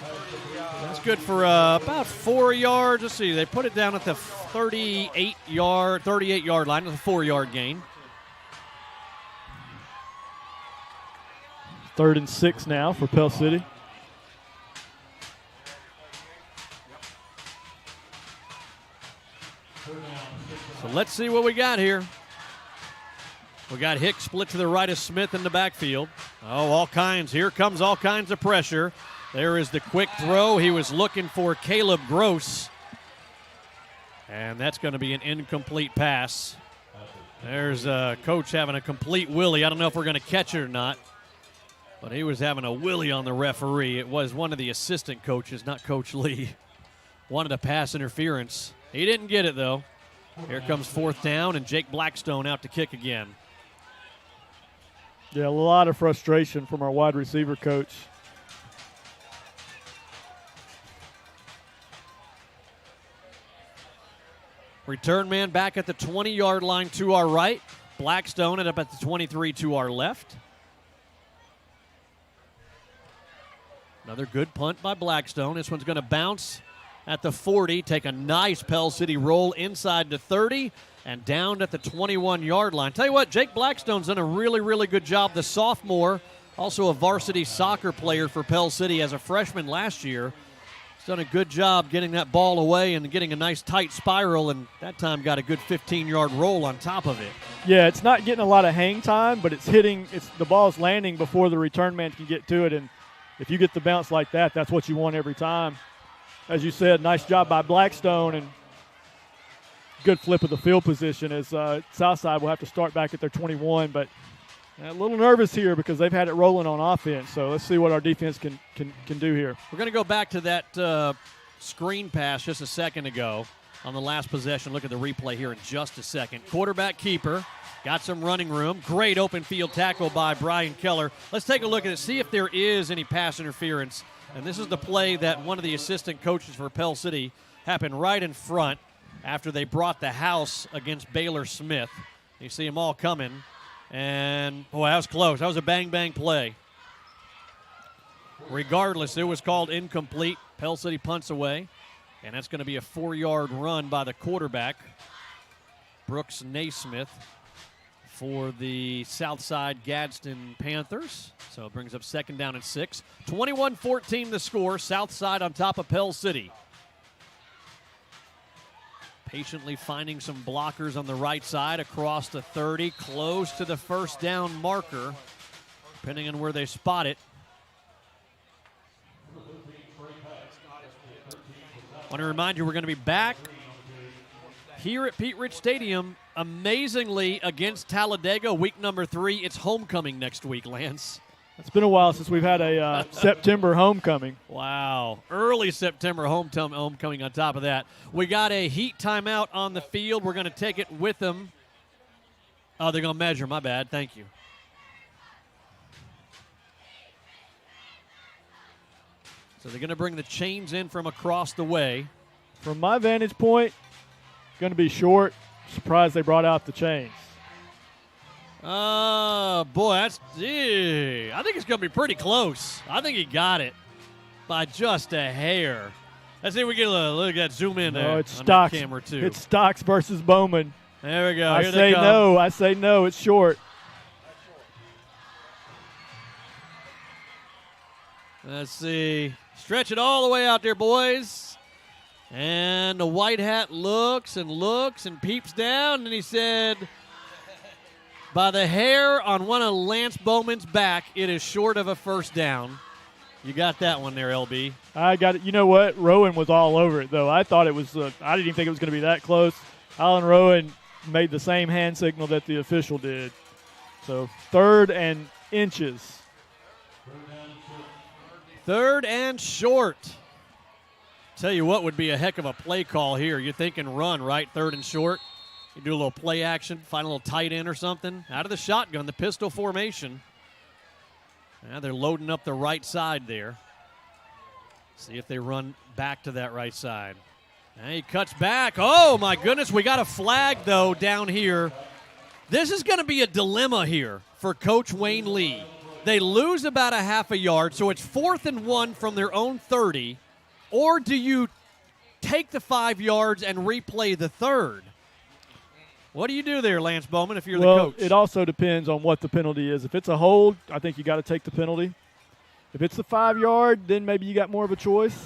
That's good for about 4 yards. Let's see, they put it down at the 38-yard line. It's a 4-yard gain. 3rd and 6 now for Pell City. So let's see what we got here. We got Hicks split to the right of Smith in the backfield. Oh, all kinds. Here comes all kinds of pressure. There is the quick throw. He was looking for Caleb Gross. And that's going to be an incomplete pass. There's Coach having a complete willy. I don't know if we're going to catch it or not. But he was having a willy on the referee. It was one of the assistant coaches, not Coach Lee. Wanted a pass interference. He didn't get it, though. Here comes 4th down, and Jake Blackstone out to kick again. Yeah, a lot of frustration from our wide receiver coach. Return man back at the 20-yard line to our right. Blackstone up at the 23 to our left. Another good punt by Blackstone. This one's going to bounce at the 40, take a nice Pell City roll inside the 30, and down at the 21-yard line. Tell you what, Jake Blackstone's done a really, really good job. The sophomore, also a varsity soccer player for Pell City as a freshman last year. He's done a good job getting that ball away and getting a nice tight spiral, and that time got a good 15-yard roll on top of it. Yeah, it's not getting a lot of hang time, but the ball's landing before the return man can get to it, and if you get the bounce like that, that's what you want every time. As you said, nice job by Blackstone, and good flip of the field position as Southside will have to start back at their 21, but a little nervous here because they've had it rolling on offense. So let's see what our defense can do here. We're going to go back to that screen pass just a second ago on the last possession. Look at the replay here in just a second. Quarterback keeper, got some running room. Great open field tackle by Brian Keller. Let's take a look at it, see if there is any pass interference. And this is the play that one of the assistant coaches for Pell City happened right in front after they brought the house against Baylor Smith. You see them all coming. And, boy, that was close. That was a bang-bang play. Regardless, it was called incomplete. Pell City punts away. And that's going to be a 4-yard run by the quarterback, Brooks Naismith, for the Southside Gadsden Panthers. So it brings up 2nd down and 6. 21-14 the score. Southside on top of Pell City. Patiently finding some blockers on the right side across the 30, close to the first down marker, depending on where they spot it. I want to remind you we're going to be back here at Pete Rich Stadium, amazingly, against Talladega, week number 3. It's homecoming next week, Lance. It's been a while since we've had a September homecoming. Wow. Early September homecoming on top of that. We got a heat timeout on the field. We're going to take it with them. Oh, they're going to measure. My bad. Thank you. So they're going to bring the chains in from across the way. From my vantage point, going to be short. Surprised they brought out the chains. Oh, boy, I think it's going to be pretty close. I think he got it by just a hair. Let's see if we get a look at that zoom in there. It's on Stocks. That camera too. It's Stocks versus Bowman. There we go. I Here say they come. no. I say no. It's short. Let's see. Stretch it all the way out there, boys. And the white hat looks and peeps down, and he said, by the hair on one of Lance Bowman's back, it is short of a first down. You got that one there, LB. I got it. You know what? Rowan was all over it, though. I thought it was I didn't even think it was going to be that close. Alan Rowan made the same hand signal that the official did. So 3rd and inches. 3rd and short. Tell you what would be a heck of a play call here. You're thinking run, right? 3rd and short. You do a little play action, find a little tight end or something. Out of the shotgun, the pistol formation. Now they're loading up the right side there. See if they run back to that right side. And he cuts back. Oh, my goodness. We got a flag, though, down here. This is going to be a dilemma here for Coach Wayne Lee. They lose about a half a yard, so it's 4th and 1 from their own 30. Or do you take the 5 yards and replay the 3rd? What do you do there, Lance Bowman, if you're the coach? It also depends on what the penalty is. If it's a hold, I think you got to take the penalty. If it's the 5 yard, then maybe you got more of a choice.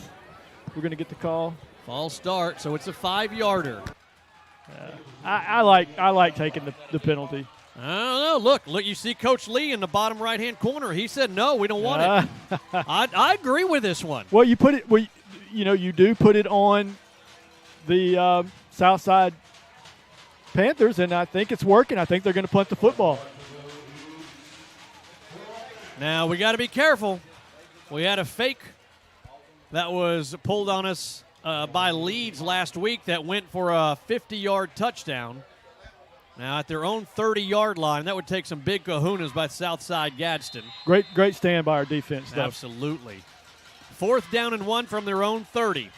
We're going to get the call. False start, so it's a 5-yarder. I like taking the penalty. I don't know. Look, you see Coach Lee in the bottom right-hand corner. He said, no, we don't want it. I agree with this one. Well, you put it, you do put it on the Southside Panthers, and I think it's working. I think they're going to punt the football. Now, we got to be careful. We had a fake that was pulled on us by Leeds last week that went for a 50-yard touchdown. Now, at their own 30-yard line, that would take some big kahunas by Southside Gadsden. Great stand by our defense, though. Absolutely. 4th down and 1 from their own 30.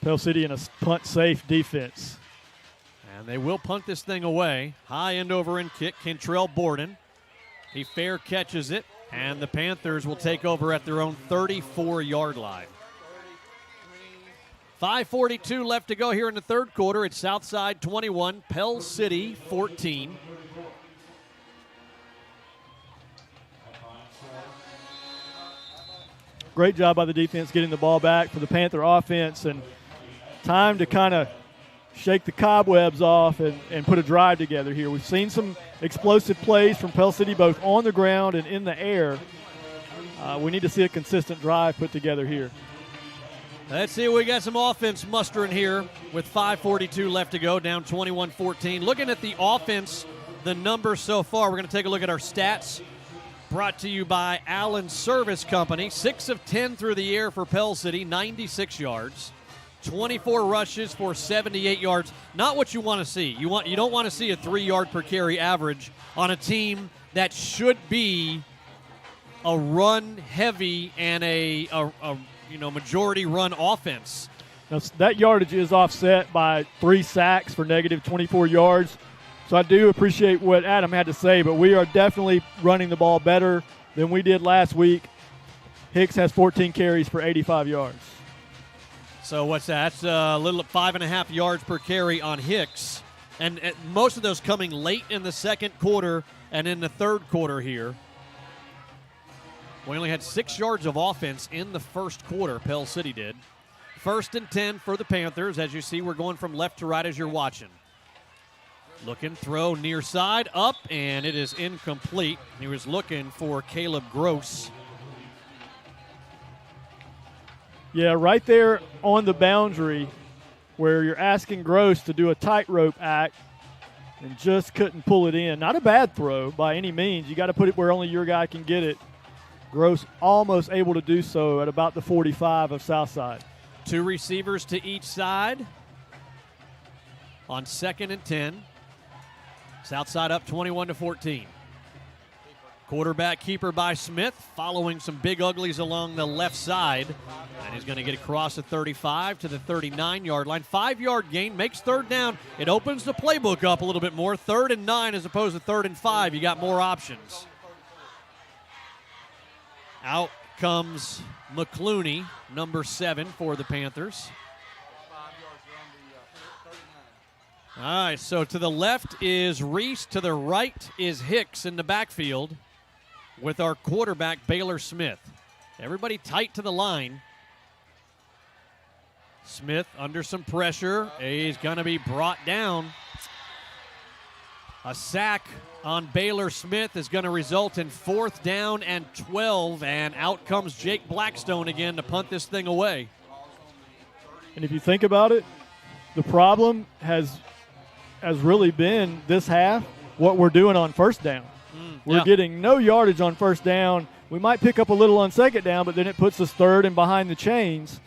Pell City in a punt-safe defense. And they will punt this thing away. High end over end kick, Kentrell Borden. He fair catches it. And the Panthers will take over at their own 34-yard line. 5:42 left to go here in the third quarter. It's Southside 21, Pell City 14. Great job by the defense getting the ball back for the Panther offense, and time to kind of shake the cobwebs off and put a drive together here. We've seen some explosive plays from Pell City both on the ground and in the air. We need to see a consistent drive put together here. Let's see, we got some offense mustering here with 5:42 left to go, down 21-14. Looking at the offense, the numbers so far, we're going to take a look at our stats. Brought to you by Allen Service Company. 6 of 10 through the air for Pell City, 96 yards. 24 rushes for 78 yards. Not what you want to see. You don't want to see a 3-yard per carry average on a team that should be a run heavy and a majority run offense. Now, that yardage is offset by 3 sacks for negative 24 yards. So I do appreciate what Adam had to say, but we are definitely running the ball better than we did last week. Hicks has 14 carries for 85 yards. So what's that? That's a little 5.5 yards per carry on Hicks. And most of those coming late in the second quarter and in the third quarter here. We only had 6 yards of offense in the first quarter, Pell City did. 1st and 10 for the Panthers. As you see, we're going from left to right as you're watching. Looking, throw near side, up, and it is incomplete. He was looking for Caleb Gross. Yeah, right there on the boundary where you're asking Gross to do a tightrope act and just couldn't pull it in. Not a bad throw by any means. You got to put it where only your guy can get it. Gross almost able to do so at about the 45 of Southside. 2 receivers to each side on 2nd and 10. Southside up 21-14. Quarterback keeper by Smith, following some big uglies along the left side. And he's going to get across the 35 to the 39-yard line. 5-yard gain, makes 3rd down. It opens the playbook up a little bit more. 3rd and 9 as opposed to 3rd and 5. You got more options. Out comes McClooney, number 7 for the Panthers. All right, so to the left is Reese. To the right is Hicks in the backfield with our quarterback, Baylor Smith. Everybody tight to the line. Smith under some pressure. He's going to be brought down. A sack on Baylor Smith is going to result in 4th down and 12, and out comes Jake Blackstone again to punt this thing away. And if you think about it, the problem has really been this half what we're doing on 1st down. We're getting no yardage on 1st down. We might pick up a little on 2nd down, but then it puts us 3rd and behind the chains.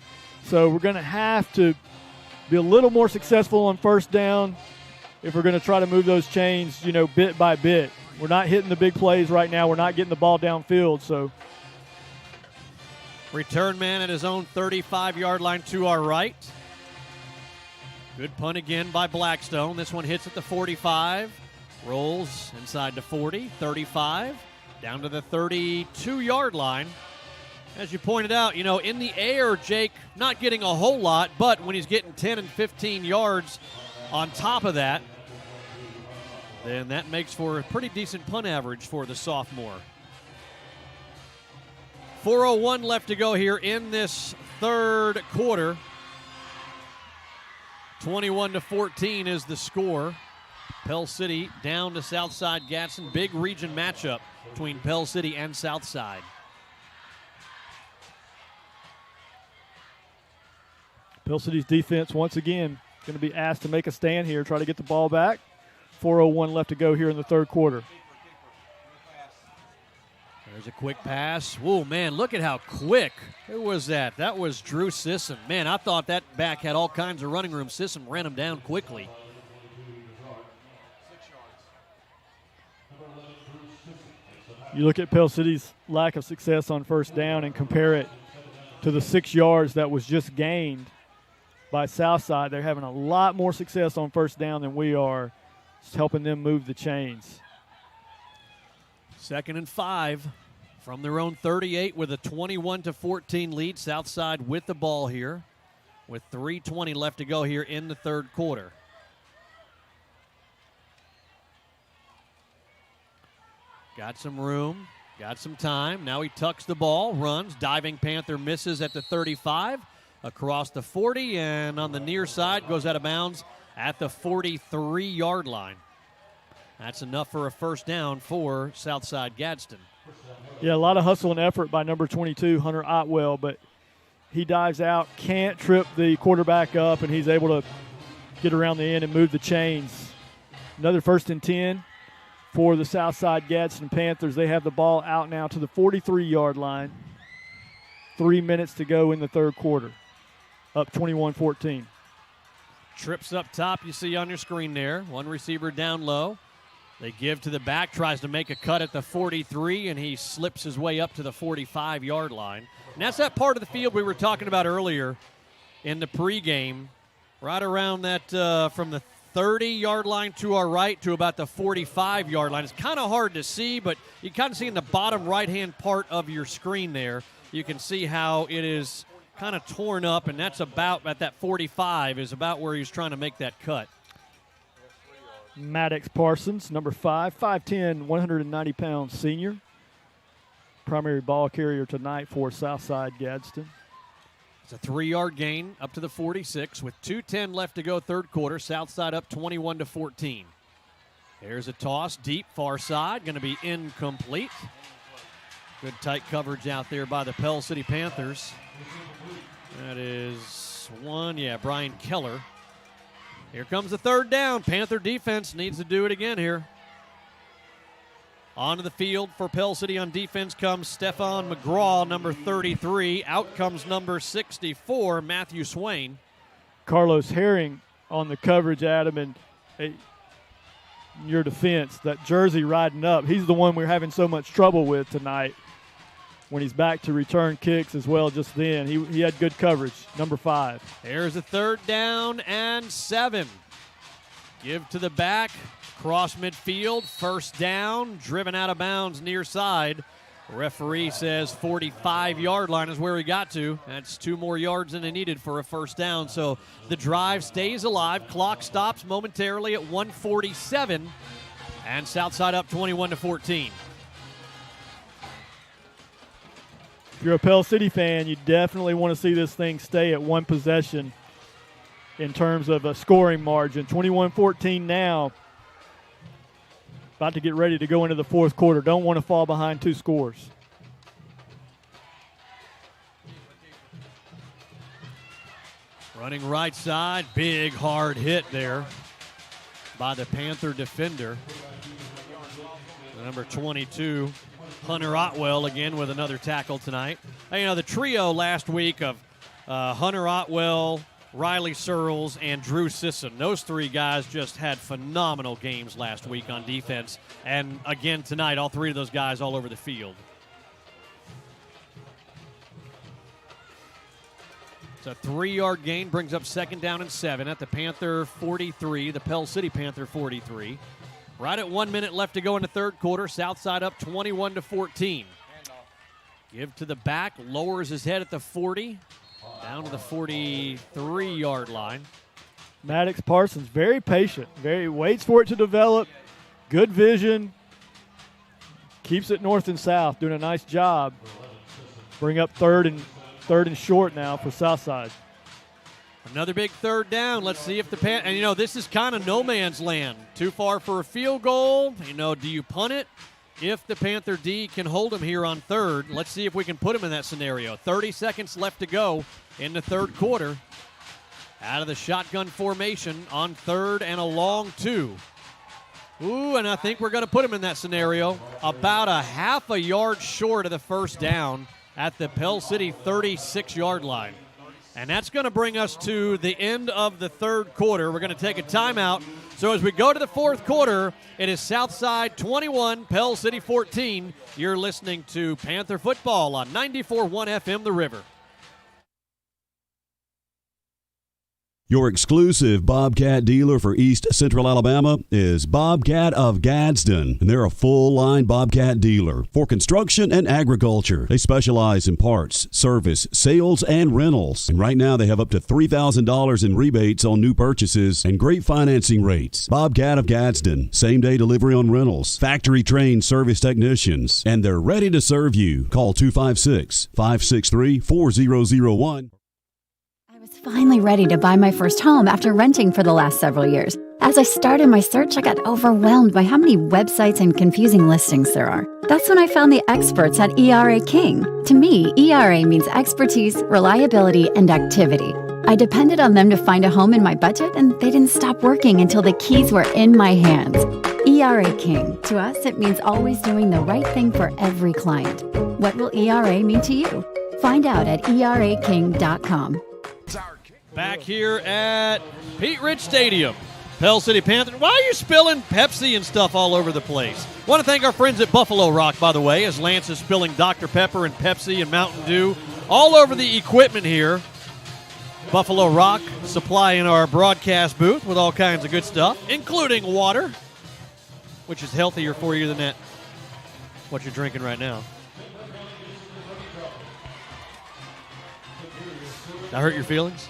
So we're going to have to be a little more successful on 1st down if we're going to try to move those chains, bit by bit. We're not hitting the big plays right now. We're not getting the ball downfield. So return man at his own 35-yard line to our right. Good punt again by Blackstone. This one hits at the 45, rolls inside the 40, 35, down to the 32-yard line. As you pointed out, in the air, Jake not getting a whole lot, but when he's getting 10 and 15 yards on top of that, then that makes for a pretty decent punt average for the sophomore. 4:01 left to go here in this third quarter. 21-14 is the score. Pell City down to Southside Gadsden. Big region matchup between Pell City and Southside. Pell City's defense once again going to be asked to make a stand here, try to get the ball back. 4:01 left to go here in the third quarter. There's a quick pass. Whoa, man, look at how quick. Who was that? That was Drew Sisson. Man, I thought that back had all kinds of running room. Sisson ran him down quickly. You look at Pell City's lack of success on 1st down and compare it to the 6 yards that was just gained by Southside. They're having a lot more success on 1st down than we are. It's helping them move the chains. 2nd and 5 From their own 38 with a 21-14 lead. Southside with the ball here with 3:20 left to go here in the third quarter. Got some room, got some time. Now he tucks the ball, runs. Diving Panther misses at the 35, across the 40, and on the near side goes out of bounds at the 43-yard line. That's enough for a first down for Southside Gadsden. Yeah, a lot of hustle and effort by number 22, Hunter Otwell, but he dives out, can't trip the quarterback up, and he's able to get around the end and move the chains. Another 1st and 10 for the Southside Gadsden Panthers. They have the ball out now to the 43-yard line. 3 minutes to go in the third quarter. Up 21-14. Trips up top, you see on your screen there. One receiver down low. They give to the back, tries to make a cut at the 43, and he slips his way up to the 45-yard line. And that's that part of the field we were talking about earlier in the pregame, right around that from the 30-yard line to our right to about the 45-yard line. It's kind of hard to see, but you kind of see in the bottom right-hand part of your screen there, you can see how it is kind of torn up, and that's about at that 45 is about where he's trying to make that cut. Maddox Parsons, number 5, 5'10", 190-pound senior. Primary ball carrier tonight for Southside Gadsden. It's a 3-yard gain up to the 46 with 2:10 left to go third quarter. Southside up 21-14. There's a toss deep far side, going to be incomplete. Good tight coverage out there by the Pell City Panthers. That is Brian Keller. Here comes the third down. Panther defense needs to do it again here. Onto the field for Pell City on defense comes Stefan McGraw, number 33. Out comes number 64, Matthew Swain. Carlos Herring on the coverage, Adam, and your defense, that jersey riding up. He's the one we're having so much trouble with tonight when he's back to return kicks as well just then. He had good coverage, number 5. There's a third down and 7. Give to the back, cross midfield, first down, driven out of bounds near side. Referee says 45-yard line is where he got to. That's 2 more yards than he needed for a first down. So the drive stays alive. Clock stops momentarily at 1:47, and Southside up 21-14. If you're a Pell City fan, you definitely want to see this thing stay at one possession in terms of a scoring margin. 21-14 now. About to get ready to go into the fourth quarter. Don't want to fall behind 2 scores. Running right side, big hard hit there by the Panther defender. Number 22, Hunter Otwell, again with another tackle tonight. Hey, the trio last week of Hunter Otwell, Riley Searles, and Drew Sisson. Those 3 guys just had phenomenal games last week on defense. And again tonight, all 3 of those guys all over the field. It's a 3-yard gain, brings up second down and 7 at the Panther 43, the Pell City Panther 43. Right at 1 minute left to go in the third quarter. Southside up 21-14. Give to the back, lowers his head at the 40. Down to the 43-yard line. Maddox Parsons, very patient. Waits for it to develop. Good vision. Keeps it north and south. Doing a nice job. Bring up third and short now for Southside. Another big third down. Let's see if the and this is kind of no man's land. Too far for a field goal. Do you punt it? If the Panther D can hold him here on third, let's see if we can put him in that scenario. 30 seconds left to go in the third quarter. Out of the shotgun formation on third and a long 2. Ooh, and I think we're going to put him in that scenario. About a half a yard short of the first down at the Pell City 36-yard line. And that's going to bring us to the end of the third quarter. We're going to take a timeout. So as we go to the fourth quarter, it is Southside 21, Pell City 14. You're listening to Panther football on 94.1 FM The River. Your exclusive Bobcat dealer for East Central Alabama is Bobcat of Gadsden, and they're a full-line Bobcat dealer for construction and agriculture. They specialize in parts, service, sales, and rentals. And right now they have up to $3,000 in rebates on new purchases and great financing rates. Bobcat of Gadsden, same-day delivery on rentals, factory-trained service technicians, and they're ready to serve you. Call 256-563-4001. Finally ready to buy my first home after renting for the last several years. As I started my search, I got overwhelmed by how many websites and confusing listings there are. That's when I found the experts at ERA King. To me, ERA means expertise, reliability, and activity. I depended on them to find a home in my budget, and they didn't stop working until the keys were in my hands. ERA King. To us, it means always doing the right thing for every client. What will ERA mean to you? Find out at eraking.com. Back here at Pete Rich Stadium, Pell City Panther. Why are you spilling Pepsi and stuff all over the place? Want to thank our friends at Buffalo Rock, by the way, as Lance is spilling Dr. Pepper and Pepsi and Mountain Dew all over the equipment here. Buffalo Rock supplying our broadcast booth with all kinds of good stuff, including water, which is healthier for you than that, what you're drinking right now. I hurt your feelings?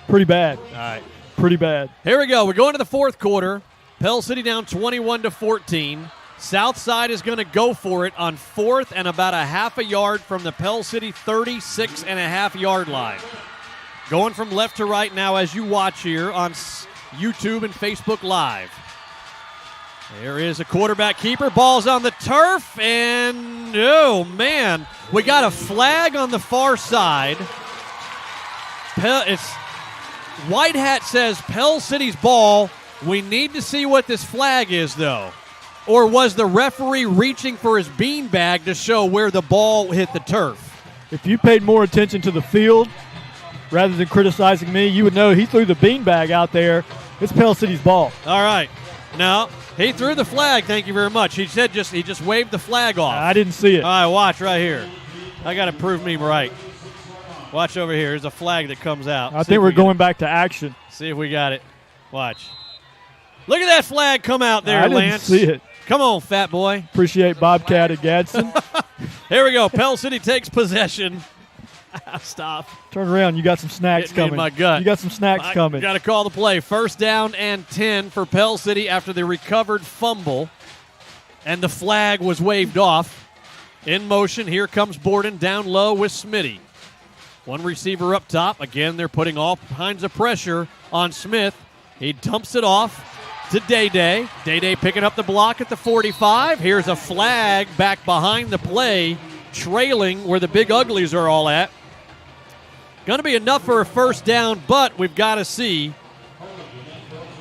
Pretty bad. All right. Pretty bad. Here we go. We're going to the fourth quarter. Pell City down 21-14. Southside is going to go for it on fourth and about a half a yard from the Pell City 36.5-yard line. Going from left to right now as you watch here on YouTube and Facebook Live. There is a quarterback keeper. Ball's on the turf, and, oh, man, we got a flag on the far side. It's White Hat says Pell City's ball. We need to see what this flag is, though. Or was the referee reaching for his beanbag to show where the ball hit the turf? If you paid more attention to the field rather than criticizing me, you would know he threw the beanbag out there. It's Pell City's ball. All right. No, he threw the flag. Thank you very much. He said he just waved the flag off. I didn't see it. All right, watch right here. I got to prove me right. Watch over here. There's a flag that comes out. I think we're going back to action. See if we got it. Watch. Look at that flag come out there, Lance. I didn't see it. Come on, fat boy. Appreciate Bobcat at Gadsden. Here we go. Pell City takes possession. Stop. Turn around. You got some snacks coming. coming. My gut. You got some snacks coming. Got to call the play. First down and 10 for Pell City after the recovered fumble. And the flag was waved off. In motion, here comes Borden down low with Smitty. One receiver up top. Again, they're putting all kinds of pressure on Smith. He dumps it off to Day-Day. Day-Day picking up the block at the 45. Here's a flag back behind the play, trailing where the big uglies are all at. Going to be enough for a first down, but we've got to see.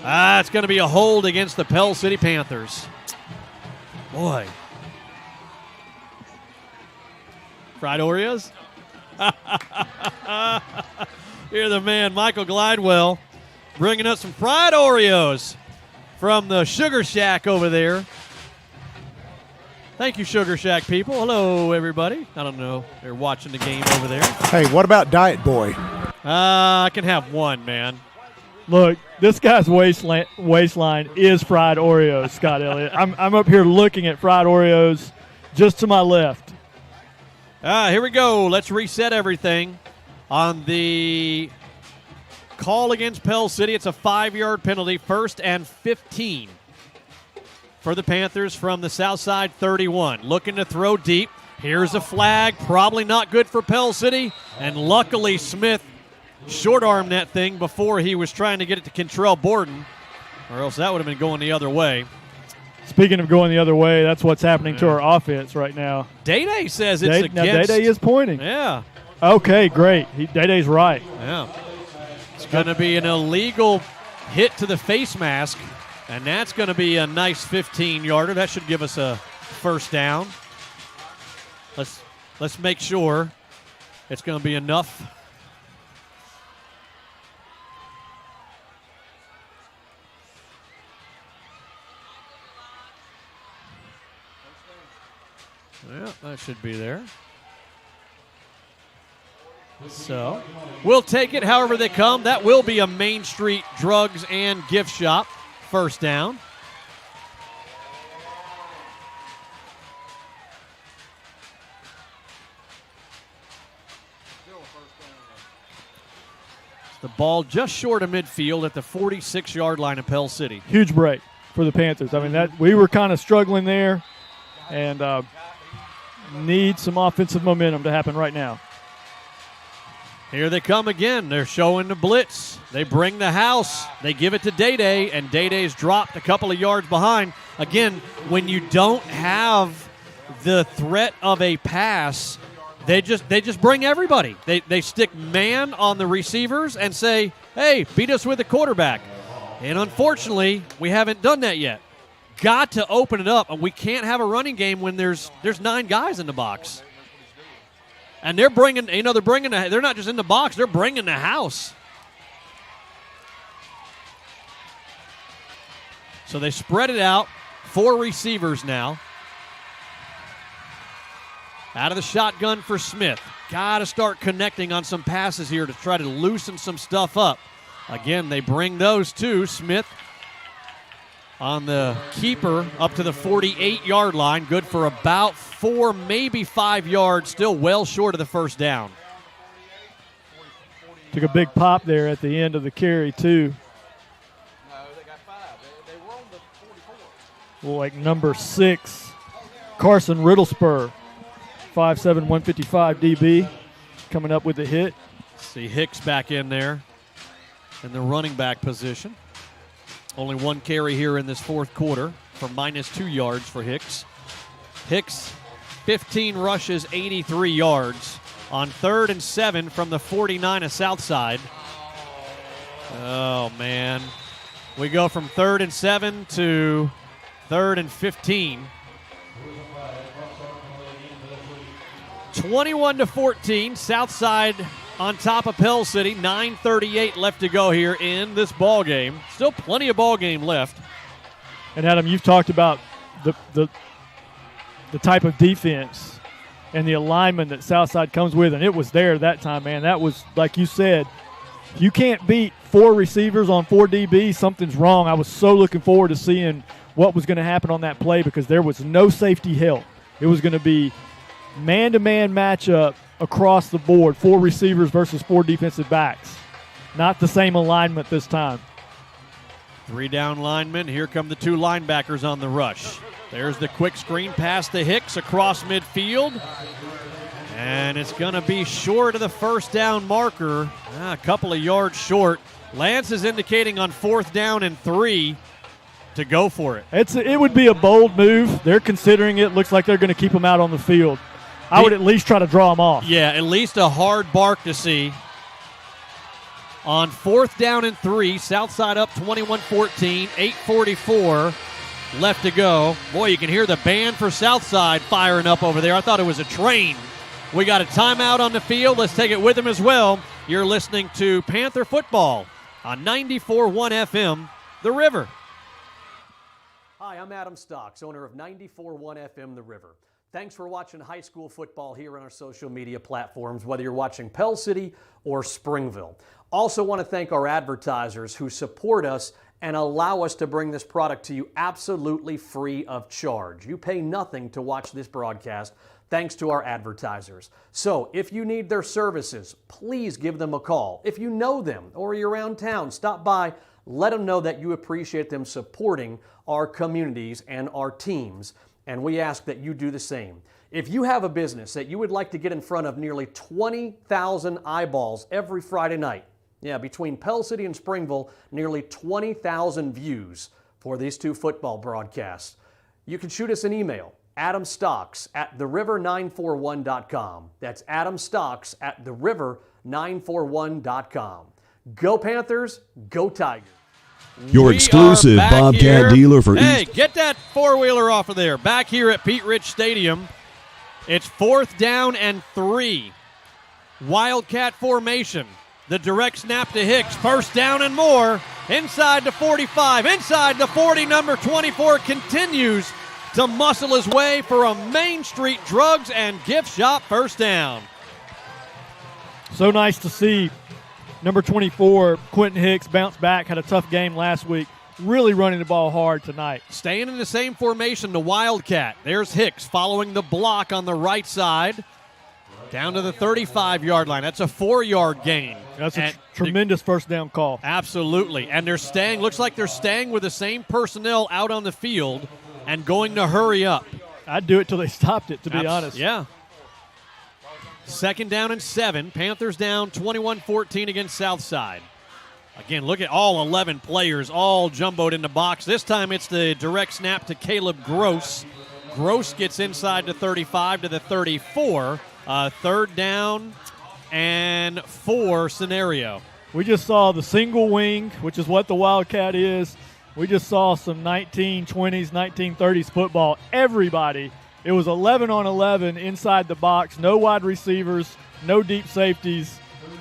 It's going to be a hold against the Pell City Panthers. Boy. Fried Oreos? You're the man, Michael Glidewell, bringing us some fried Oreos from the Sugar Shack over there. Thank you, Sugar Shack people. Hello, everybody. I don't know. They're watching the game over there. Hey, what about Diet Boy? I can have one, man. Look, this guy's waistline is fried Oreos, Scott Elliott. I'm up here looking at fried Oreos just to my left. Here we go. Let's reset everything on the call against Pell City. It's a 5-yard penalty, 1st and 15 for the Panthers from the Southside 31. Looking to throw deep. Here's a flag, probably not good for Pell City, and luckily Smith short-armed that thing before he was trying to get it to Kentrell Borden, or else that would have been going the other way. Speaking of going the other way, that's what's happening to our offense right now. Day-Day says it's against. Now Day-Day is pointing. Yeah. Okay, great. Day-Day's right. Yeah. It's going to be an illegal hit to the face mask, and that's going to be a nice 15-yarder. That should give us a first down. Let's make sure it's going to be enough. Yeah, that should be there. So we'll take it however they come. That will be a Main Street Drugs and Gift Shop first down. The ball just short of midfield at the 46-yard line of Pell City. Huge break for the Panthers. I mean, that we were kind of struggling there, and need some offensive momentum to happen right now. Here they come again. They're showing the blitz. They bring the house. They give it to Day-Day, and Day-Day's dropped a couple of yards behind. Again, when you don't have the threat of a pass, they just bring everybody. They stick man on the receivers and say, hey, beat us with the quarterback. And unfortunately, we haven't done that yet. Got to open it up, and we can't have a running game when there's 9 guys in the box. And they're they're not just in the box, they're bringing the house. So they spread it out, 4 receivers now. Out of the shotgun for Smith. Got to start connecting on some passes here to try to loosen some stuff up. Again, they bring those two. Smith on the keeper up to the 48-yard line. Good for about 4, maybe 5 yards. Still well short of the first down. Took a big pop there at the end of the carry, too. Like number 6, Carson Riddlespur. 5'7", 155 DB, coming up with the hit. See Hicks back in there in the running back position. Only 1 carry here in this fourth quarter for -2 yards for Hicks. Hicks, 15 rushes, 83 yards on 3rd and 7 from the 49 of Southside. Oh, man. We go from 3rd and 7 to 3rd and 15. 21-14, Southside on top of Pell City. 9:38 left to go here in this ball game. Still plenty of ball game left. And Adam, you've talked about the type of defense and the alignment that Southside comes with, and it was there that time, man. That was, like you said, if you can't beat 4 receivers on 4 DB, something's wrong. I was so looking forward to seeing what was going to happen on that play because there was no safety help. It was going to be man-to-man matchup across the board, 4 receivers versus 4 defensive backs. Not the same alignment this time. 3 down linemen. Here come the 2 linebackers on the rush. There's the quick screen pass to Hicks across midfield. And it's going to be short of the first down marker. A couple of yards short. Lance is indicating on 4th down and 3 to go for it. It would be a bold move. They're considering it. Looks like they're going to keep him out on the field. I would at least try to draw him off. Yeah, at least a hard bark to see. On 4th down and 3, Southside up 21-14, 8:44 left to go. Boy, you can hear the band for Southside firing up over there. I thought it was a train. We got a timeout on the field. Let's take it with them as well. You're listening to Panther Football on 94.1 FM, The River. Hi, I'm Adam Stocks, owner of 94.1 FM The River. Thanks for watching high school football here on our social media platforms, whether you're watching Pell City or Springville. Also want to thank our advertisers who support us and allow us to bring this product to you absolutely free of charge. You pay nothing to watch this broadcast thanks to our advertisers. So if you need their services, please give them a call. If you know them or you're around town, stop by, let them know that you appreciate them supporting our communities and our teams. And we ask that you do the same. If you have a business that you would like to get in front of nearly 20,000 eyeballs every Friday night, between Pell City and Springville, nearly 20,000 views for these 2 football broadcasts, you can shoot us an email, adamstocks@theriver941.com. That's adamstocks@theriver941.com. Go Panthers, go Tigers. Your exclusive Bobcat dealer for Hey, get that 4-wheeler off of there. Back here at Pete Rich Stadium. It's 4th down and 3. Wildcat formation. The direct snap to Hicks. 1st down and more. Inside the 45. Inside the 40. Number 24 continues to muscle his way for a Main Street Drugs and Gift Shop first down. So nice to see number 24, Quentin Hicks, bounce back, had a tough game last week. Really running the ball hard tonight. Staying in the same formation, the Wildcat. There's Hicks following the block on the right side. Down to the 35-yard line. That's a 4-yard gain. That's a tremendous first down call. Absolutely. And they're staying, looks like they're staying with the same personnel out on the field and going to hurry up. I'd do it till they stopped it, to be honest. Yeah. 2nd down and 7. Panthers down 21-14 against Southside. Again, look at all 11 players all jumboed in the box. This time it's the direct snap to Caleb Gross. Gross gets inside the 35 to the 34. 3rd down and 4 scenario. We just saw the single wing, which is what the Wildcat is. We just saw some 1920s, 1930s football. Everybody. It was 11 on 11 inside the box. No wide receivers, no deep safeties.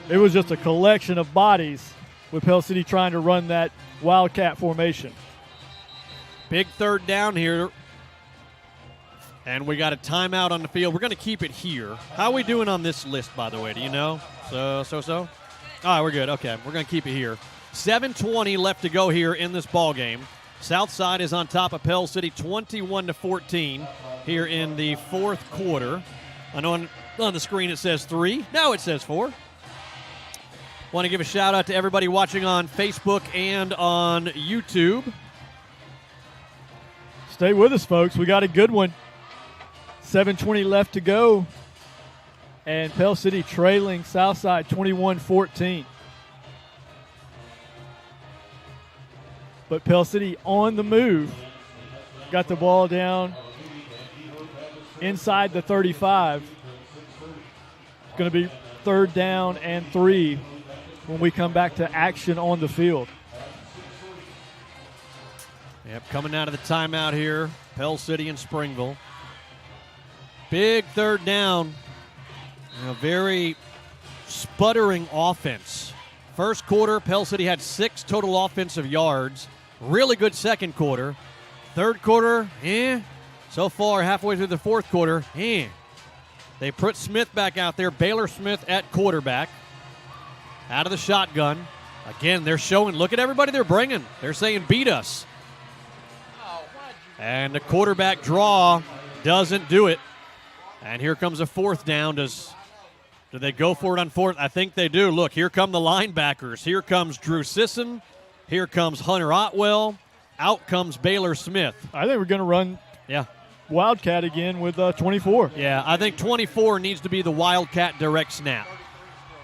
It was just a collection of bodies with Pell City trying to run that Wildcat formation. Big 3rd down here. And we got a timeout on the field. We're going to keep it here. How are we doing on this list, by the way? Do you know? So? All right, we're good. Okay, we're going to keep it here. 7:20 left to go here in this ball game. Southside is on top of Pell City 21-14 here in the 4th quarter. I know on the screen it says 3. No, it says 4. Want to give a shout-out to everybody watching on Facebook and on YouTube. Stay with us, folks. We got a good one. 7:20 left to go, and Pell City trailing Southside 21-14. But Pell City on the move. Got the ball down inside the 35. It's going to be 3rd down and 3 when we come back to action on the field. Yep, coming out of the timeout here, Pell City and Springville. Big 3rd down. A very sputtering offense. First quarter, Pell City had 6 total offensive yards. Really good 2nd quarter. 3rd quarter, So far, halfway through the 4th quarter, They put Smith back out there. Baylor Smith at quarterback. Out of the shotgun. Again, they're showing, look at everybody they're bringing. They're saying, beat us. And the quarterback draw doesn't do it. And here comes a 4th down. Do they go for it on 4th? I think they do. Look, here come the linebackers. Here comes Drew Sisson. Here comes Hunter Otwell. Out comes Baylor Smith. I think we're going to run Wildcat again with 24. Yeah, I think 24 needs to be the Wildcat direct snap.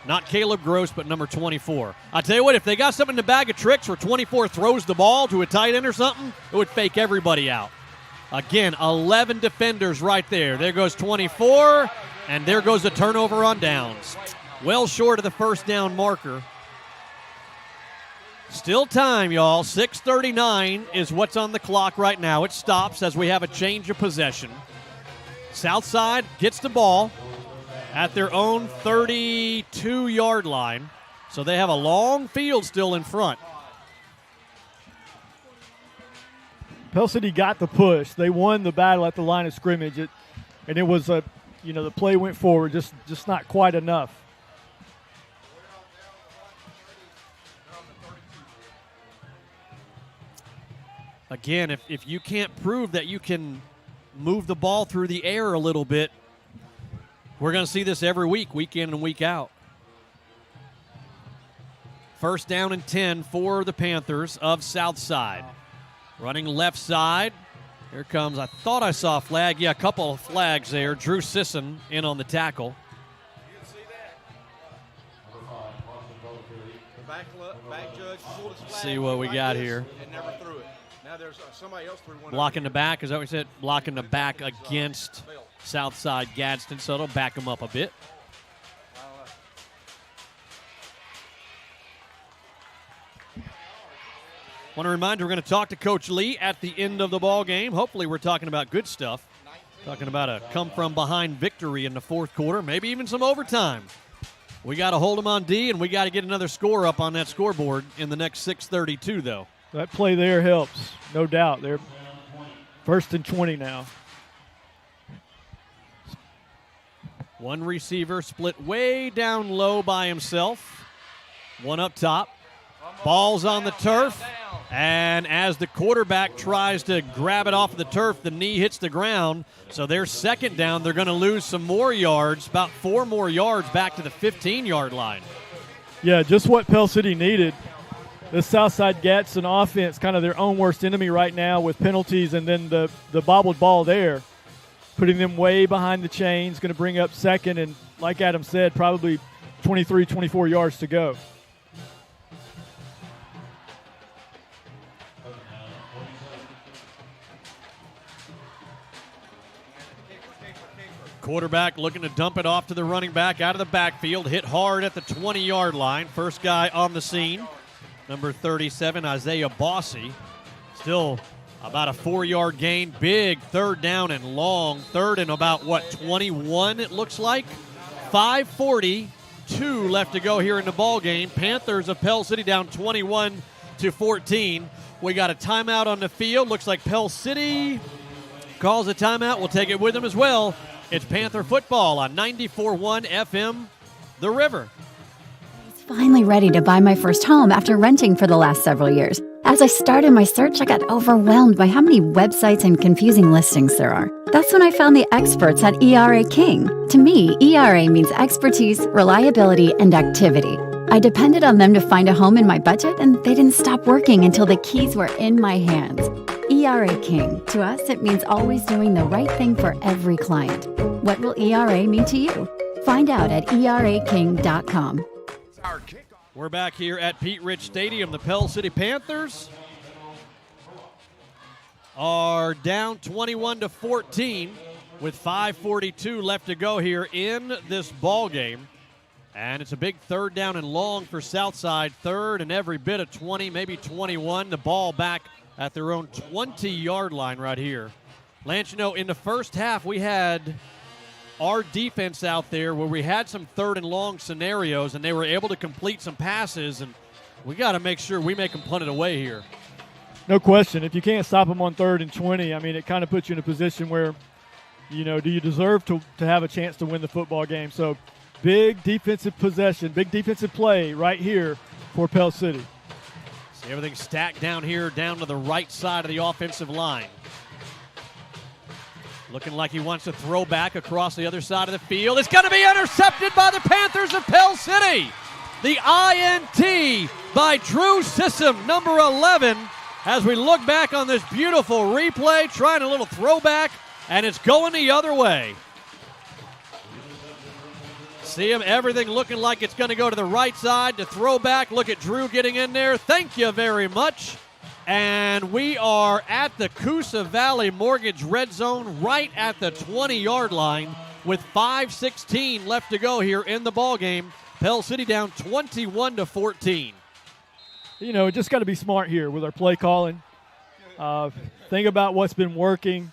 Not Caleb Gross, but number 24. I'll tell you what, if they got something in the bag of tricks where 24 throws the ball to a tight end or something, it would fake everybody out. Again, 11 defenders right there. There goes 24, and there goes a turnover on downs. Well short of the 1st down marker. Still time, y'all. 6:39 is what's on the clock right now. It stops as we have a change of possession. Southside gets the ball at their own 32-yard line. So they have a long field still in front. Pell City got the push. They won the battle at the line of scrimmage. And it was the play went forward, just not quite enough. Again, if you can't prove that you can move the ball through the air a little bit, we're going to see this every week, week in and week out. 1st down and 10 for the Panthers of Southside. Running left side. Here comes, I thought I saw a flag. Yeah, a couple of flags there. Drew Sisson in on the tackle. Let's see what we got here. Blocking the back, is that what we said? Blocking the back against Southside Gadsden, so it'll back them up a bit. Want to remind you, we're going to talk to Coach Lee at the end of the ball game. Hopefully we're talking about good stuff. Talking about a come-from-behind victory in the 4th quarter, maybe even some overtime. We got to hold them on D, and we got to get another score up on that scoreboard in the next 6:32, though. That play there helps, no doubt. They're 1st and 20 now. One receiver split way down low by himself. One up top. Ball's on the turf. And as the quarterback tries to grab it off of the turf, the knee hits the ground. So they're second down. They're going to lose some more yards, about 4 more yards back to the 15-yard line. Yeah, just what Pell City needed. The Southside Gadsden offense, kind of their own worst enemy right now with penalties and then the bobbled ball there, putting them way behind the chains, going to bring up second and, like Adam said, probably 23, 24 yards to go. Quarterback looking to dump it off to the running back out of the backfield, hit hard at the 20-yard line. First guy on the scene, number 37, Isaiah Bossy. Still about a 4-yard gain. Big third down and long. Third and about, 21 it looks like. 5:42 left to go here in the ball game. Panthers of Pell City down 21-14. We got a timeout on the field. Looks like Pell City calls a timeout. We'll take it with them as well. It's Panther football on 94.1 FM, The River. Finally ready to buy my first home after renting for the last several years. As I started my search, I got overwhelmed by how many websites and confusing listings there are. That's when I found the experts at ERA King. To me, ERA means expertise, reliability, and activity. I depended on them to find a home in my budget, and they didn't stop working until the keys were in my hands. ERA King. To us, it means always doing the right thing for every client. What will ERA mean to you? Find out at eraking.com. We're back here at Pete Rich Stadium. The Pell City Panthers are down 21-14 with 5:42 left to go here in this ball game. And it's a big third down and long for Southside. Third and every bit of 20, maybe 21. The ball back at their own 20-yard line right here. Lance, you know, in the first half we had our defense out there where we had some third and long scenarios and they were able to complete some passes, and we got to make sure we make them punt it away here. No question. If you can't stop them on 3rd and 20, I mean, it kind of puts you in a position where, you know, do you deserve to have a chance to win the football game? So big defensive possession, big defensive play right here for Pell City. See everything stacked down here, down to the right side of the offensive line. Looking like he wants to throw back across the other side of the field. It's going to be intercepted by the Panthers of Pell City. The INT by Drew Sissom, number 11. As we look back on this beautiful replay, trying a little throwback, and it's going the other way. See him, everything looking like it's going to go to the right side to throw back. Look at Drew getting in there. Thank you very much. And we are at the Coosa Valley Mortgage red zone right at the 20-yard line with 5:16 left to go here in the ball game. Pell City down 21-14. You know, just got to be smart here with our play calling. Think about what's been working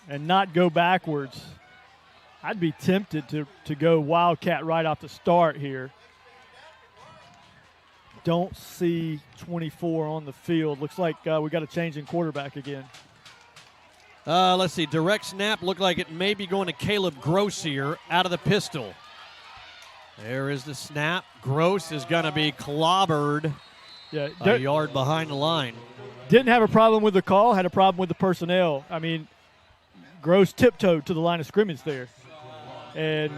and not go backwards. I'd be tempted to go Wildcat right off the start here. Don't see 24 on the field. Looks like we got a change in quarterback again. Let's see. Direct snap looked like it may be going to Caleb Gross here out of the pistol. There is the snap. Gross is going to be clobbered a yard behind the line. Didn't have a problem with the call, had a problem with the personnel. I mean, Gross tiptoed to the line of scrimmage there. And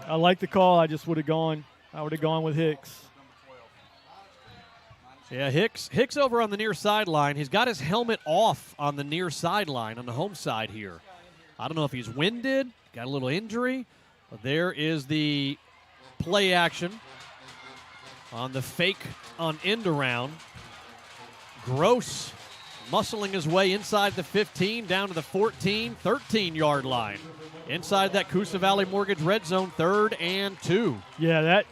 I like the call. I just would have gone with Hicks. Yeah, Hicks over on the near sideline. He's got his helmet off on the near sideline on the home side here. I don't know if he's winded, got a little injury. But there is the play action on the fake on end around. Gross muscling his way inside the 15 down to the 14, 13-yard line. Inside that Coosa Valley Mortgage red zone, 3rd and 2. Yeah,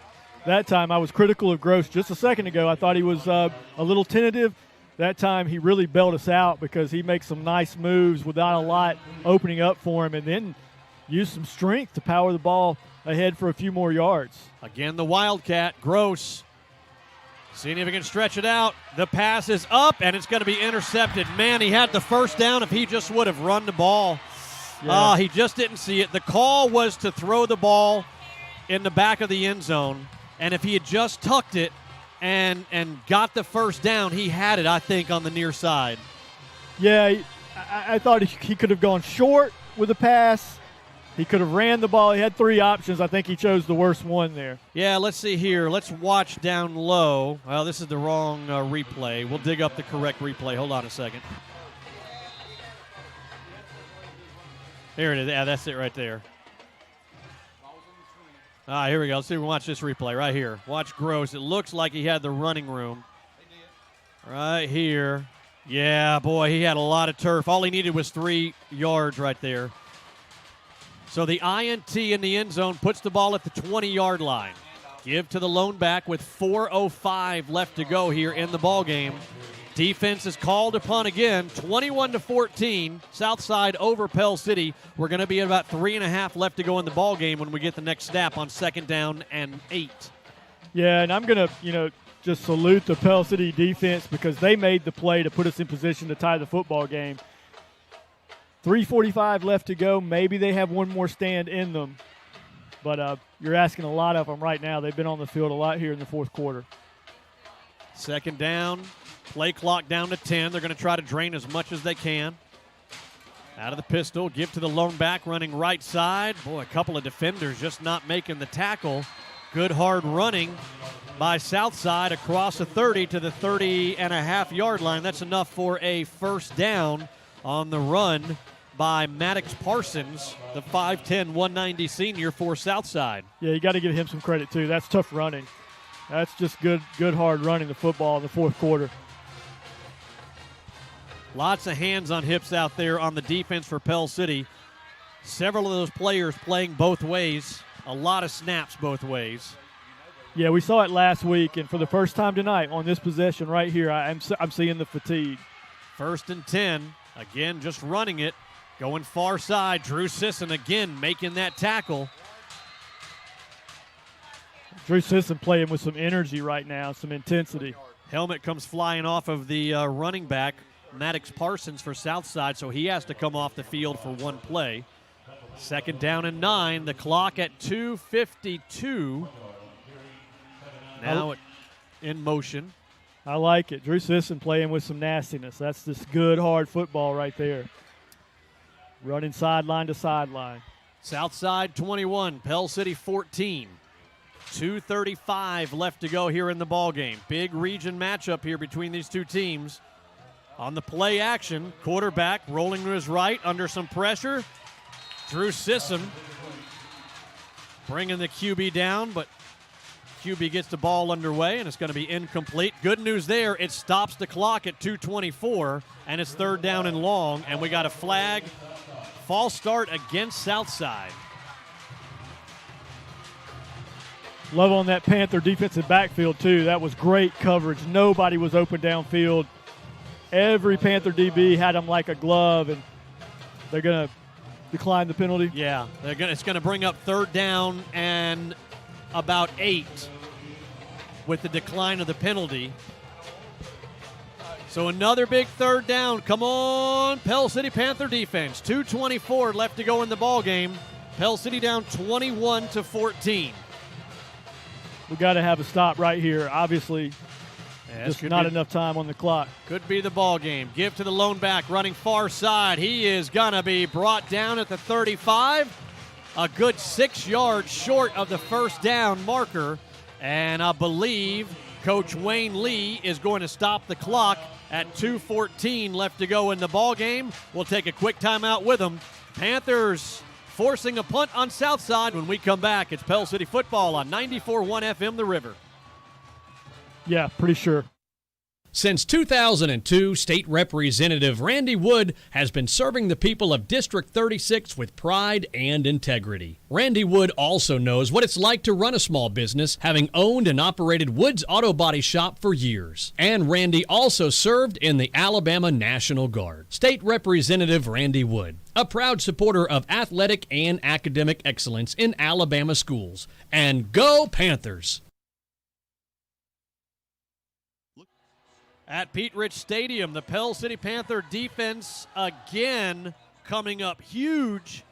that time I was critical of Gross just a second ago. I thought he was a little tentative. That time he really bailed us out because he makes some nice moves without a lot opening up for him, and then used some strength to power the ball ahead for a few more yards. Again, the Wildcat, Gross. Seeing if he can stretch it out. The pass is up, and it's going to be intercepted. Man, he had the first down if he just would have run the ball. Yeah. He just didn't see it. The call was to throw the ball in the back of the end zone, and if he had just tucked it and got the first down, he had it, I think, on the near side. Yeah, I thought he could have gone short with a pass. He could have ran the ball. He had 3 options. I think he chose the worst one there. Yeah, let's see here. Let's watch down low. Well, this is the wrong replay. We'll dig up the correct replay. Hold on a second. Here it is. Yeah, that's it right there. Here we go. Let's see if we can watch this replay right here. Watch Gross. It looks like he had the running room. Right here. Yeah, boy, he had a lot of turf. All he needed was 3 yards right there. So the INT in the end zone puts the ball at the 20-yard line. Give to the lone back with 4:05 left to go here in the ball game. Defense is called upon again, 21-14. Southside over Pell City. We're going to be at about 3.5 left to go in the ball game when we get the next snap on 2nd down and 8. Yeah, and I'm going to, just salute the Pell City defense because they made the play to put us in position to tie the football game. 3:45 left to go. Maybe they have one more stand in them. But you're asking a lot of them right now. They've been on the field a lot here in the 4th quarter. 2nd down. Play clock down to 10. They're going to try to drain as much as they can. Out of the pistol. Give to the lone back running right side. Boy, a couple of defenders just not making the tackle. Good hard running by Southside across the 30 to the 30.5-yard line. That's enough for a first down on the run by Maddox Parsons, the 5'10", 190 senior for Southside. Yeah, you got to give him some credit, too. That's tough running. That's just good hard running the football in the 4th quarter. Lots of hands on hips out there on the defense for Pell City. Several of those players playing both ways. A lot of snaps both ways. Yeah, we saw it last week, and for the first time tonight on this possession right here, I'm seeing the fatigue. 1st and 10. Again, just running it. Going far side. Drew Sisson again making that tackle. Drew Sisson playing with some energy right now, some intensity. Helmet comes flying off of the running back, Maddox Parsons for Southside, so he has to come off the field for one play. 2nd down and 9. The clock at 2:52. Now in motion. I like it. Drew Sisson playing with some nastiness. That's just good, hard football right there. Running sideline to sideline. Southside 21, Pell City 14. 2:35 left to go here in the ball game. Big region matchup here between these two teams. On the play action, quarterback rolling to his right under some pressure. Drew Sisson bringing the QB down, but QB gets the ball underway, and it's going to be incomplete. Good news there, it stops the clock at 2:24, and it's 3rd down and long, and we got a flag. False start against Southside. Love on that Panther defensive backfield, too. That was great coverage. Nobody was open downfield. Every Panther DB had them like a glove, and they're going to decline the penalty. Yeah, it's going to bring up 3rd down and about 8 with the decline of the penalty. So another big 3rd down. Come on, Pell City Panther defense. 2:24 left to go in the ball game. Pell City down 21-14. We got to have a stop right here. Obviously, just not enough time on the clock. Could be the ball game. Give to the lone back running far side. He is going to be brought down at the 35. A good 6 yards short of the first down marker. And I believe Coach Wayne Lee is going to stop the clock at 2:14 left to go in the ball game. We'll take a quick timeout with them. Panthers forcing a punt on Southside. When we come back, it's Pell City football on 94.1 FM The River. Yeah, pretty sure. Since 2002, State Representative Randy Wood has been serving the people of District 36 with pride and integrity. Randy Wood also knows what it's like to run a small business, having owned and operated Wood's Auto Body Shop for years. And Randy also served in the Alabama National Guard. State Representative Randy Wood, a proud supporter of athletic and academic excellence in Alabama schools. And go Panthers! At Pete Rich Stadium, the Pell City Panther defense again coming up huge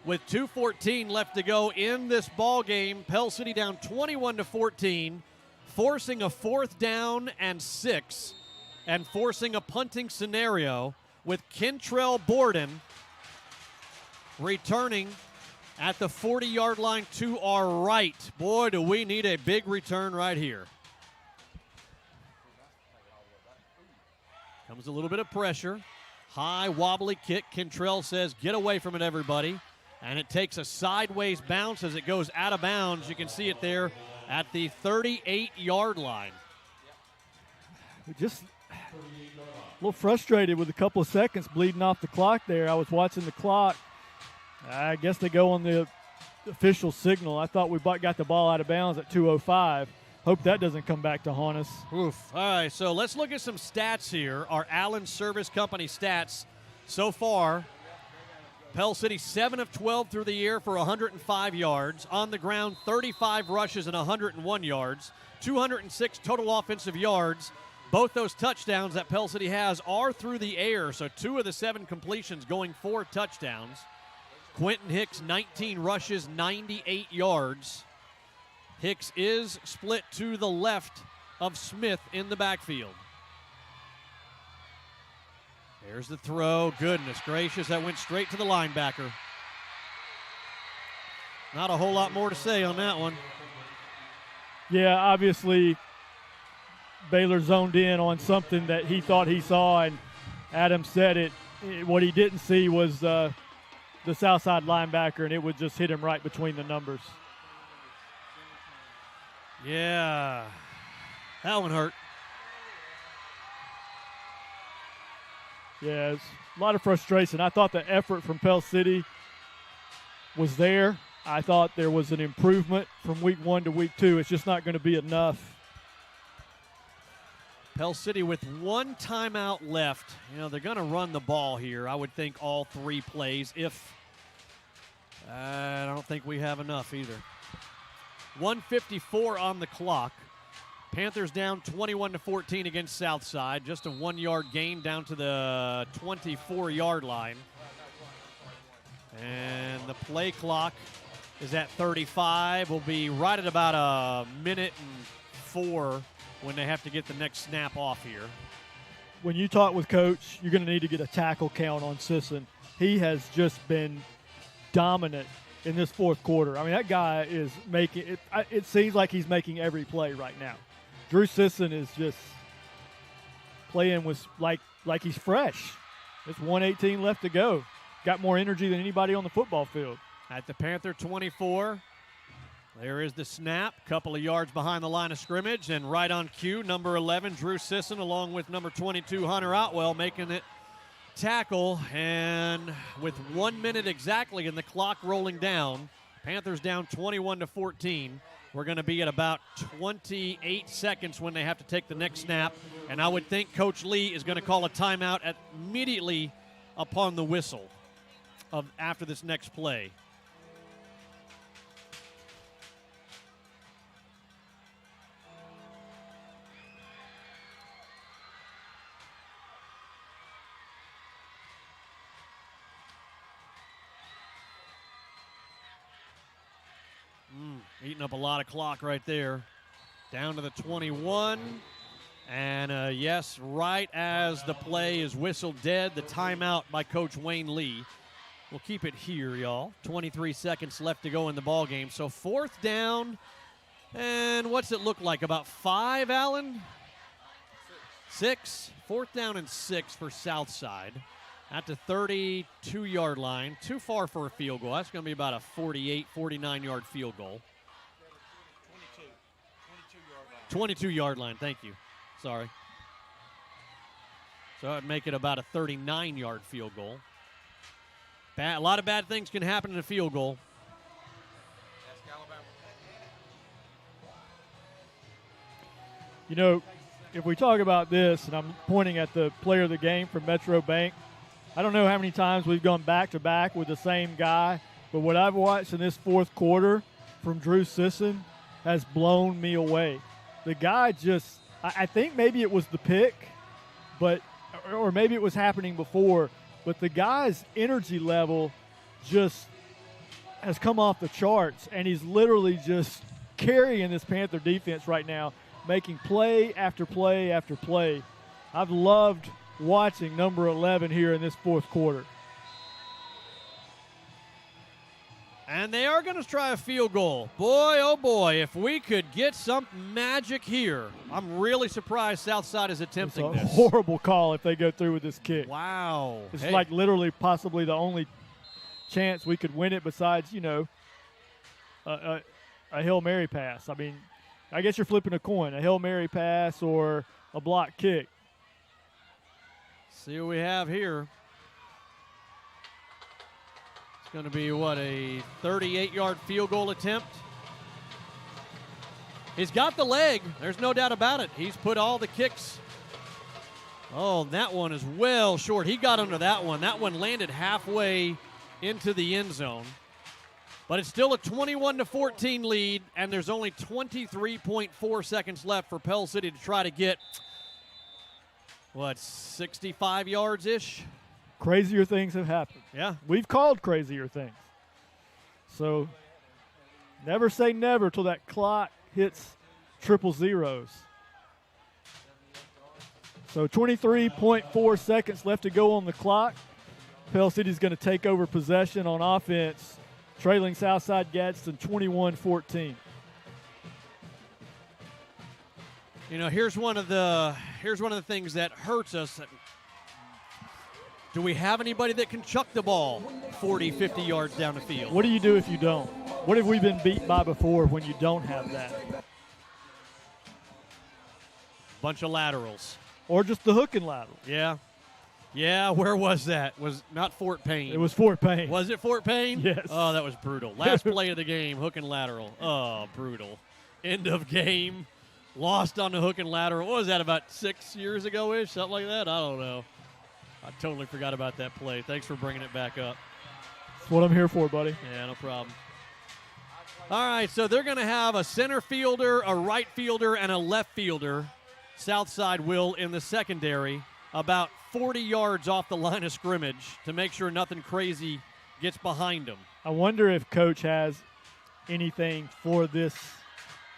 with 2:14 left to go in this ball game. Pell City down 21-14, forcing a 4th down and 6, and forcing a punting scenario with Kentrell Borden returning at the 40-yard line to our right. Boy, do we need a big return right here. Comes a little bit of pressure. High, wobbly kick. Kentrell says, get away from it, everybody. And it takes a sideways bounce as it goes out of bounds. You can see it there at the 38-yard line. Just a little frustrated with a couple of seconds bleeding off the clock there. I was watching the clock. I guess they go on the official signal. I thought we got the ball out of bounds at 2:05. Hope that doesn't come back to haunt us. Oof. All right, so let's look at some stats here. Our Allen Service Company stats so far. Pell City 7 of 12 through the year for 105 yards. On the ground, 35 rushes and 101 yards. 206 total offensive yards. Both those touchdowns that Pell City has are through the air, so 2 of the 7 completions going for touchdowns. Quentin Hicks, 19 rushes, 98 yards. Hicks is split to the left of Smith in the backfield. There's the throw. Goodness gracious, that went straight to the linebacker. Not a whole lot more to say on that one. Yeah, obviously Baylor zoned in on something that he thought he saw, and Adam said it. What he didn't see was the Southside linebacker, and it would just hit him right between the numbers. Yeah, that one hurt. Yeah, it's a lot of frustration. I thought the effort from Pell City was there. I thought there was an improvement from week 1 to week 2. It's just not going to be enough. Pell City with 1 timeout left. You know, they're going to run the ball here. I would think all 3 plays if I don't think we have enough either. 1:54 on the clock. Panthers down 21-14 against Southside. Just a 1-yard gain down to the 24-yard line. And the play clock is at 35. We'll be right at about a minute and 4 when they have to get the next snap off here. When you talk with Coach, you're going to need to get a tackle count on Sisson. He has just been dominant in this 4th quarter. I mean, that guy is making it. It seems like he's making every play right now. Drew Sisson is just playing with like he's fresh. There's 1:18 left to go. Got more energy than anybody on the football field. At the Panther 24, there is the snap. Couple of yards behind the line of scrimmage, and right on cue, number 11, Drew Sisson, along with number 22, Hunter Otwell, making it tackle. And with 1 minute exactly and the clock rolling down, Panthers down 21-14. We're going to be at about 28 seconds when they have to take the next snap. And I would think Coach Lee is going to call a timeout immediately upon the whistle after this next play. Eating up a lot of clock right there. Down to the 21. And yes, right as the play is whistled dead, the timeout by Coach Wayne Lee. We'll keep it here, y'all. 23 seconds left to go in the ball game. So 4th down. And what's it look like? About 5, Allen? 6. 4th down and 6 for Southside. At the 32-yard line. Too far for a field goal. That's going to be about a 48, 49-yard field goal. 22-yard line, thank you. Sorry. So that'd make it about a 39-yard field goal. A lot of bad things can happen in a field goal. You know, if we talk about this, and I'm pointing at the player of the game from Metro Bank, I don't know how many times we've gone back-to-back with the same guy, but what I've watched in this 4th quarter from Drew Sisson has blown me away. The guy just, I think maybe it was the pick, or maybe it was happening before, but the guy's energy level just has come off the charts, and he's literally just carrying this Panther defense right now, making play after play after play. I've loved watching number 11 here in this fourth quarter. And they are going to try a field goal. Boy, oh boy, if we could get some magic here. I'm really surprised Southside is attempting It's a this. horrible call if they go through with this kick. Wow. It's Hey. like literally possibly the only chance we could win it besides, a Hail Mary pass. I mean, I guess you're flipping a coin, a Hail Mary pass or a block kick. See what we have here. It's going to be, a 38-yard field goal attempt. He's got the leg. There's no doubt about it. He's put all the kicks. Oh, that one is well short. He got under that one. That one landed halfway into the end zone. But it's still a 21-14 lead, and there's only 23.4 seconds left for Pell City to try to get, 65 yards-ish? Crazier things have happened. Yeah. We've called crazier things. So never say never till that clock hits triple zeros. So 23.4 seconds left to go on the clock. Pell City's going to take over possession on offense, trailing Southside Gadsden 21-14. Here's one of the things that hurts us. Do we have anybody that can chuck the ball 40, 50 yards down the field? What do you do if you don't? What have we been beat by before when you don't have that? Bunch of laterals. Or just the hook and lateral. Yeah. Yeah, where was that? Was not Fort Payne. It was Fort Payne. Was it Fort Payne? Yes. Oh, that was brutal. Last play of the game, hook and lateral. Oh, brutal. End of game. Lost on the hook and lateral. What was that, about 6 years ago-ish? Something like that? I don't know. I totally forgot about that play. Thanks for bringing it back up. That's what I'm here for, buddy. Yeah, no problem. All right, so they're going to have a center fielder, a right fielder, and a left fielder. Southside will in the secondary, about 40 yards off the line of scrimmage to make sure nothing crazy gets behind them. I wonder if Coach has anything for this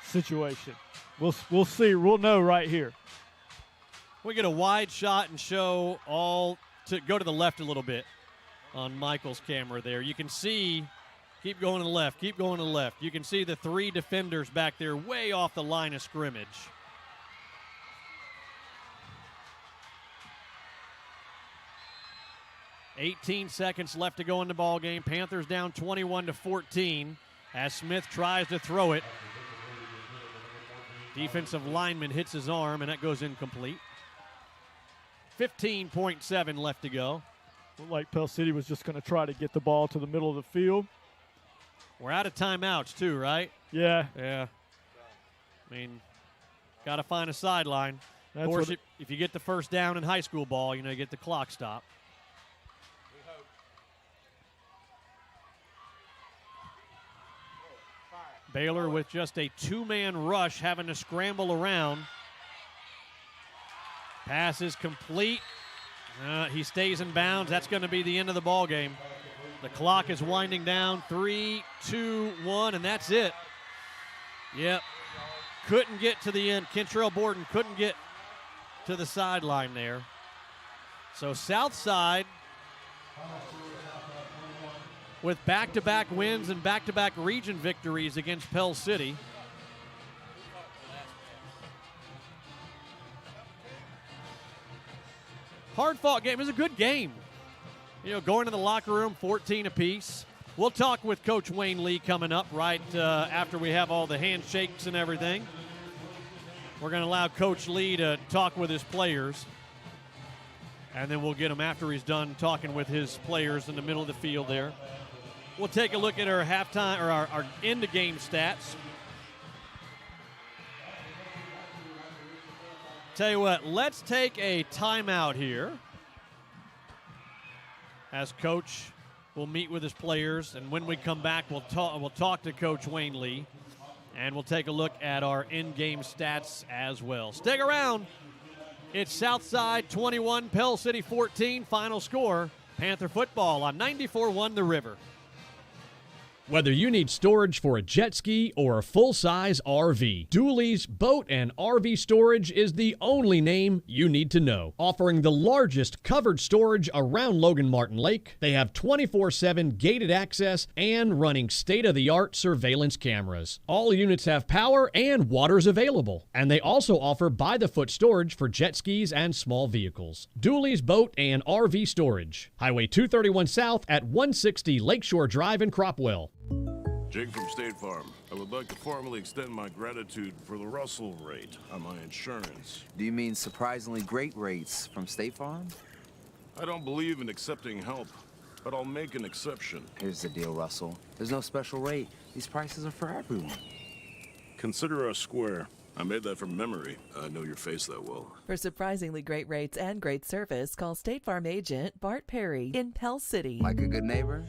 situation. We'll see. We'll know right here. We get a wide shot and show all to go to the left a little bit on Michael's camera there. You can see, keep going to the left, keep going to the left. You can see the three defenders back there way off the line of scrimmage. $18 seconds left to go in the ball game. Panthers down 21-14 as Smith tries to throw it. Defensive lineman hits his arm, and that goes incomplete. 15.7 left to go. Looked like Pell City was just going to try to get the ball to the middle of the field. We're out of timeouts, too, right? Yeah. Yeah. I mean, got to find a sideline. Of course, if you get the first down in high school ball, you get the clock stop. Baylor with just a two-man rush having to scramble around. Pass is complete. He stays in bounds. That's going to be the end of the ball game. The clock is winding down. 3, 2, 1, and that's it. Yep. Couldn't get to the end. Kentrell Borden couldn't get to the sideline there. So Southside, with back-to-back wins and back-to-back region victories against Pell City. Hard-fought game. It was a good game. Going to the locker room, 14 apiece. We'll talk with Coach Wayne Lee coming up right after we have all the handshakes and everything. We're going to allow Coach Lee to talk with his players. And then we'll get him after he's done talking with his players in the middle of the field there. We'll take a look at our halftime or our end-of-game stats. Tell you what, let's take a timeout here as Coach will meet with his players, and when we come back, we'll talk to Coach Wayne Lee, and we'll take a look at our in-game stats as well. Stick around. It's Southside 21, Pell City 14, final score Panther football on 94.1 The River. Whether you need storage for a jet ski or a full-size RV, Dooley's Boat and RV Storage is the only name you need to know. Offering the largest covered storage around Logan Martin Lake, they have 24/7 gated access and running state-of-the-art surveillance cameras. All units have power and water's available, and they also offer by-the-foot storage for jet skis and small vehicles. Dooley's Boat and RV Storage, Highway 231 South at 160 Lakeshore Drive in Cropwell. Jake from State Farm. I would like to formally extend my gratitude for the Russell rate on my insurance. Do you mean surprisingly great rates from State Farm? I don't believe in accepting help, but I'll make an exception. Here's the deal, Russell. There's no special rate. These prices are for everyone. Consider us square. I made that from memory. I know your face that well. For surprisingly great rates and great service, call State Farm agent Bart Perry in Pell City. Like a good neighbor,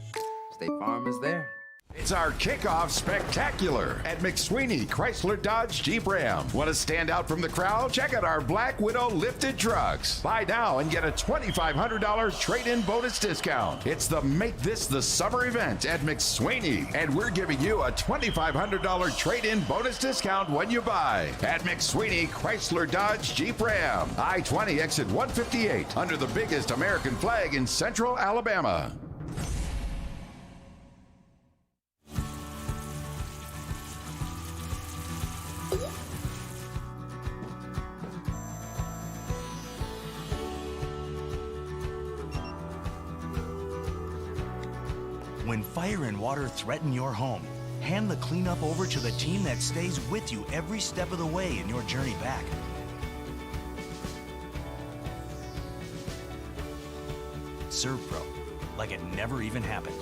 State Farm is there. It's our kickoff spectacular at McSweeney Chrysler Dodge Jeep Ram. Want to stand out from the crowd? Check out our Black Widow lifted trucks. Buy now and get a $2,500 trade-in bonus discount. It's the Make This the Summer event at McSweeney, and we're giving you a $2,500 trade-in bonus discount when you buy at McSweeney Chrysler Dodge Jeep Ram. I-20 exit 158 under the biggest American flag in Central Alabama. When fire and water threaten your home, hand the cleanup over to the team that stays with you every step of the way in your journey back. ServPro, like it never even happened.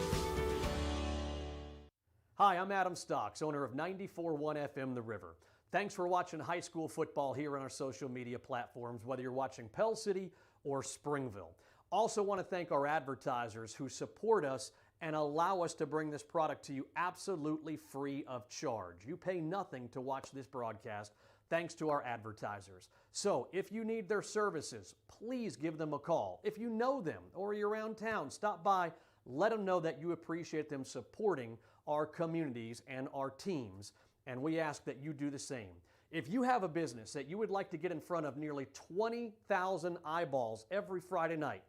Hi, I'm Adam Stocks, owner of 94.1 FM The River. Thanks for watching high school football here on our social media platforms, whether you're watching Pell City or Springville. Also want to thank our advertisers who support us and allow us to bring this product to you absolutely free of charge. You pay nothing to watch this broadcast thanks to our advertisers. So if you need their services, please give them a call. If you know them or you're around town, stop by, let them know that you appreciate them supporting our communities and our teams, and we ask that you do the same. If you have a business that you would like to get in front of nearly 20,000 eyeballs every Friday night,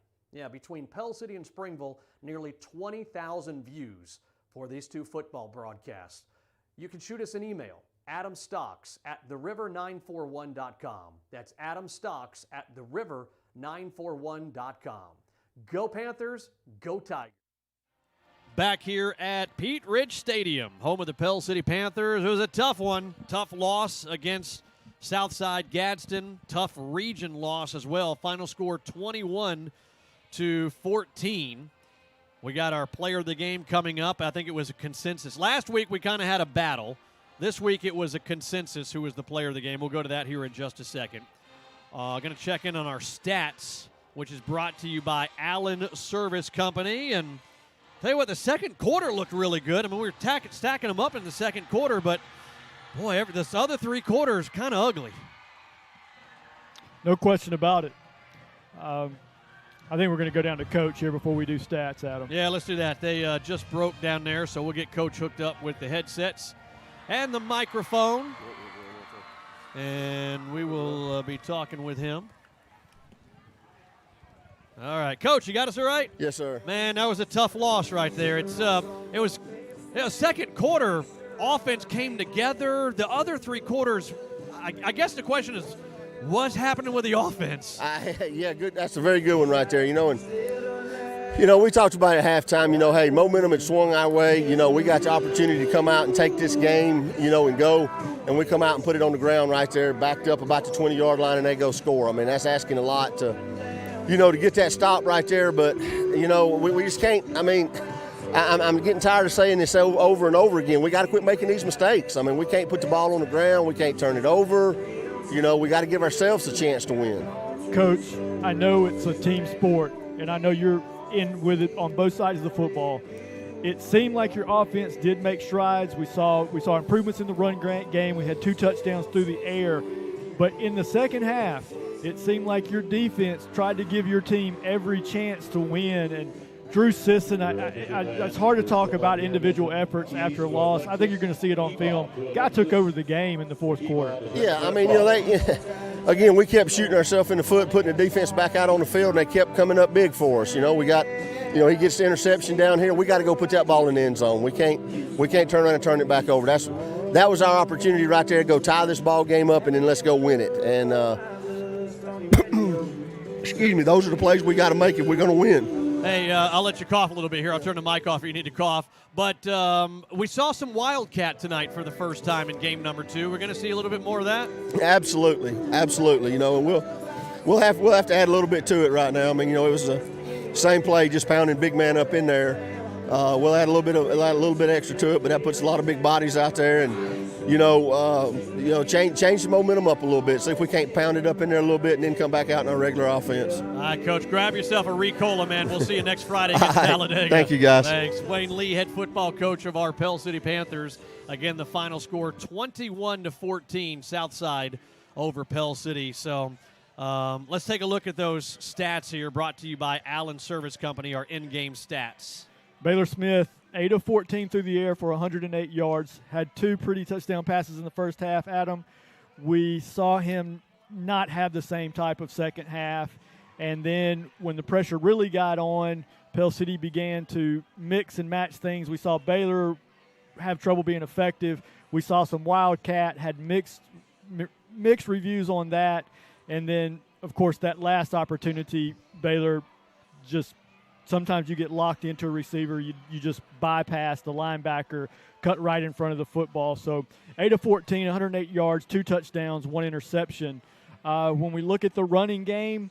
between Pell City and Springville, nearly 20,000 views for these two football broadcasts. You can shoot us an email, adamstocks@theriver941.com. That's adamstocks@theriver941.com. Go Panthers, go Tigers. Back here at Pete Ridge Stadium, home of the Pell City Panthers. It was a tough one, tough loss against Southside Gadsden, tough region loss as well. Final score 21-14. We got our player of the game coming up. I think it was a consensus. Last week we kind of had a battle. This week it was a consensus who was the player of the game. We'll go to that here in just a second. Going to check in on our stats, which is brought to you by Allen Service Company. And tell you what, the second quarter looked really good. I mean, we were stacking them up in the second quarter, but boy, this other three quarters kind of ugly. No question about it. I think we're going to go down to Coach here before we do stats, Adam. Yeah, let's do that. They just broke down there, so we'll get Coach hooked up with the headsets and the microphone, and we will be talking with him. All right, Coach, you got us all right? Yes, sir. Man, that was a tough loss right there. It was second quarter offense came together. The other three quarters, I guess the question is, what's happening with the offense? Yeah, good. That's a very good one right there. We talked about it at halftime. Hey, momentum had swung our way. We got the opportunity to come out and take this game, and go. And we come out and put it on the ground right there, backed up about the 20-yard line, and they go score. I mean, that's asking a lot to get that stop right there. But, we just can't. I mean, I'm getting tired of saying this over and over again. We got to quit making these mistakes. I mean, we can't put the ball on the ground. We can't turn it over. We got to give ourselves a chance to win. Coach, I know it's a team sport, and I know you're in with it on both sides of the football. It seemed like your offense did make strides. We saw improvements in the run game. We had 2 touchdowns through the air. But in the second half, it seemed like your defense tried to give your team every chance to win, and Drew Sisson, it's hard to talk about individual efforts after a loss. I think you're going to see it on film. Guy took over the game in the fourth quarter. Yeah, I mean, again, we kept shooting ourselves in the foot, putting the defense back out on the field, and they kept coming up big for us. We got, he gets the interception down here. We got to go put that ball in the end zone. We can't turn around and turn it back over. That was our opportunity right there to go tie this ball game up, and then let's go win it. And excuse me, those are the plays we got to make if we're going to win. Hey, I'll let you cough a little bit here. I'll turn the mic off if you need to cough. But we saw some Wildcat tonight for the first time in game number 2. We're going to see a little bit more of that? Absolutely. And we'll have to add a little bit to it right now. I mean, it was the same play, just pounding big man up in there. We'll add a little bit extra to it, but that puts a lot of big bodies out there, and change the momentum up a little bit. See if we can't pound it up in there a little bit, and then come back out in our regular offense. All right, Coach, grab yourself a Ricola, man. We'll see you next Friday against Talladega. Thank you, guys. Thanks, Wayne Lee, head football coach of our Pell City Panthers. Again, the final score 21-14, Southside over Pell City. So. Let's take a look at those stats here, brought to you by Allen Service Company, our in-game stats. Baylor Smith, 8 of 14 through the air for 108 yards, had 2 pretty touchdown passes in the first half. Adam, we saw him not have the same type of second half, and then when the pressure really got on, Pell City began to mix and match things. We saw Baylor have trouble being effective. We saw some Wildcat, had mixed reviews on that. And then, of course, that last opportunity, Baylor just sometimes you get locked into a receiver. You just bypass the linebacker, cut right in front of the football. So 8 of 14, 108 yards, 2 touchdowns, 1 interception. When we look at the running game,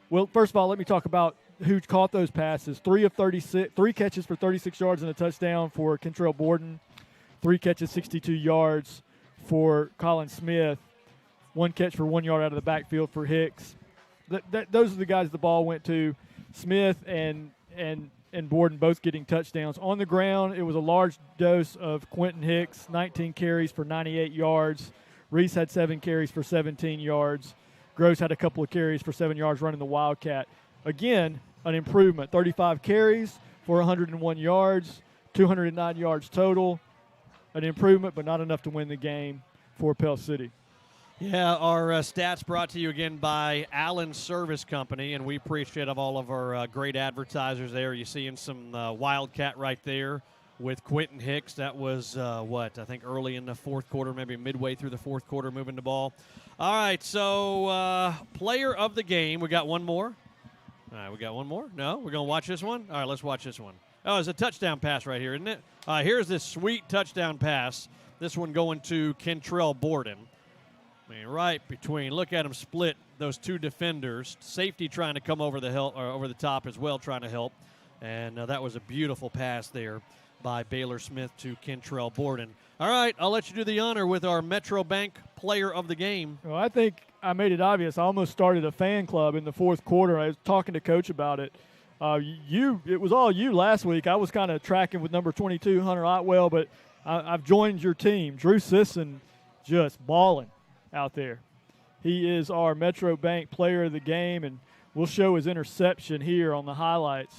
well, first of all, let me talk about who caught those passes. 3 catches for 36 yards and a touchdown for Kentrell Borden. 3 catches, 62 yards for Colin Smith. 1 catch for 1 yard out of the backfield for Hicks. Those are the guys the ball went to. Smith and Borden both getting touchdowns. On the ground, it was a large dose of Quentin Hicks, 19 carries for 98 yards. Reese had 7 carries for 17 yards. Gross had a couple of carries for 7 yards running the Wildcat. Again, an improvement. 35 carries for 101 yards, 209 yards total. An improvement, but not enough to win the game for Pell City. Yeah, our stats brought to you again by Allen Service Company, and we appreciate all of our great advertisers there. You're seeing some Wildcat right there with Quentin Hicks. That was, I think early in the fourth quarter, maybe midway through the fourth quarter, moving the ball. All right, so player of the game. We got one more. All right, we got one more? No? We're going to watch this one? All right, let's watch this one. Oh, it's a touchdown pass right here, isn't it? Here's this sweet touchdown pass. This one going to Kentrell Borden. I mean, right between, look at him split those 2 defenders. Safety trying to come over the top as well, trying to help. And that was a beautiful pass there by Baylor Smith to Kentrell Borden. All right, I'll let you do the honor with our Metro Bank player of the game. Well, I think I made it obvious. I almost started a fan club in the fourth quarter. I was talking to Coach about it. It was all you last week. I was kind of tracking with number 22, Hunter Otwell, but I've joined your team. Drew Sisson just balling out there. He is our Metro Bank player of the game, and we'll show his interception here on the highlights.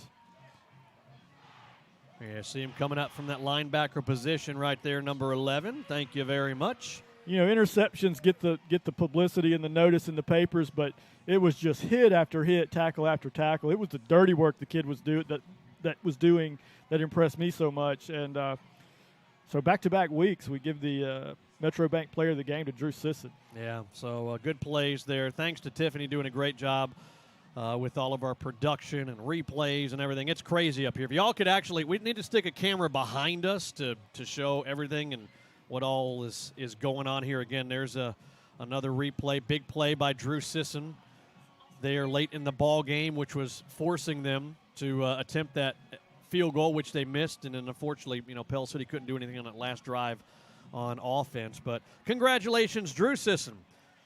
Yeah, see him coming up from that linebacker position right there, number 11. Thank you very much. Interceptions get the publicity and the notice in the papers, but it was just hit after hit, tackle after tackle. It was the dirty work the kid was doing that impressed me so much. And so back-to-back weeks, we give the Metro Bank player of the game to Drew Sisson. Yeah, so good plays there. Thanks to Tiffany doing a great job with all of our production and replays and everything. It's crazy up here. If y'all could we need to stick a camera behind us to show everything and what all is going on here. Again, there's another replay, big play by Drew Sisson there late in the ball game, which was forcing them to attempt that field goal, which they missed. And then, unfortunately, Pell City couldn't do anything on that last drive on offense. But congratulations, Drew Sisson,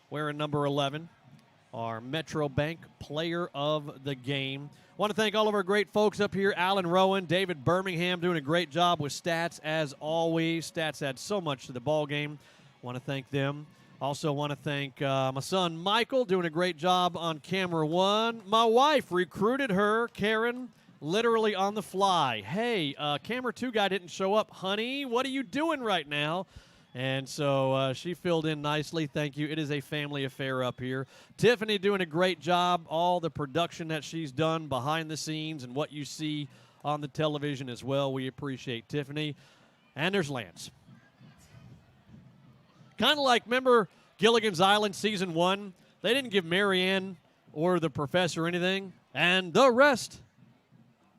wearing number 11, our Metro Bank player of the game. Want to thank all of our great folks up here, Alan Rowan, David Birmingham, doing a great job with stats as always. Stats add so much to the ball game. Want to thank them. Also want to thank my son Michael, doing a great job on camera one. My wife recruited her, Karen, literally on the fly. Hey, camera 2 guy didn't show up. Honey, what are you doing right now? And so she filled in nicely. Thank you. It is a family affair up here. Tiffany doing a great job. All the production that she's done behind the scenes and what you see on the television as well. We appreciate Tiffany. And there's Lance. Kind of like, remember Gilligan's Island Season 1? They didn't give Marianne or the professor anything. And the rest.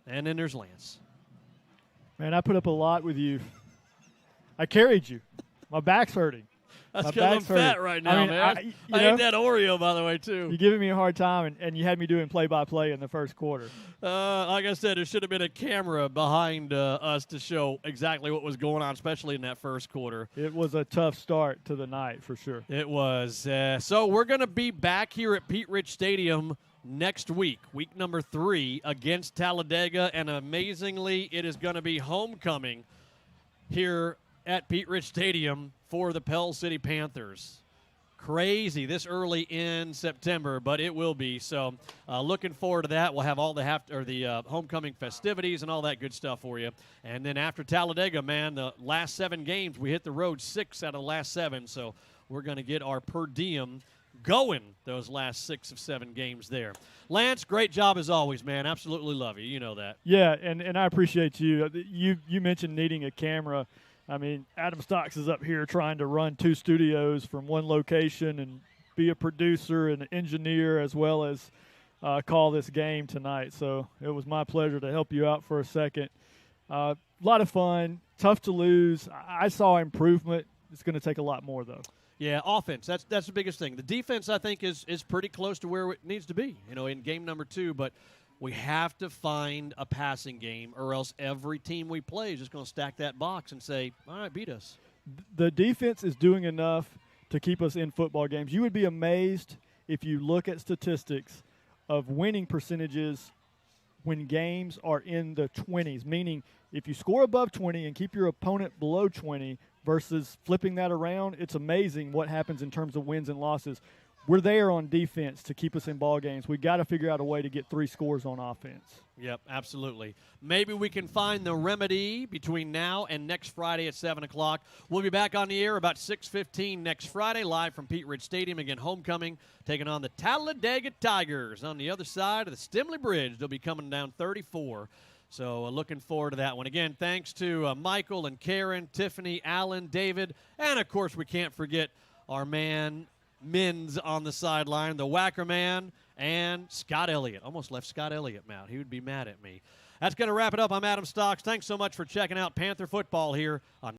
And then there's Lance. Man, I put up a lot with you. I carried you. My back's hurting. That's because I'm fat right now, man. I ate that Oreo, by the way, too. You're giving me a hard time, and you had me doing play-by-play in the first quarter. Like I said, there should have been a camera behind us to show exactly what was going on, especially in that first quarter. It was a tough start to the night, for sure. It was. So we're going to be back here at Pete Rich Stadium next week, week number 3, against Talladega, and amazingly, it is going to be homecoming here at Pete Rich Stadium for the Pell City Panthers. Crazy this early in September, but it will be. So looking forward to that. We'll have all the homecoming festivities and all that good stuff for you. And then after Talladega, man, the last 7 games, we hit the road 6 out of the last 7. So we're going to get our per diem going those last 6 of 7 games there. Lance, great job as always, man. Absolutely love you. You know that. Yeah, and I appreciate you. You mentioned needing a camera. I mean, Adam Stocks is up here trying to run 2 studios from one location and be a producer and an engineer as well as call this game tonight. So it was my pleasure to help you out for a second. A lot of fun, tough to lose. I saw improvement. It's going to take a lot more, though. Yeah, offense. That's the biggest thing. The defense, I think, is pretty close to where it needs to be, in game number 2. But we have to find a passing game, or else every team we play is just going to stack that box and say, all right, beat us. The defense is doing enough to keep us in football games. You would be amazed if you look at statistics of winning percentages when games are in the 20s, meaning if you score above 20 and keep your opponent below 20 versus flipping that around, it's amazing what happens in terms of wins and losses. We're there on defense to keep us in ball games. We've got to figure out a way to get 3 scores on offense. Yep, absolutely. Maybe we can find the remedy between now and next Friday at 7 o'clock. We'll be back on the air about 6:15 next Friday, live from Pete Rich Stadium. Again, homecoming, taking on the Talladega Tigers on the other side of the Stimley Bridge. They'll be coming down 34. So looking forward to that one. Again, thanks to Michael and Karen, Tiffany, Alan, David, and, of course, we can't forget our man Mins on the sideline, the Whacker Man, and Scott Elliott. Almost left Scott Elliott out. He would be mad at me. That's going to wrap it up. I'm Adam Stocks. Thanks so much for checking out Panther football here on